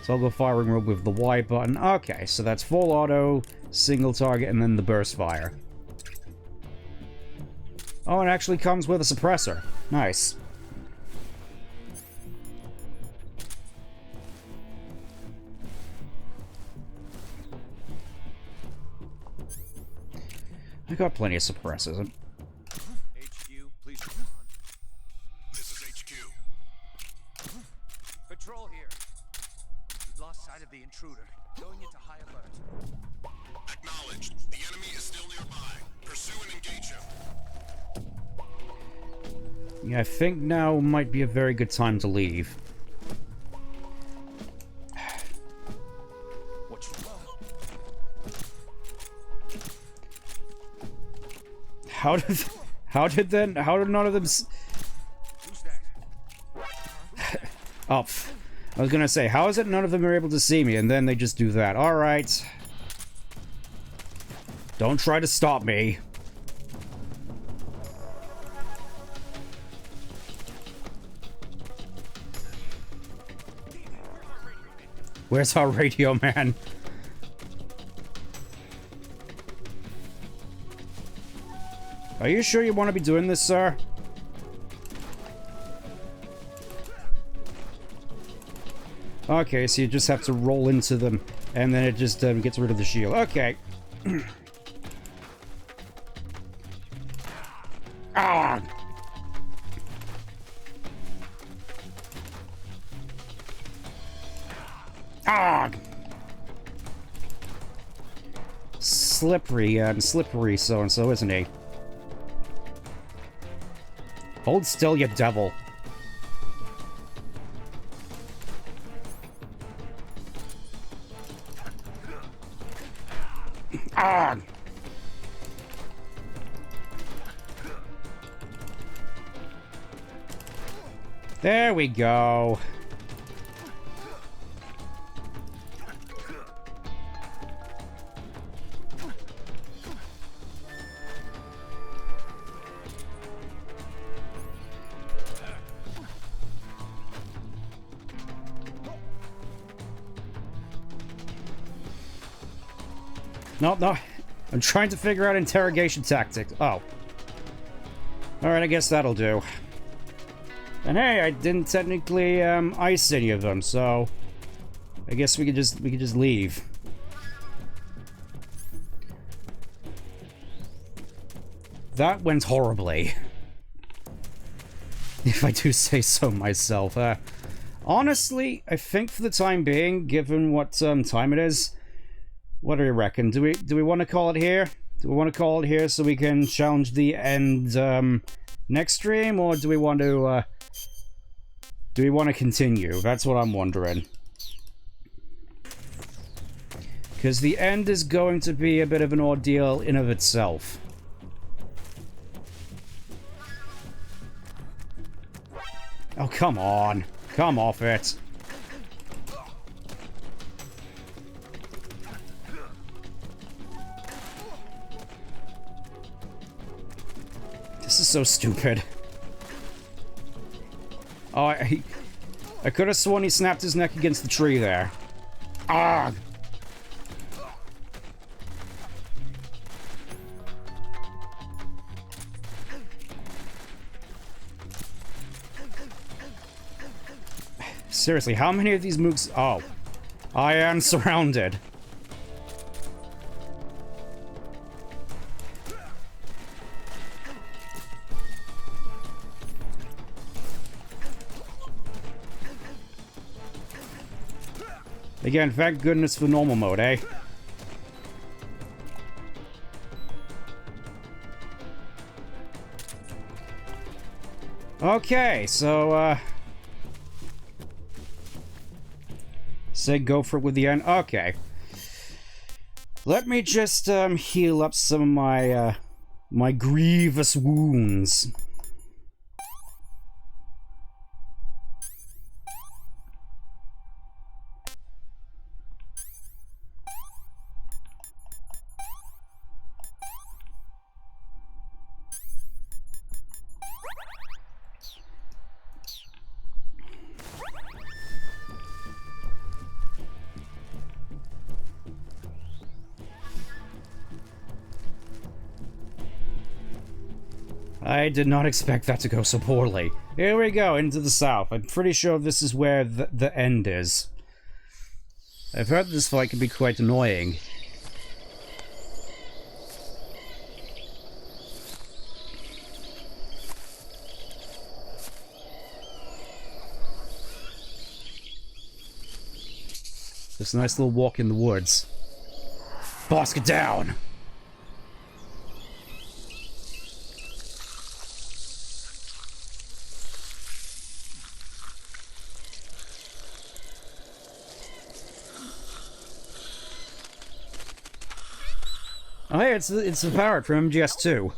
Toggle firing mode with the Y button. Okay, so that's full auto, single target, and then the burst fire. Oh, it actually comes with a suppressor. Nice. I got plenty of suppressors. HQ, please respond. This is HQ. Patrol here. We've lost sight of the intruder. Going into high alert. Acknowledged. The enemy is still nearby. Pursue and engage him. Yeah, I think now might be a very good time to leave. How did none of them oh, I was gonna say, how is it none of them are able to see me, and then they just do that? Alright. Don't try to stop me. Where's our radio man? Are you sure you want to be doing this, sir? Okay, so you just have to roll into them, and then it just gets rid of the shield. Okay. Ah! Ah! Slippery and slippery so-and-so, isn't he? Hold still, you devil. Ah! There we go. No. I'm trying to figure out interrogation tactics. Oh. Alright, I guess that'll do. And hey, I didn't technically ice any of them, so I guess we could just leave. That went horribly. If I do say so myself. Honestly, I think for the time being, given what time it is, what do you reckon? Do we want to call it here? Do we want to call it here so we can challenge the end next stream, or do we want to continue? That's what I'm wondering. Because the end is going to be a bit of an ordeal in of itself. Oh, come on. Come off it. This is so stupid. Oh, I could have sworn he snapped his neck against the tree there. Ah! Seriously, how many of these mooks... Oh. I am surrounded. Again, thank goodness for normal mode, eh? Okay, so, say go for it with the end. Okay. Let me just, heal up some of my, my grievous wounds. I did not expect that to go so poorly. Here we go, into the south. I'm pretty sure this is where the end is. I've heard this fight can be quite annoying. Just a nice little walk in the woods. Boss, get down! Oh hey, it's the parrot from MGS2.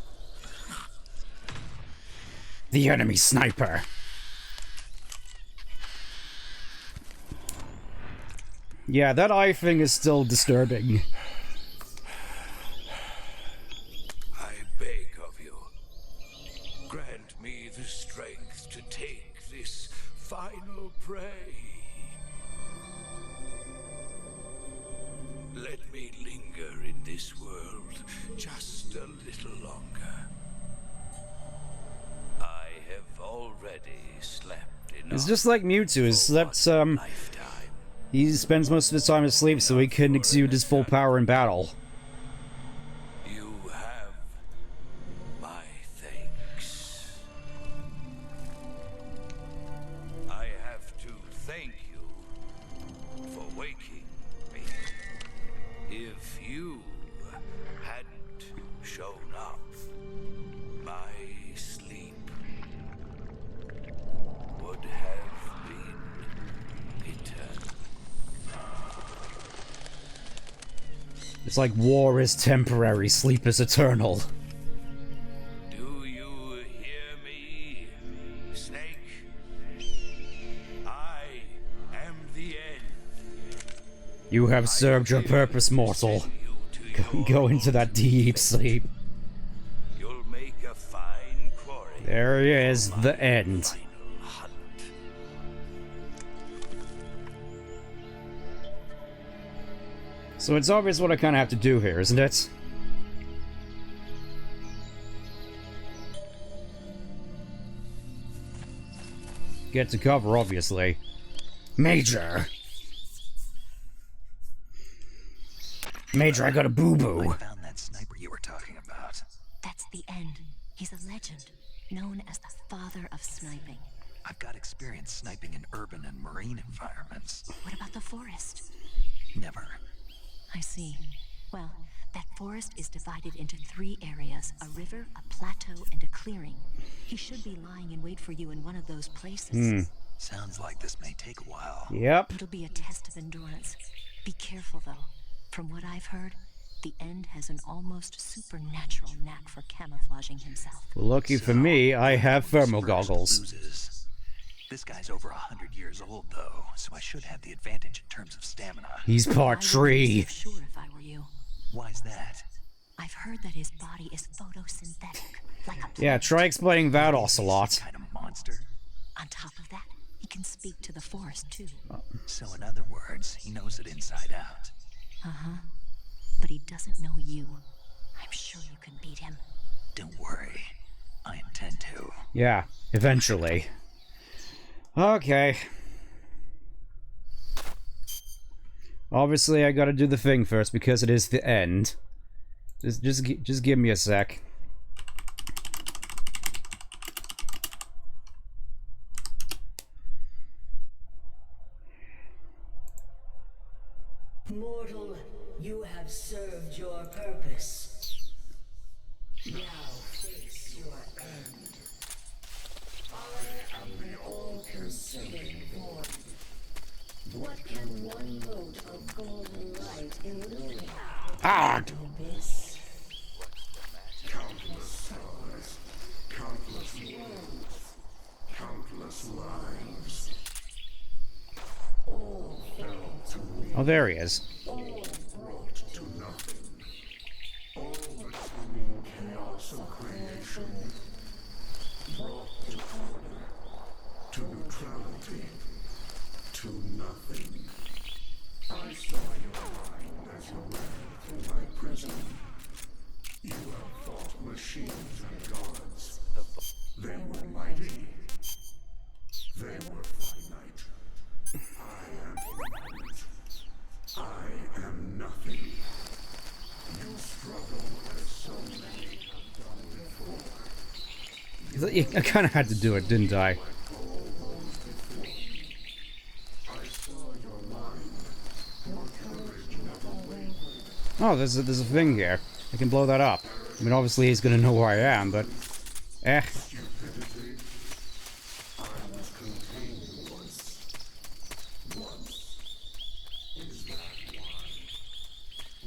The enemy sniper. Yeah, that eye thing is still disturbing. I beg of you, grant me the strength to take this final prey. Let me linger in this world just a little longer. I have already slept enough. It's just like Mewtwo, he slept, he spends most of his time asleep so he can exude his full power in battle. You have my thanks. I have to thank you for waking me. If you hadn't shown up, my sleep would have been eternal. It's like war is temporary, sleep is eternal. Do you hear me, Snake? I am the end. You have served your purpose, mortal. Go into that deep sleep. You'll make a fine quarry. There he is, the end. So it's obvious what I kind of have to do here, isn't it? Get to cover, obviously. Major! Major, I got a boo-boo. I found that sniper you were talking about. That's the end. He's a legend, known as the father of sniping. I've got experience sniping in urban and marine environments. What about the forest? Never. I see. Well, that forest is divided into 3 areas, a river, a plateau, and a clearing. He should be lying in wait for you in one of those places. Sounds like this may take a while. Yep. It'll be a test of endurance. Be careful, though. From what I've heard, the End has an almost supernatural knack for camouflaging himself. Lucky for me, I have thermal goggles. Loses. This guy's over 100 years old, though, so I should have the advantage in terms of stamina. He's part tree. I'm sure if I were you. Why's that? I've heard that his body is photosynthetic, like a Yeah, try explaining that, Ocelot. Kind of monster. On top of that, he can speak to the forest too. So in other words, he knows it inside out. Uh-huh. But he doesn't know you. I'm sure you can beat him. Don't worry. I intend to. Yeah, eventually. Okay. Obviously, I gotta do the thing first because it is the end. Just give me a sec. Mortal, you have served your purpose. Now face your end. I am the all-consuming void. What can one mote of golden light illuminate? Abyss. Countless stars, countless worlds, countless lives. All fell to me. Oh, there he is. All brought to nothing. All between chaos of creation. Brought to order. To neutrality. To nothing. I saw your mind as you ran through my prison. You have fought machines and gods. They were mighty. They were finite. I am infinite. I am nothing. You struggle as so many have done before. I kind of had to do it, didn't I? Oh, there's a thing here. I can blow that up. I mean, obviously he's gonna know where I am, but... Eh.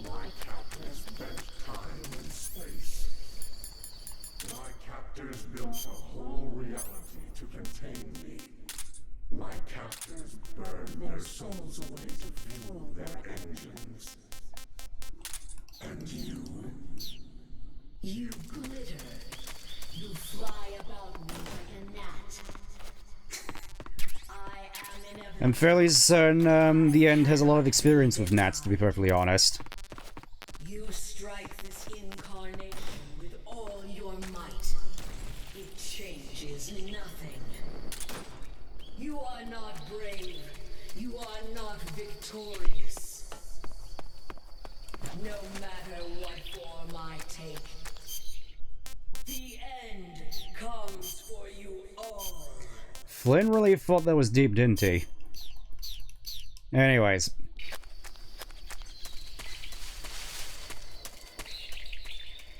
My captors bent time and space. My captors built a whole reality to contain me. My captors burned their souls away to fuel their engines. And you? You glitter. You fly about me like a gnat. I am inevitable. I'm fairly certain the end has a lot of experience with gnats, to be perfectly honest. You strike this incarnation with all your might. It changes nothing. You are not brave. You are not victorious. No matter what form I take, the end comes for you all. Flynn really thought that was deep, didn't he? Anyways.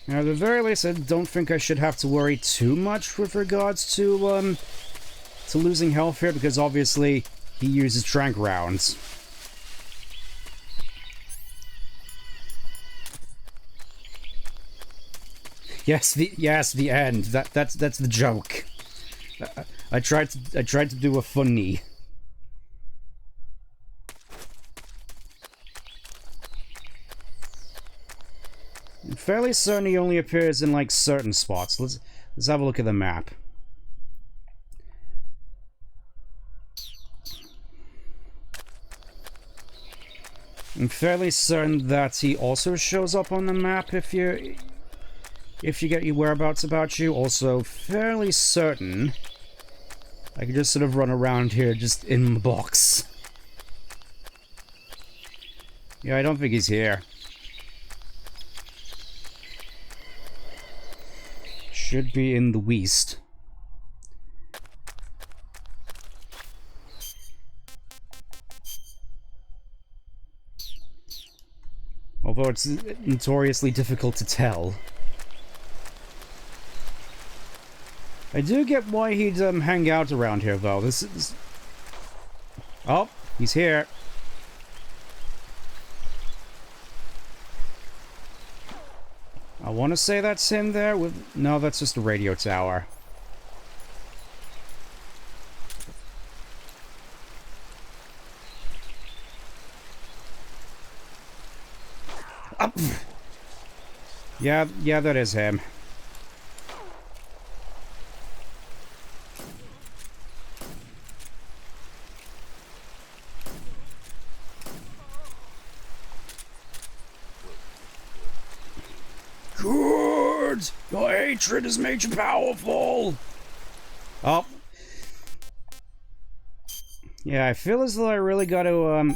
Now, at the very least, I don't think I should have to worry too much with regards to losing health here, because obviously he uses trank rounds. Yes, the end. That's the joke. I tried to do a funny. I'm fairly certain he only appears in like certain spots. Let's have a look at the map. I'm fairly certain that he also shows up on the map if you get your whereabouts about you. Also fairly certain I can just sort of run around here just in the box. Yeah, I don't think he's here. Should be in the west. Although it's notoriously difficult to tell. I do get why he'd hang out around here, though. This is... Oh, he's here. I want to say that's him there with... No, that's just a radio tower. Up. Yeah, that is him. Your hatred has made you powerful! Oh. Yeah, I feel as though I really gotta,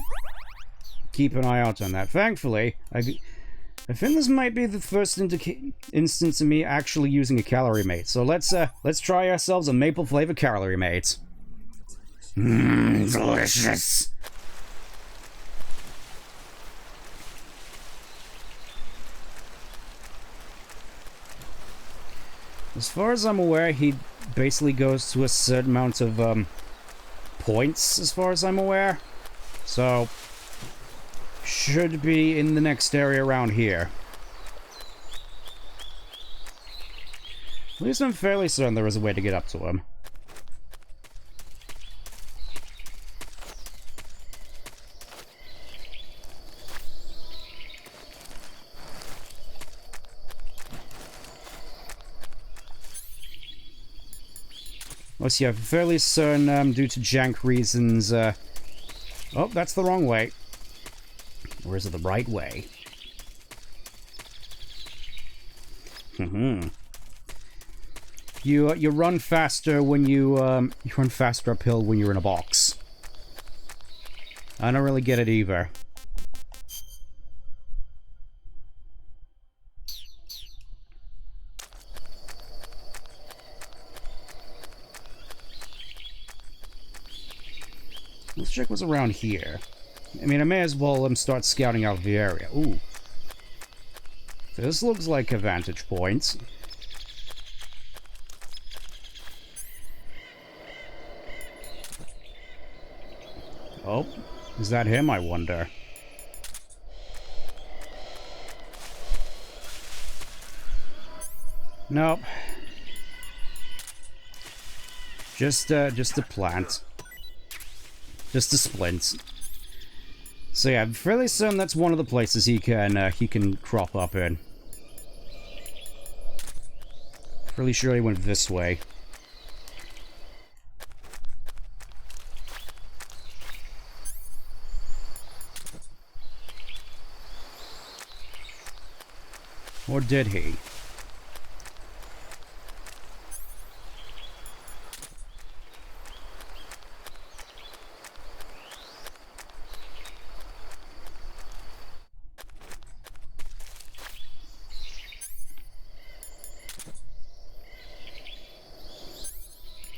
keep an eye out on that. Thankfully, I think this might be the first instance of me actually using a calorie mate. So let's try ourselves a maple flavor calorie mate. Mmm, delicious! As far as I'm aware, he basically goes to a certain amount of, points, as far as I'm aware. So, should be in the next area around here. At least I'm fairly certain there is a way to get up to him. Let's see, I'm fairly certain, due to jank reasons, oh, that's the wrong way. Or is it the right way? You run faster when you run faster uphill when you're in a box. I don't really get it either. Let's check what's around here. I mean, I may as well start scouting out the area. Ooh. This looks like a vantage point. Oh, is that him, I wonder? Nope. Just a plant. Just a splint. So yeah, I'm fairly certain that's one of the places he can crop up in. Really sure he went this way. Or did he?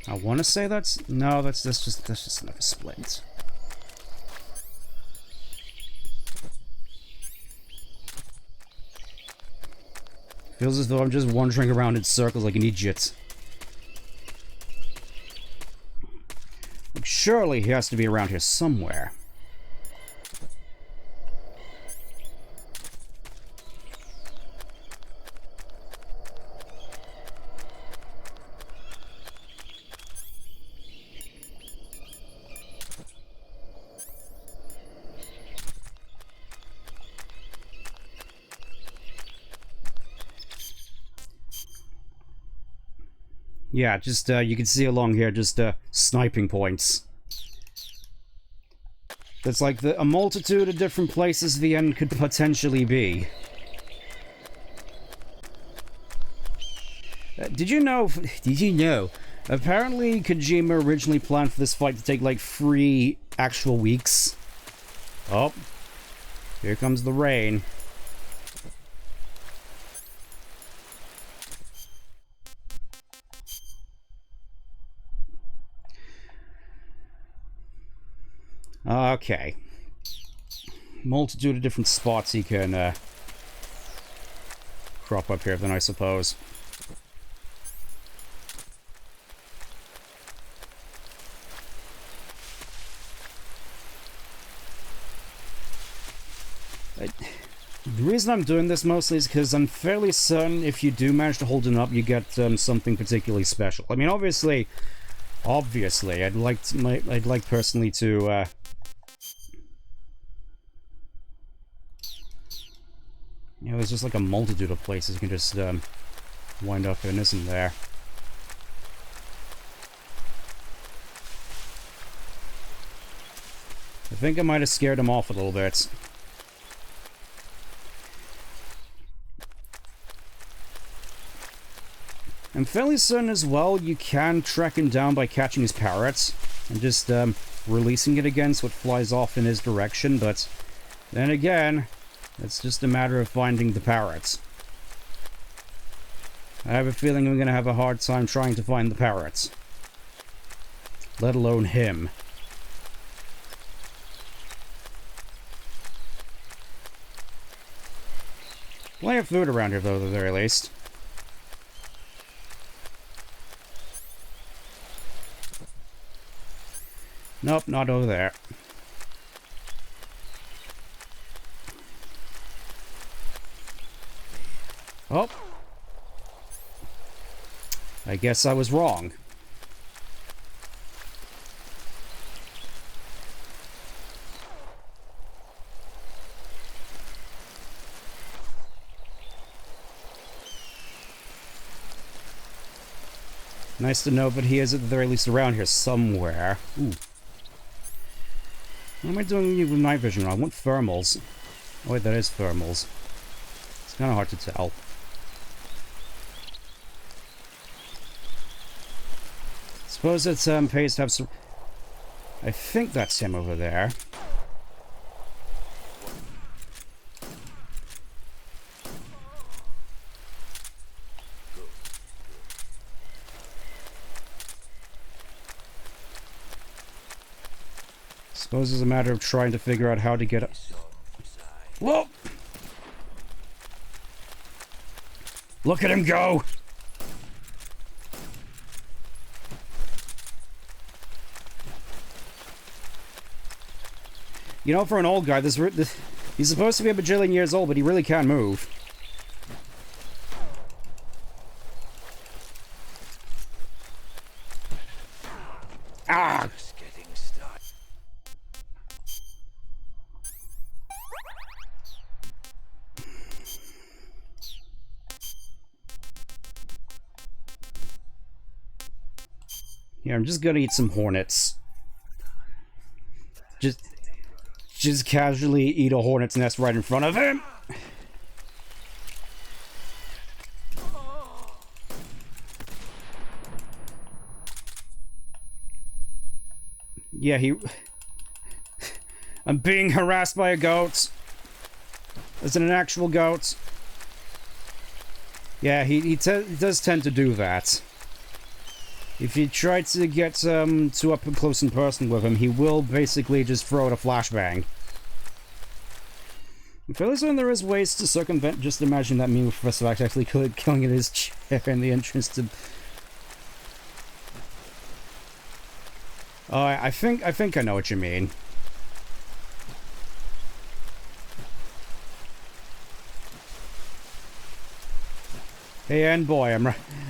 I want to say that's... No, that's just another splint. Feels as though I'm just wandering around in circles like an idiot. Like, surely he has to be around here somewhere. Yeah, just, you can see along here, just, sniping points. That's like a multitude of different places the end could potentially be. Did you know, apparently Kojima originally planned for this fight to take, like, 3 actual weeks. Oh, here comes the rain. Okay. Multitude of different spots he can crop up here then, I suppose. The reason I'm doing this mostly is because I'm fairly certain if you do manage to hold him up, you get something particularly special. I mean, obviously, I'd like personally to you know, there's just like a multitude of places you can just wind up in, isn't there? I think I might have scared him off a little bit. I'm fairly certain as well you can track him down by catching his parrots and just releasing it again so it flies off in his direction, but then again, it's just a matter of finding the parrots. I have a feeling I'm going to have a hard time trying to find the parrots, let alone him. Plenty of food around here, though, at the very least. Nope, not over there. Oh. I guess I was wrong. Nice to know, but he is at the very least around here somewhere. Ooh. What am I doing with night vision? I want thermals. Oh wait, that is thermals. It's kind of hard to tell. Suppose it's pays to have some... I think that's him over there. Suppose it's a matter of trying to figure out how to get up. Whoa! Look at him go! You know, for an old guy, this he's supposed to be a bajillion years old, but he really can't move. Ah! Yeah, I'm just gonna eat some hornets. Just casually eat a hornet's nest right in front of him. Yeah, I'm being harassed by a goat. Is it an actual goat? Yeah, he does tend to do that. If you try to get too up close and personal with him, he will basically just throw out a flashbang. I'm fairly certain there is ways to circumvent. Just imagine that meme with Professor X actually killing in his chair in the entrance to... Oh, I think I know what you mean. Hey, and boy,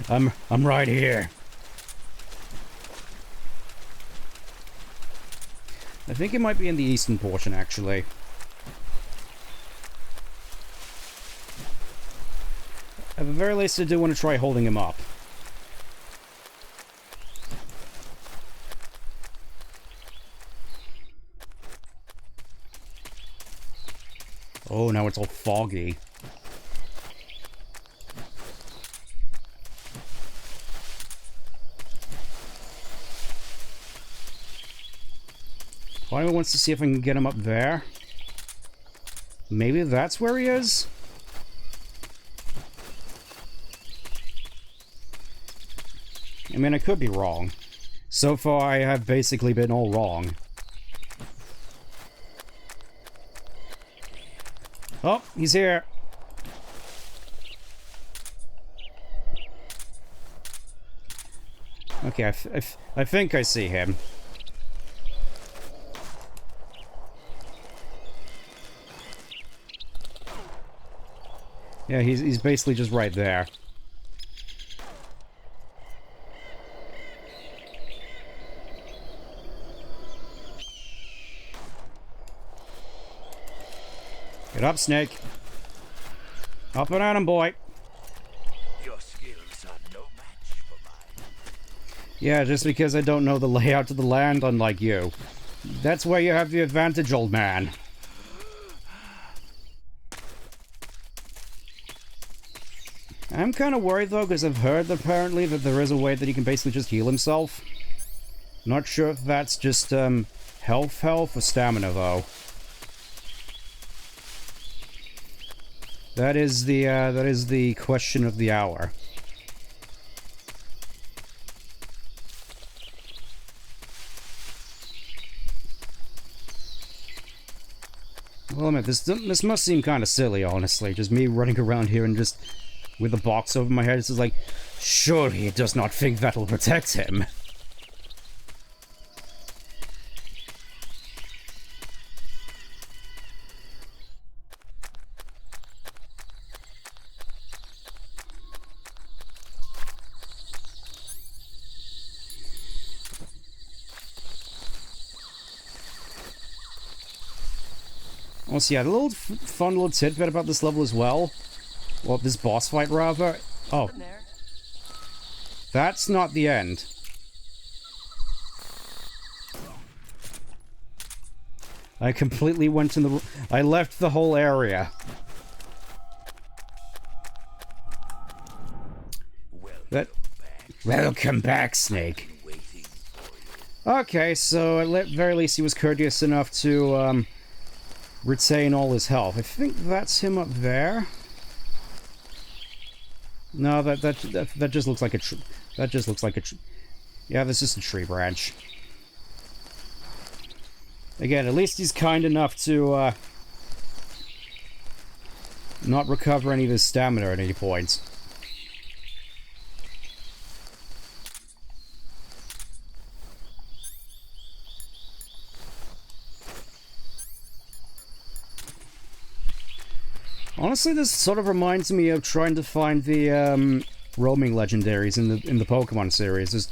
I'm right here. I think it might be in the eastern portion, actually. At the very least, I do want to try holding him up. Oh, now it's all foggy. Part wants to see if I can get him up there. Maybe that's where he is? I mean, I could be wrong. So far, I have basically been all wrong. Oh, he's here. Okay, I think I see him. Yeah, he's basically just right there. Get up, Snake. Up and at him, boy. Your skills are no match for mine. Yeah, just because I don't know the layout of the land, unlike you. That's where you have the advantage, old man. I'm kind of worried though, because I've heard apparently that there is a way that he can basically just heal himself. Not sure if that's just health or stamina though. That is the question of the hour. Well, I mean, this must seem kind of silly, honestly. Just me running around here and just with a box over my head. It's just like, surely he does not think that'll protect him. Also, yeah, a little fun little tidbit about this level as well. Well, this boss fight, rather. Oh. That's not the end. I completely went in the... I left the whole area. Welcome back, Snake. Okay, so at very least he was courteous enough to, retain all his health. I think that's him up there. No, that just looks like a that just looks like a yeah, that's just a tree branch. Again, at least he's kind enough to not recover any of his stamina at any point. Honestly, this sort of reminds me of trying to find the roaming legendaries in the Pokemon series,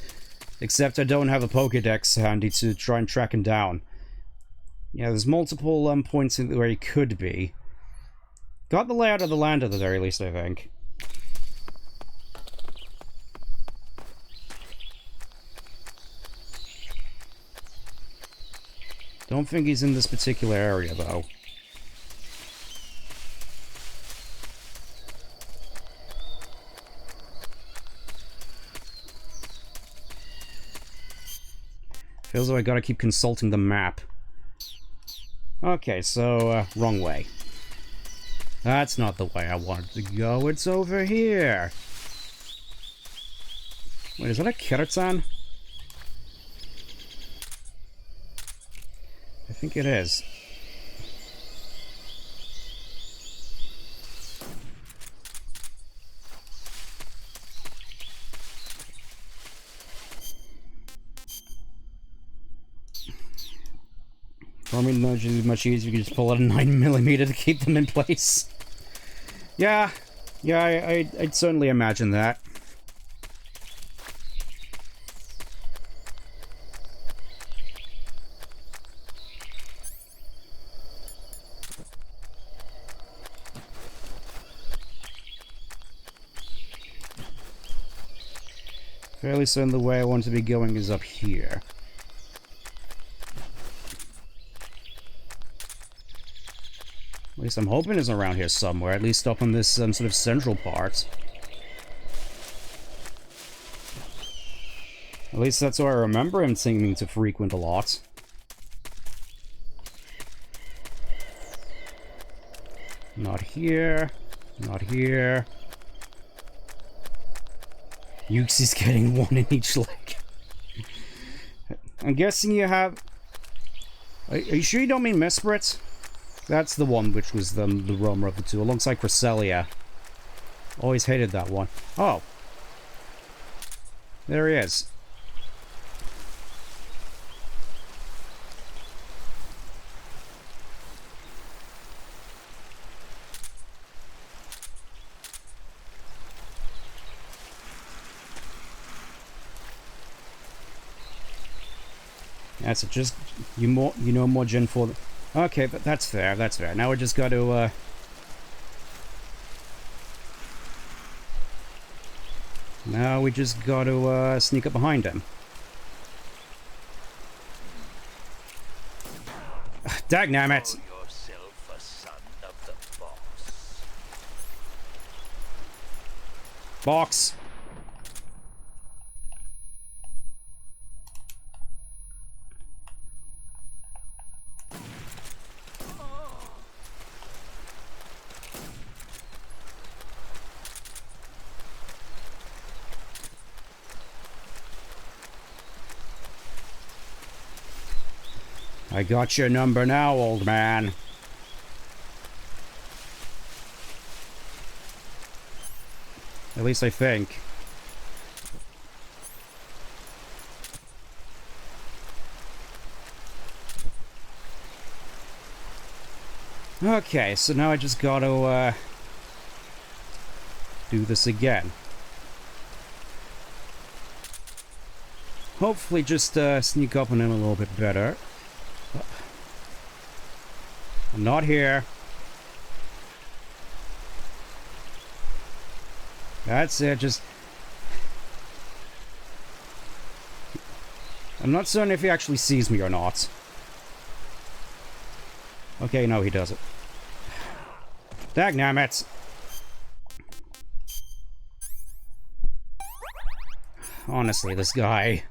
except I don't have a Pokédex handy to try and track him down. Yeah, there's multiple points where he could be. Got the layout of the land at the very least, I think. Don't think he's in this particular area, though. Feels like I gotta keep consulting the map. Okay, so, wrong way. That's not the way I wanted to go, it's over here! Wait, is that a Kiratan? I think it is. Probably much easier if you can just pull out a 9mm to keep them in place. Yeah, I'd certainly imagine that. Fairly certain the way I want to be going is up here. At least I'm hoping it's around here somewhere, at least up on this sort of central part. At least that's where I remember him seeming to frequent a lot. Not here. Not here. Yuxi's getting one in each leg. I'm guessing you have... Are you sure you don't mean Mesprit? That's the one which was the roamer of the two, alongside Cresselia. Always hated that one. Oh. There he is. That's it, just you know more Gen 4. Okay, but that's fair, that's fair. Now we just got to now we just got to sneak up behind him. Dagnammit! Box. I got your number now, old man. At least I think. Okay, so now I just gotta, do this again. Hopefully just, sneak up on him a little bit better. I'm not here. That's it, just... I'm not certain if he actually sees me or not. Okay, no, he doesn't. Dagnammit! Honestly, this guy...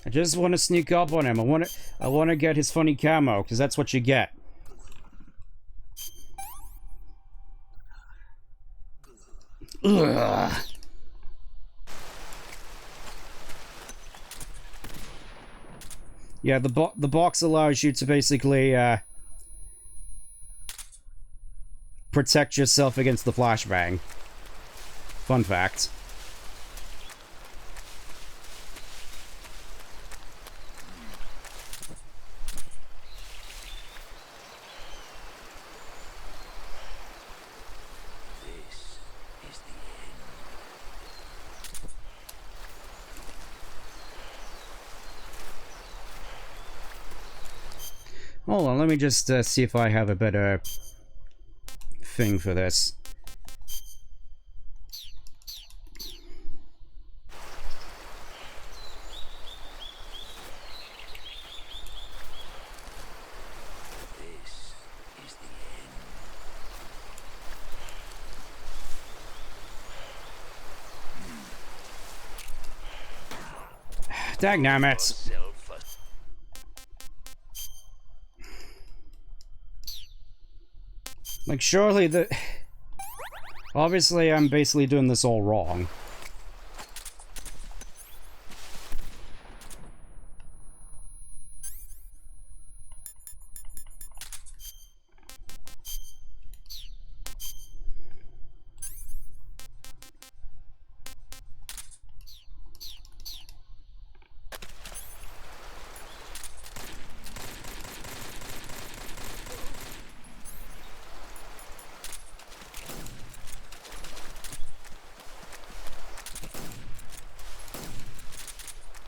I just want to sneak up on him. I want to get his funny camo, because that's what you get. Ugh. Yeah, the box allows you to basically protect yourself against the flashbang. Fun fact. Hold on, let me just see if I have a better thing for this. Dagnammit! Like, surely the... Obviously, I'm basically doing this all wrong.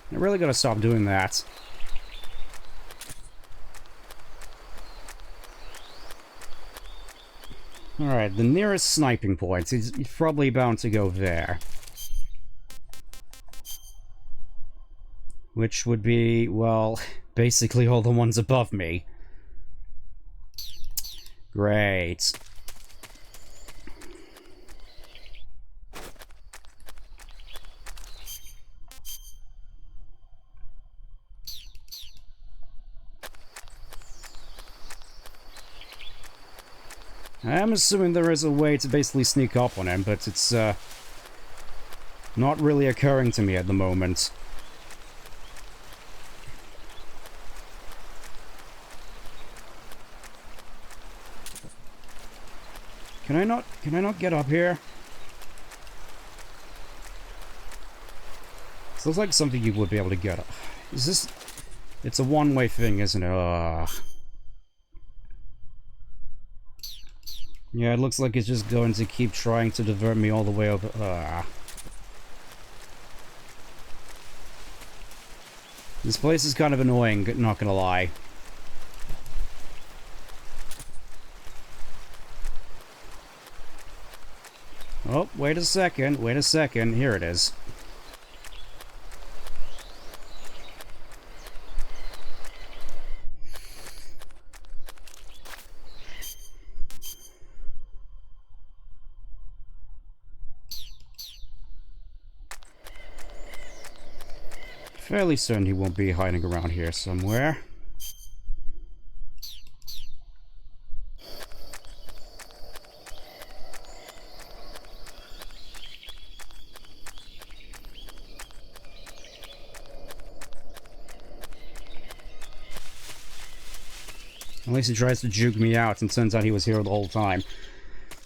I really gotta stop doing that. Alright, the nearest sniping point is probably bound to go there. Which would be, well, basically all the ones above me. Great. I'm assuming there is a way to basically sneak up on him, but it's not really occurring to me at the moment. Can I not get up here? This looks like something you would be able to get up. Is this... It's a one-way thing, isn't it? Ugh. Yeah, it looks like it's just going to keep trying to divert me all the way over. This place is kind of annoying, not gonna lie. Oh, wait a second, here it is. fairly certain he won't be hiding around here somewhere. Unless he tries to juke me out and turns out he was here the whole time.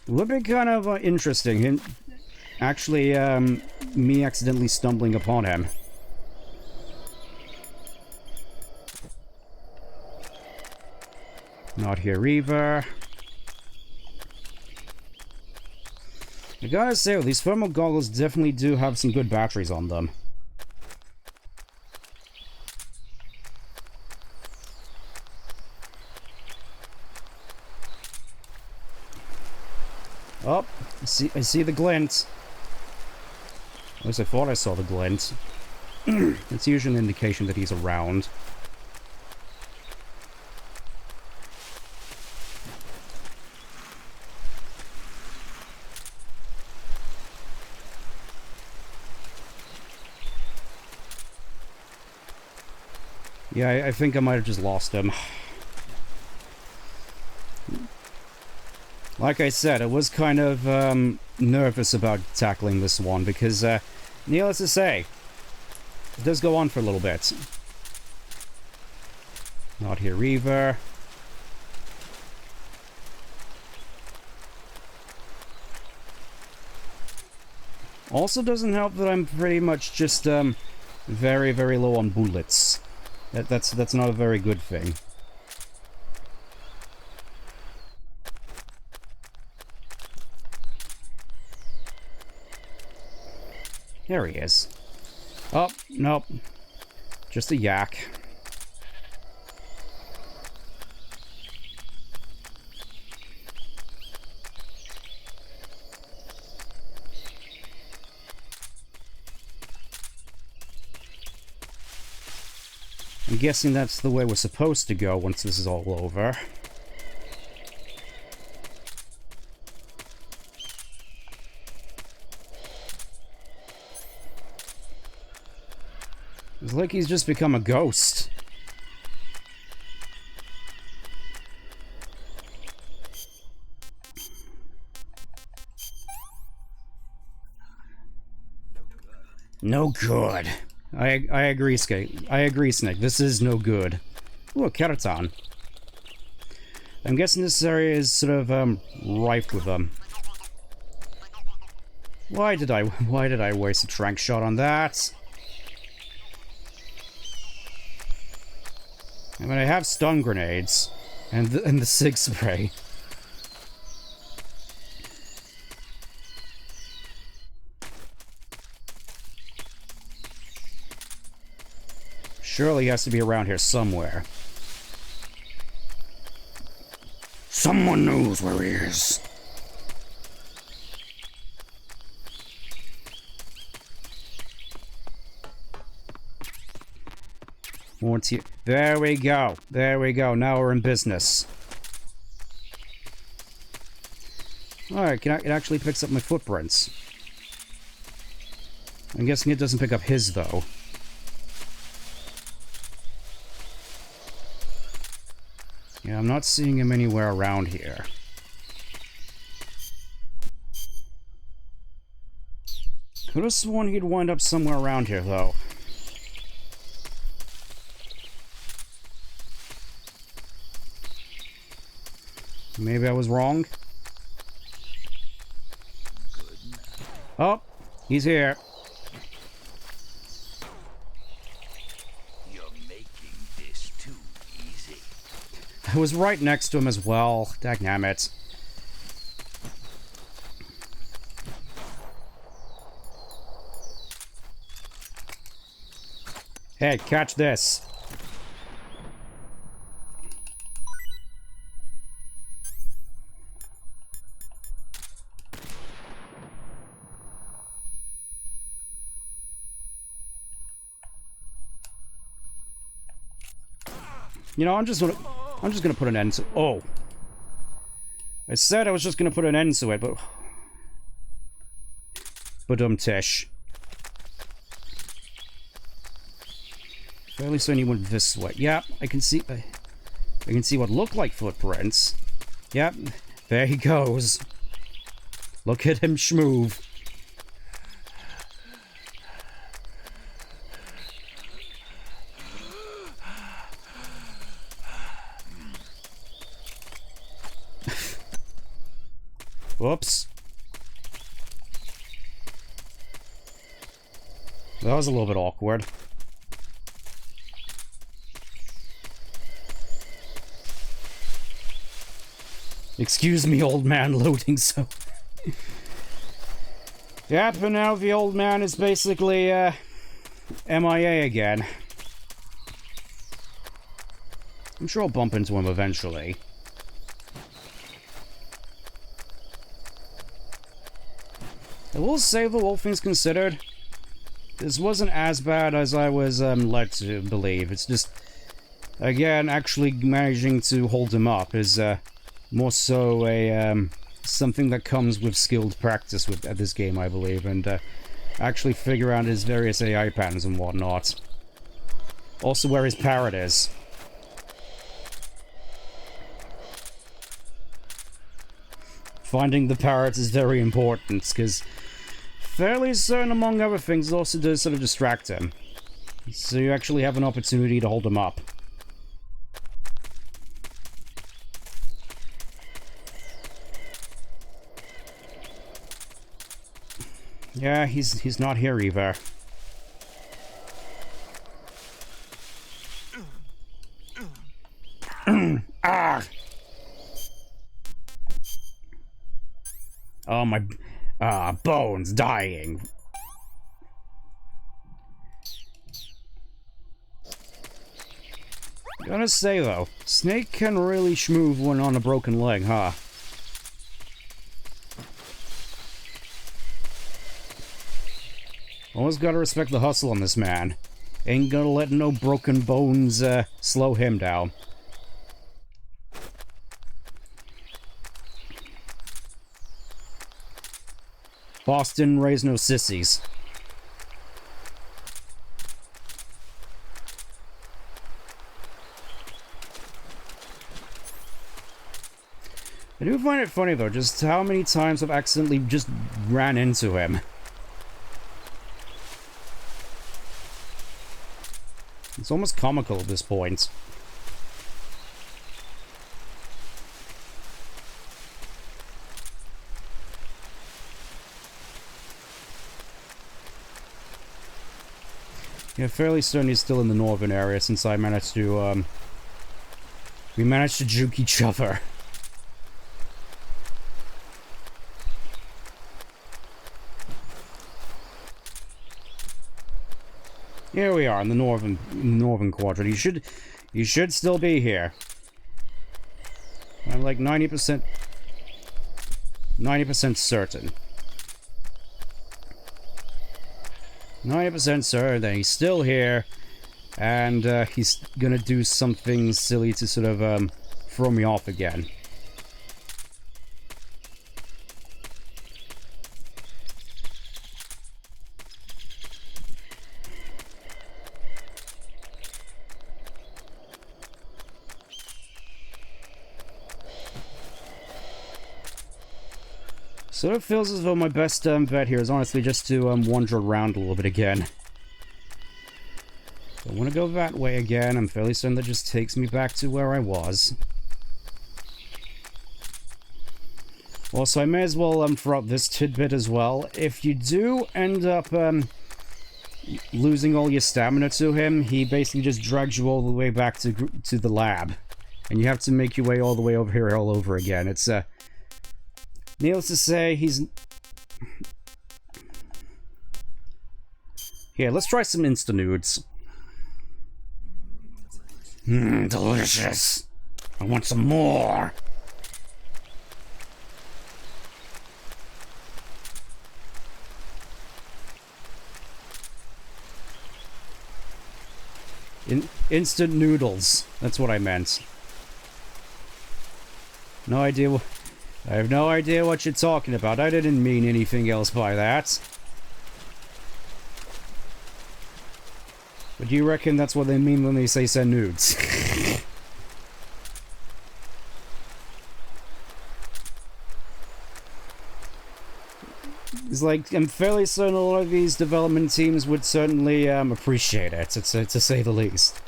Would be kind of interesting. Actually, me accidentally stumbling upon him. Not here either. I gotta say, these thermal goggles definitely do have some good batteries on them. Oh, I see the glint. At least I thought I saw the glint. It's usually an indication that he's around. Yeah, I think I might have just lost him. Like I said, I was kind of nervous about tackling this one because, needless to say, it does go on for a little bit. Not here either. Also doesn't help that I'm pretty much just very, very low on bullets. That's not a very good thing. There he is. Oh, nope. Just a yak. I'm guessing that's the way we're supposed to go once this is all over. It's like he's just become a ghost. No good. I agree, Skate. I agree, Snake. This is no good. Ooh, a Keraton. I'm guessing this area is sort of rife with them. Why did I waste a trank shot on that? I mean, I have stun grenades and the sig spray. Surely he has to be around here somewhere. Someone knows where he is. Once you... There we go. There we go. Now we're in business. Alright, it actually picks up my footprints. I'm guessing it doesn't pick up his, though. Yeah, I'm not seeing him anywhere around here. Could have sworn he'd wind up somewhere around here, though. Maybe I was wrong. Oh, he's here. You're making this too easy. I was right next to him as well. Dagnammit. Hey, catch this. You know, I'm just gonna put an end to... Oh. I said I was just gonna put an end to it, but... Tish. Fairly soon he went this way. Yep, I can see what look like footprints. Yep, there he goes. Look at him schmoove. Whoops. That was a little bit awkward. Excuse me, old man, loading so... Yep, and now the old man is basically, MIA again. I'm sure I'll bump into him eventually. I will say, though, all things considered, this wasn't as bad as I was led to believe. It's just, again, actually managing to hold him up is more so a something that comes with skilled practice at this game, I believe, and actually figure out his various AI patterns and whatnot. Also where his parrot is. Finding the parrot is very important, because fairly certain, among other things, it also does sort of distract him. So you actually have an opportunity to hold him up. Yeah, he's not here either. Ah! Oh, my... bones dying. Gotta say, though, Snake can really schmoove when on a broken leg, huh? Always gotta respect the hustle on this man. Ain't gonna let no broken bones, slow him down. Boston raised no sissies. I do find it funny, though, just how many times I've accidentally just ran into him. It's almost comical at this point. Yeah, fairly certain he's still in the northern area since I managed to, we managed to juke each other. Here we are in the northern quadrant. You should still be here. I'm like 90% certain. 90% certain that he's still here, and he's gonna do something silly to sort of throw me off again. So it feels as though my best bet here is honestly just to wander around a little bit again. I want to go that way again. I'm fairly certain that just takes me back to where I was. Also, I may as well throw out this tidbit as well. If you do end up losing all your stamina to him, he basically just drags you all the way back to the lab. And you have to make your way all the way over here all over again. It's needless to say, he's... Here, let's try some Insta-nudes. Delicious. I want some more. Instant noodles. That's what I meant. No idea what... I have no idea what you're talking about. I didn't mean anything else by that. But do you reckon that's what they mean when they say send nudes? It's like, I'm fairly certain a lot of these development teams would certainly appreciate it, to say the least.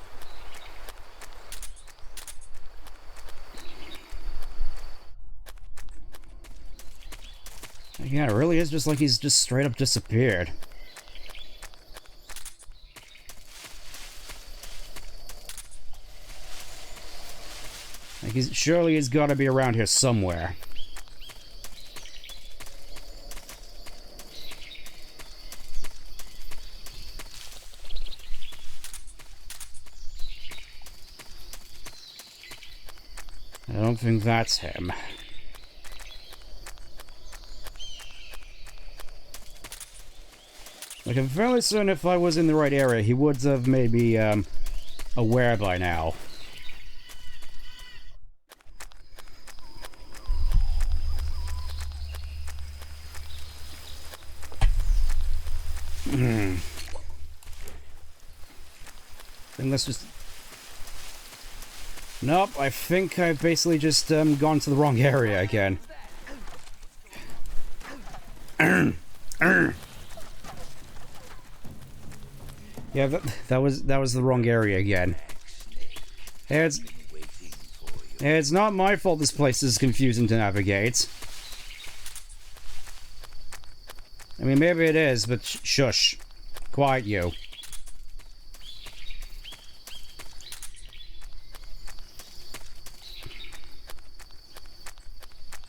Yeah, it really is just like he's just straight up disappeared. Like surely he's got to be around here somewhere. I don't think that's him. Like, I'm fairly certain if I was in the right area, he would have made me aware by now. Then let's just... Nope, I think I've basically just gone to the wrong area again. Yeah, that was the wrong area again. It's not my fault this place is confusing to navigate. I mean, maybe it is, but shush. Quiet you.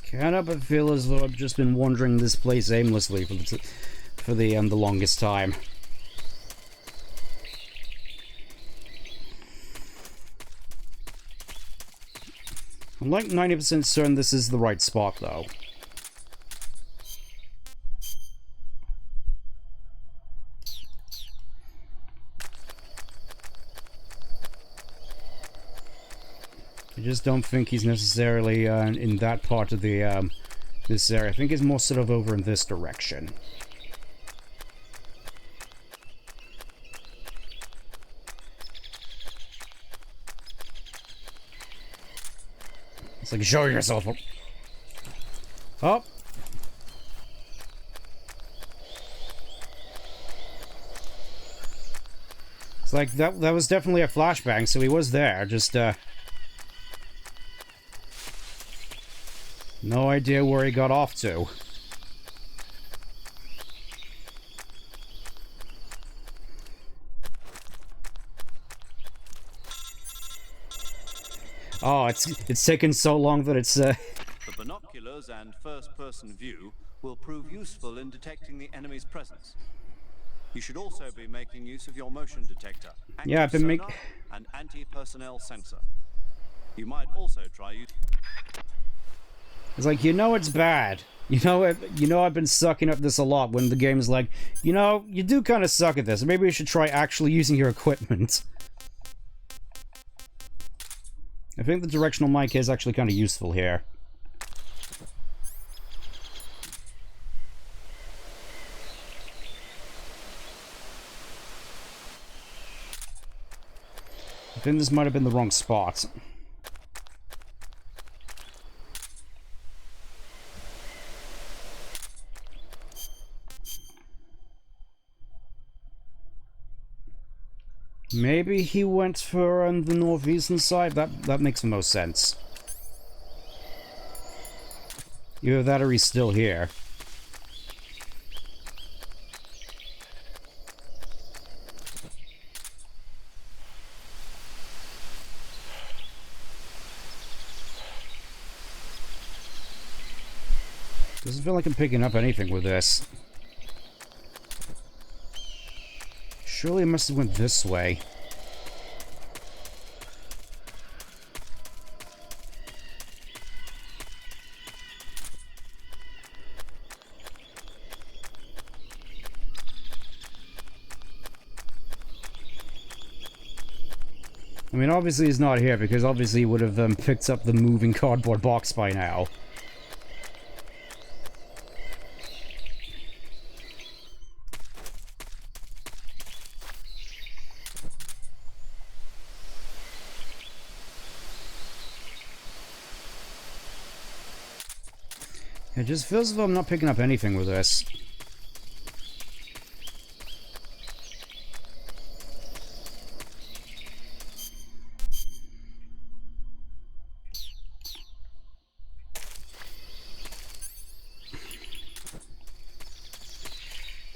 Can't help but feel as though I've just been wandering this place aimlessly for the longest time. I'm like 90% certain this is the right spot, though. I just don't think he's necessarily in that part of the this area. I think he's more sort of over in this direction. It's like, show yourself. Oh. It's like, that was definitely a flashbang, so he was there, just, no idea where he got off to. Oh, it's taken so long that it's The binoculars and first-person view will prove useful in detecting the enemy's presence. You should also be making use of your motion detector, yeah, I've been sonar, and anti-personnel sensor. You might also try It's like, you know it's bad. You know I've been sucking up this a lot when the game's like, you know, you do kind of suck at this. Maybe you should try actually using your equipment. I think the directional mic is actually kind of useful here. I think this might have been the wrong spot. Maybe he went for the northeastern side? That makes the most sense. Either that or he's still here. Doesn't feel like I'm picking up anything with this. Surely it must have went this way. I mean, obviously he's not here, because obviously he would have picked up the moving cardboard box by now. It just feels as though I'm not picking up anything with this.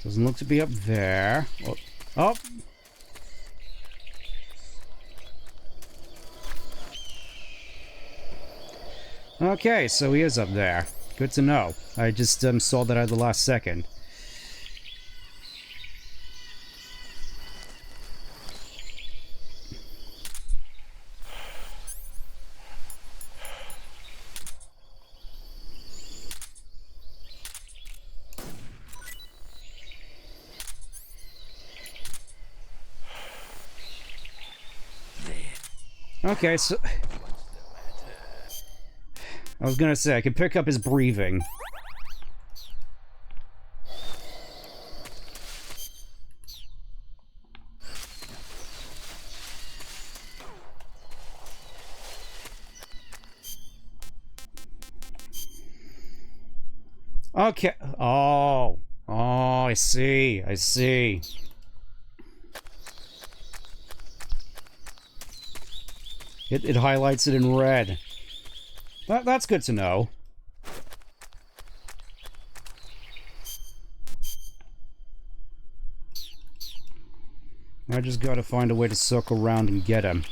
Doesn't look to be up there. Oh. Oh. Okay, so he is up there. Good to know. I just saw that at the last second. Okay, so... I was gonna say, I can pick up his breathing. Okay. Oh. Oh, I see. I see. It highlights it in red. That's good to know. I just gotta find a way to circle around and get him.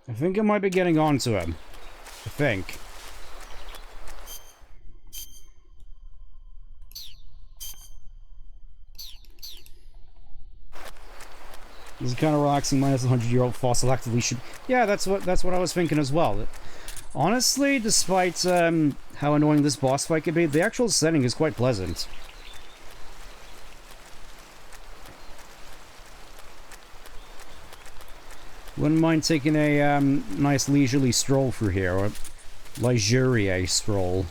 I think I might be getting onto him. I think. This is kind of relaxing. Minus 100-year-old fossil actively should. Yeah, that's what I was thinking as well. Honestly, despite how annoying this boss fight could be, the actual setting is quite pleasant. Wouldn't mind taking a nice leisurely stroll through here, or luxurious stroll.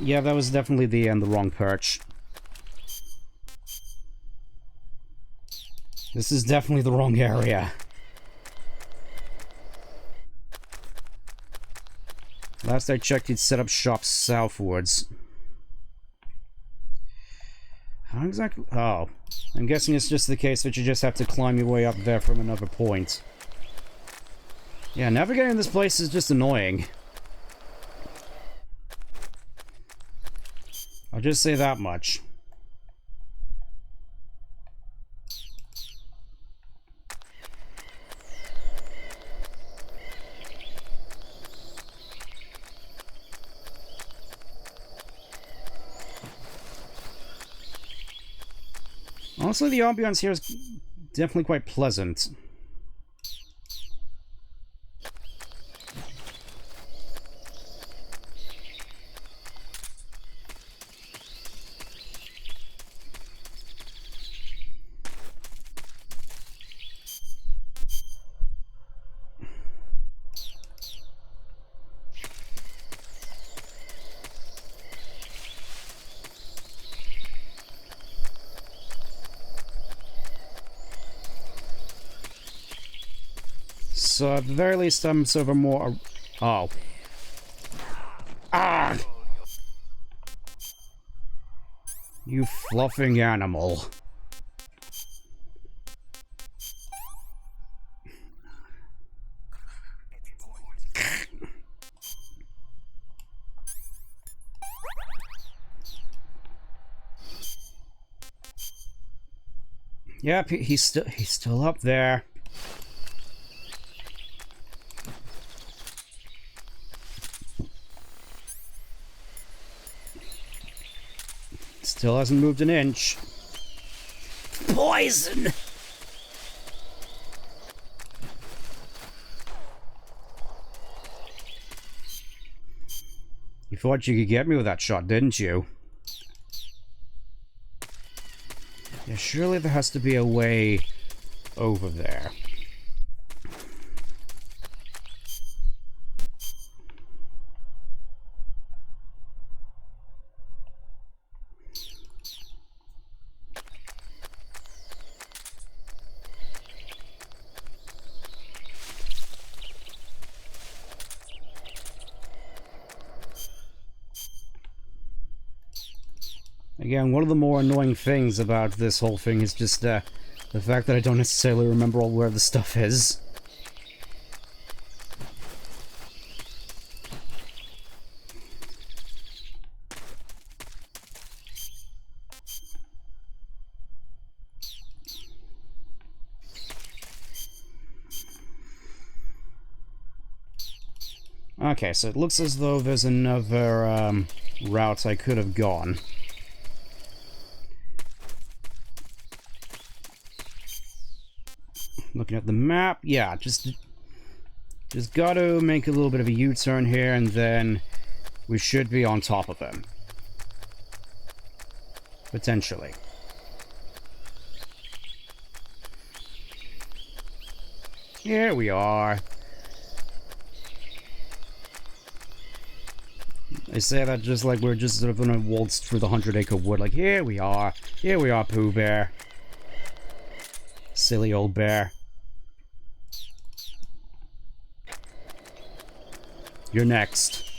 Yeah, that was definitely the wrong perch. This is definitely the wrong area. Last I checked, he'd set up shop southwards. How exactly? Oh. I'm guessing it's just the case that you just have to climb your way up there from another point. Yeah, navigating this place is just annoying. I'll just say that much. Honestly, the ambiance here is definitely quite pleasant. So at the very least, I'm sort of a more... Oh. Ah! You fluffing animal. Yep, he's still up there. Still hasn't moved an inch. Poison! You thought you could get me with that shot, didn't you? Yeah, surely there has to be a way over there. Again, one of the more annoying things about this whole thing is just the fact that I don't necessarily remember all where the stuff is. Okay, so it looks as though there's another route I could have gone. Looking at the map, yeah, just gotta make a little bit of a U-turn here, and then we should be on top of him. Potentially. Here we are. I say that just like we're just sort of gonna waltz through the 100-acre wood, like, here we are, Pooh Bear. Silly old bear. You're next.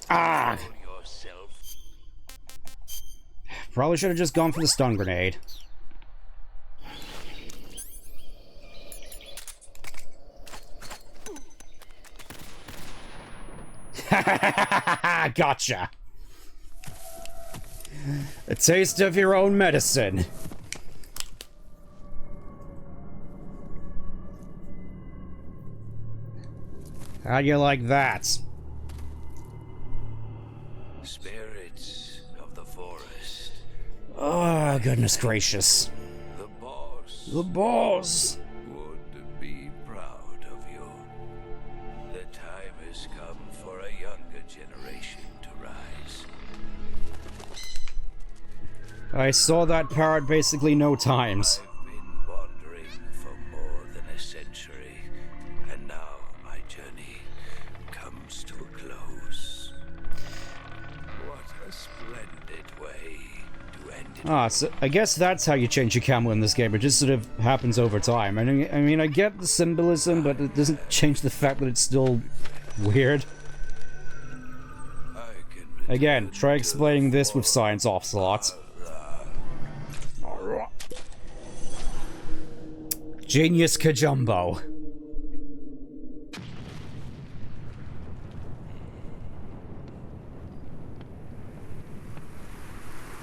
Ah! Probably should have just gone for the stun grenade. Gotcha. A taste of your own medicine. How do you like that? Spirits of the forest. Oh, goodness gracious. The boss. The boss. Would be proud of you. The time has come for a younger generation to rise. I saw that parrot basically no times. I've been wandering for more than a century, and now my journey comes to a close. What a splendid way to end it. Ah, so I guess that's how you change your camo in this game. It just sort of happens over time. I mean, I get the symbolism, but it doesn't change the fact that it's still weird. Again, try explaining this with science off-slot. Genius Kajumbo.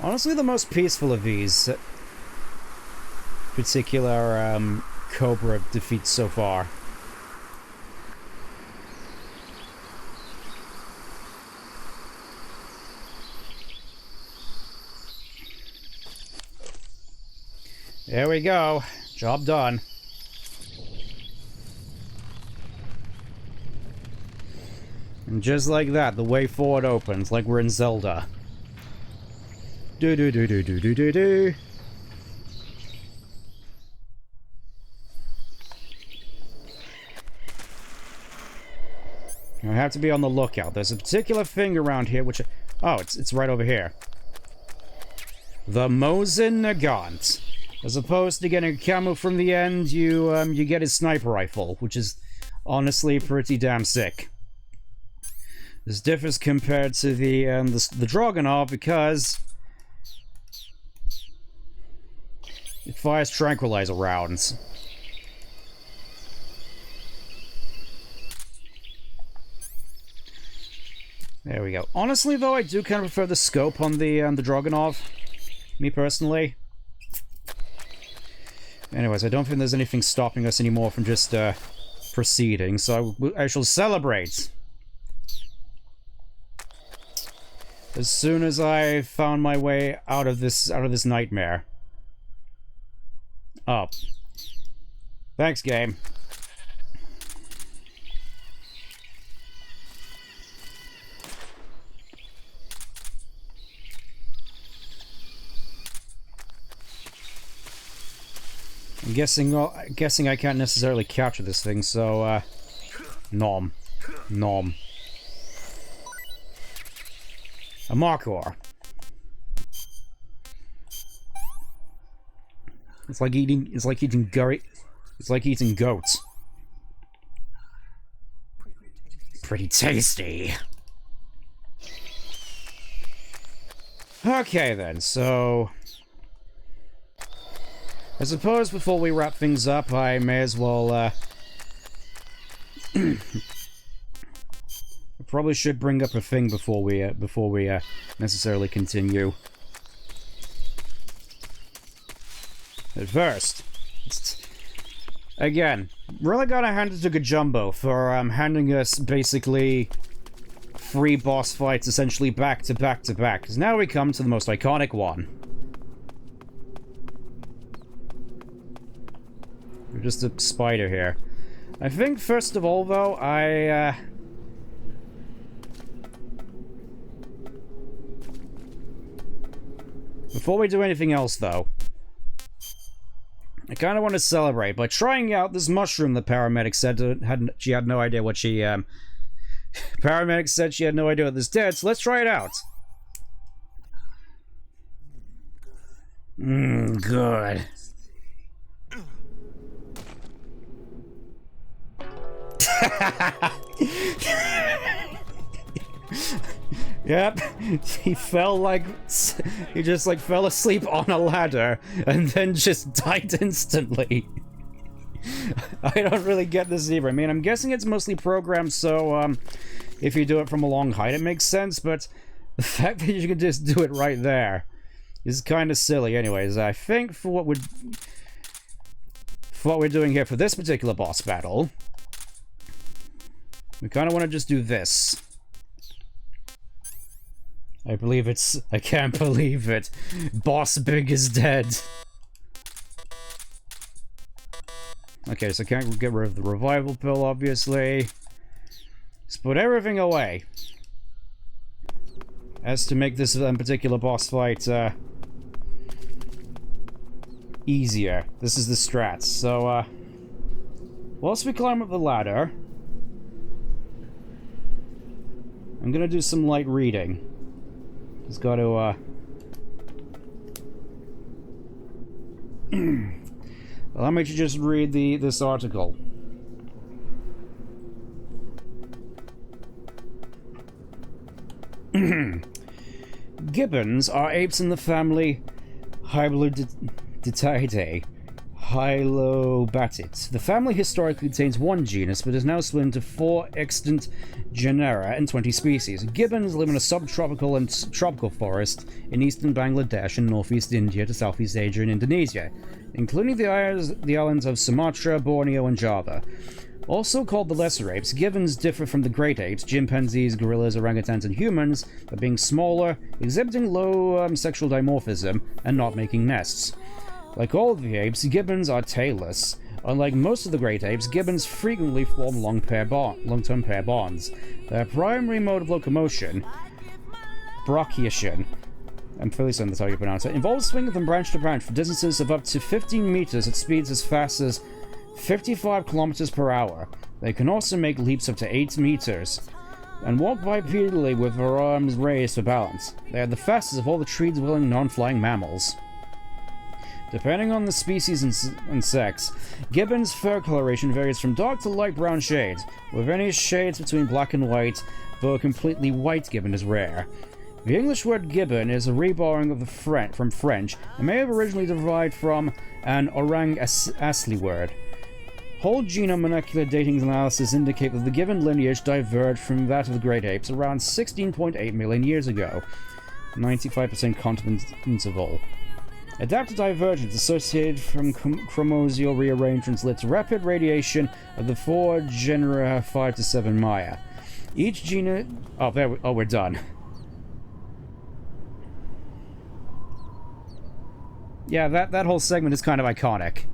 Honestly, the most peaceful of these particular Cobra defeats so far. There we go. Job done. And just like that, the way forward opens, like we're in Zelda. Do do do do do do do do. I have to be on the lookout. There's a particular thing around here which... Oh, it's right over here. The Mosin Nagant. As opposed to getting a camo from the end, you get his sniper rifle, which is honestly pretty damn sick. This differs compared to the Dragunov because it fires tranquilizer rounds. There we go. Honestly, though, I do kind of prefer the scope on the Dragunov. Me personally. Anyways, I don't think there's anything stopping us anymore from just proceeding, so I shall celebrate. As soon as I found my way out of this nightmare. Oh. Thanks, game. I'm guessing I can't necessarily capture this thing, so, nom. Nom. A Markor. It's like eating goats. Pretty tasty. Okay then, so I suppose before we wrap things up, I may as well, I probably should bring up a thing before we necessarily continue. At first, again, really gotta hand it to Gajumbo for handing us basically 3 boss fights essentially back to back to back. Because now we come to the most iconic one. We're just a spider here. I think first of all, though, before we do anything else, though, I kind of want to celebrate by trying out this mushroom the paramedic said she had no idea what she, paramedic said she had no idea what this did, so let's try it out. Good. Yep, he just like fell asleep on a ladder and then just died instantly. I don't really get this either. I mean, I'm guessing it's mostly programmed so if you do it from a long height it makes sense, but the fact that you can just do it right there is kind of silly. Anyways, I think for what we're doing here for this particular boss battle, we kind of want to just do this. I can't believe it. Boss Big is dead. Okay, so can't get rid of the revival pill, obviously. Let's put everything away. As to make this particular boss fight, easier. This is the strats. So, whilst we climb up the ladder, I'm gonna do some light reading. Just got to, allow me to just read this article. Gibbons are apes in the family Hylobatid. Hylobatid. The family historically contains 1 genus, but is now split into 4 extant genera and 20 species. Gibbons live in a subtropical and tropical forest in eastern Bangladesh and northeast India to southeast Asia and Indonesia, including the islands of Sumatra, Borneo, and Java. Also called the lesser apes, gibbons differ from the great apes, chimpanzees, gorillas, orangutans, and humans by being smaller, exhibiting low sexual dimorphism, and not making nests. Like all of the apes, gibbons are tailless. Unlike most of the great apes, gibbons frequently form long-term pair bonds. Their primary mode of locomotion, brachiation, I'm fairly certain that's how you pronounce it, involves swinging from branch to branch for distances of up to 15 meters at speeds as fast as 55 kilometers per hour. They can also make leaps up to 8 meters and walk bipedally with their arms raised for balance. They are the fastest of all the tree-dwelling non-flying mammals. Depending on the species and sex, gibbons' fur coloration varies from dark to light brown shades, with any shades between black and white, though a completely white gibbon is rare. The English word gibbon is a reborrowing of from French and may have originally derived from an Orang Asli word. Whole genome molecular dating analysis indicate that the gibbon lineage diverged from that of the great apes around 16.8 million years ago, 95% confidence interval. Adaptive divergence associated from chromosal rearrangements led to rapid radiation of the 4 genera 5 to 7 Maya. Each genus... we're done. Yeah, that whole segment is kind of iconic.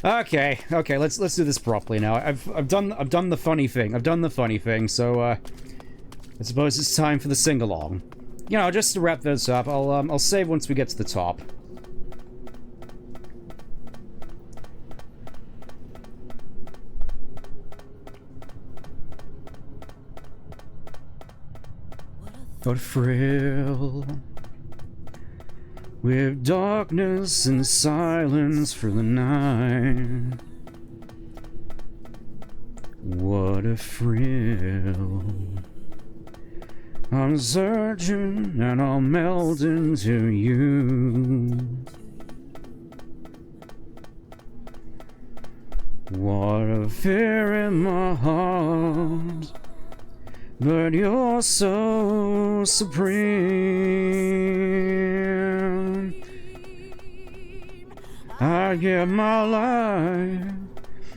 Okay, let's do this properly now. I've done the funny thing. I've done the funny thing, so I suppose it's time for the sing-along. You know, just to wrap this up, I'll save once we get to the top. What a thrill, with darkness and silence for the night. What a thrill. I'm searching and I'll melt into you. What a fear in my heart, but you're so supreme. I give my life,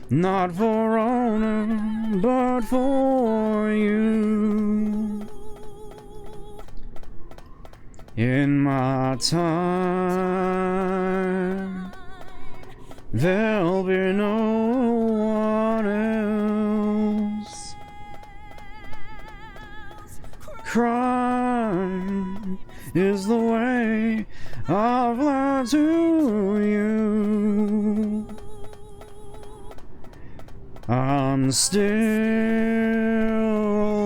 not for honor, but for you. In my time, there'll be no one else. Crime is the way I've learned to you. I'm still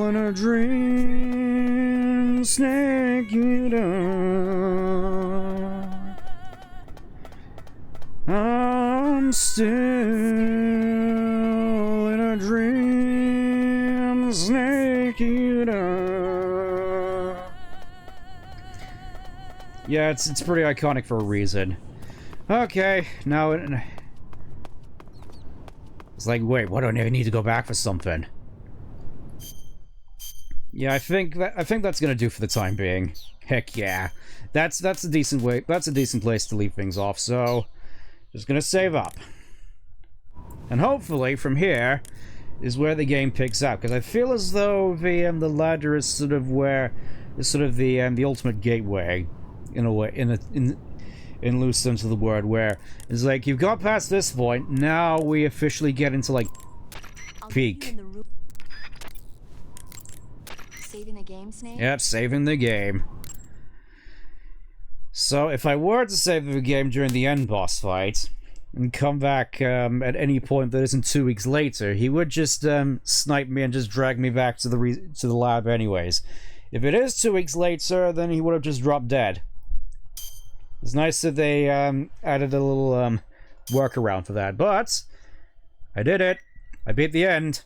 in a dream, snake eater. I'm still in a dream, snake eater. Yeah, it's pretty iconic for a reason. Okay, now it's like, wait, what do I need to go back for something? Yeah, I think that's gonna do for the time being. Heck yeah, that's a decent way. That's a decent place to leave things off. So, just gonna save up, and hopefully from here is where the game picks up, because I feel as though the ladder is sort of the ultimate gateway, in a way, in loose sense of the word, where it's like you've got past this point, now we officially get into like peak. Saving the game, Snake? Yep, saving the game. So if I were to save the game during the end boss fight and come back at any point that isn't 2 weeks later, he would just snipe me and just drag me back to the lab anyways. If it is 2 weeks later, then he would have just dropped dead. It's nice that they added a little workaround for that, but I did it. I beat the end.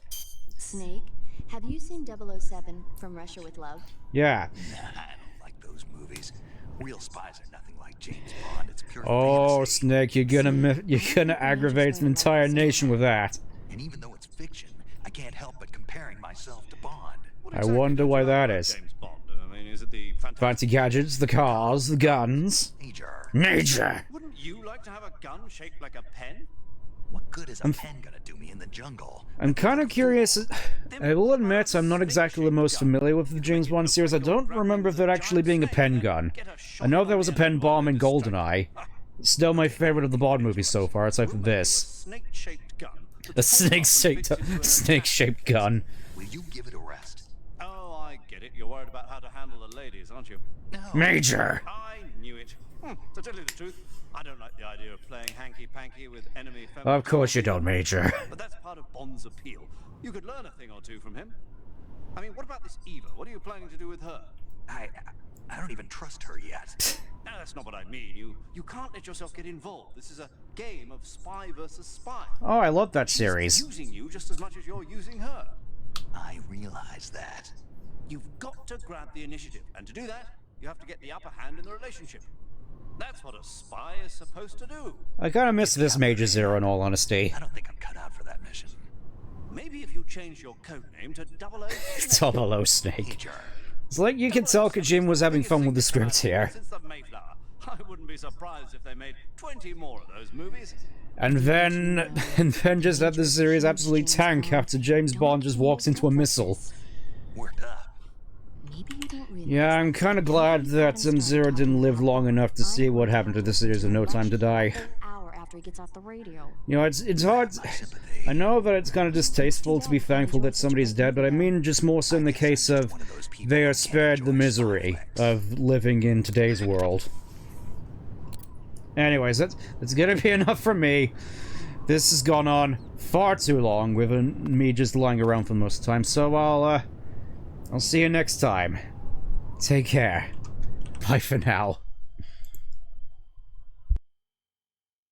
Snake, have you seen 007 From Russia with Love? Yeah. Nah, I don't like those movies. Real spies are nothing like James Bond. It's pure Oh, fantasy. Snake, you're gonna aggravate an entire nation with that. And even though it's fiction, I can't help but comparing myself to Bond. I wonder why that is. James Bond? I mean, is it the Fancy gadgets, the cars, the guns. Major! Wouldn't you like to have a gun shaped like a pen? What good is a pen gonna do me in the jungle? I'm kind of curious. I will admit I'm not exactly the most familiar with the James Bond series. I don't remember if there actually being a pen gun. I know there was a pen bomb in GoldenEye. Still my favorite of the Bond movies so far, aside from this. A snake-shaped gun. Will you give it a rest? Oh, I get it. You're worried about how to handle the ladies, aren't you? No. Major! I knew it. To tell you the truth, I don't like the idea of playing hanky-panky with enemy feminine. Of course you don't, Major. But that's part of Bond's appeal. You could learn a thing or two from him. I mean, what about this Eva? What are you planning to do with her? I don't even trust her yet. No, that's not what I mean. You can't let yourself get involved. This is a game of spy versus spy. Oh, I love that series. She's using you just as much as you're using her. I realize that. You've got to grab the initiative, and to do that, you have to get the upper hand in the relationship. That's what a spy is supposed to do. I kind of miss this Major Zero, in all honesty. I don't think I'm cut out for that mission. Maybe if you change your code name to 00. 00 Snake. It's like you can tell Kojima was having fun with the script here. Since the Mayflower, I wouldn't be surprised if they made 20 more of those movies. And then just had the series absolutely tank after James Bond just walks into a missile. Worked up. Yeah, I'm kind of glad that Zero didn't live long enough to see what happened to the series of No Time to Die. he gets off the radio. You know, it's hard. I know that it's kind of distasteful to be thankful that somebody's dead, but I mean just more so in the case of they are spared the misery of living in today's world. Anyways, that's gonna be enough from me. This has gone on far too long with me just lying around for most of the time, so I'll see you next time. Take care. Bye for now.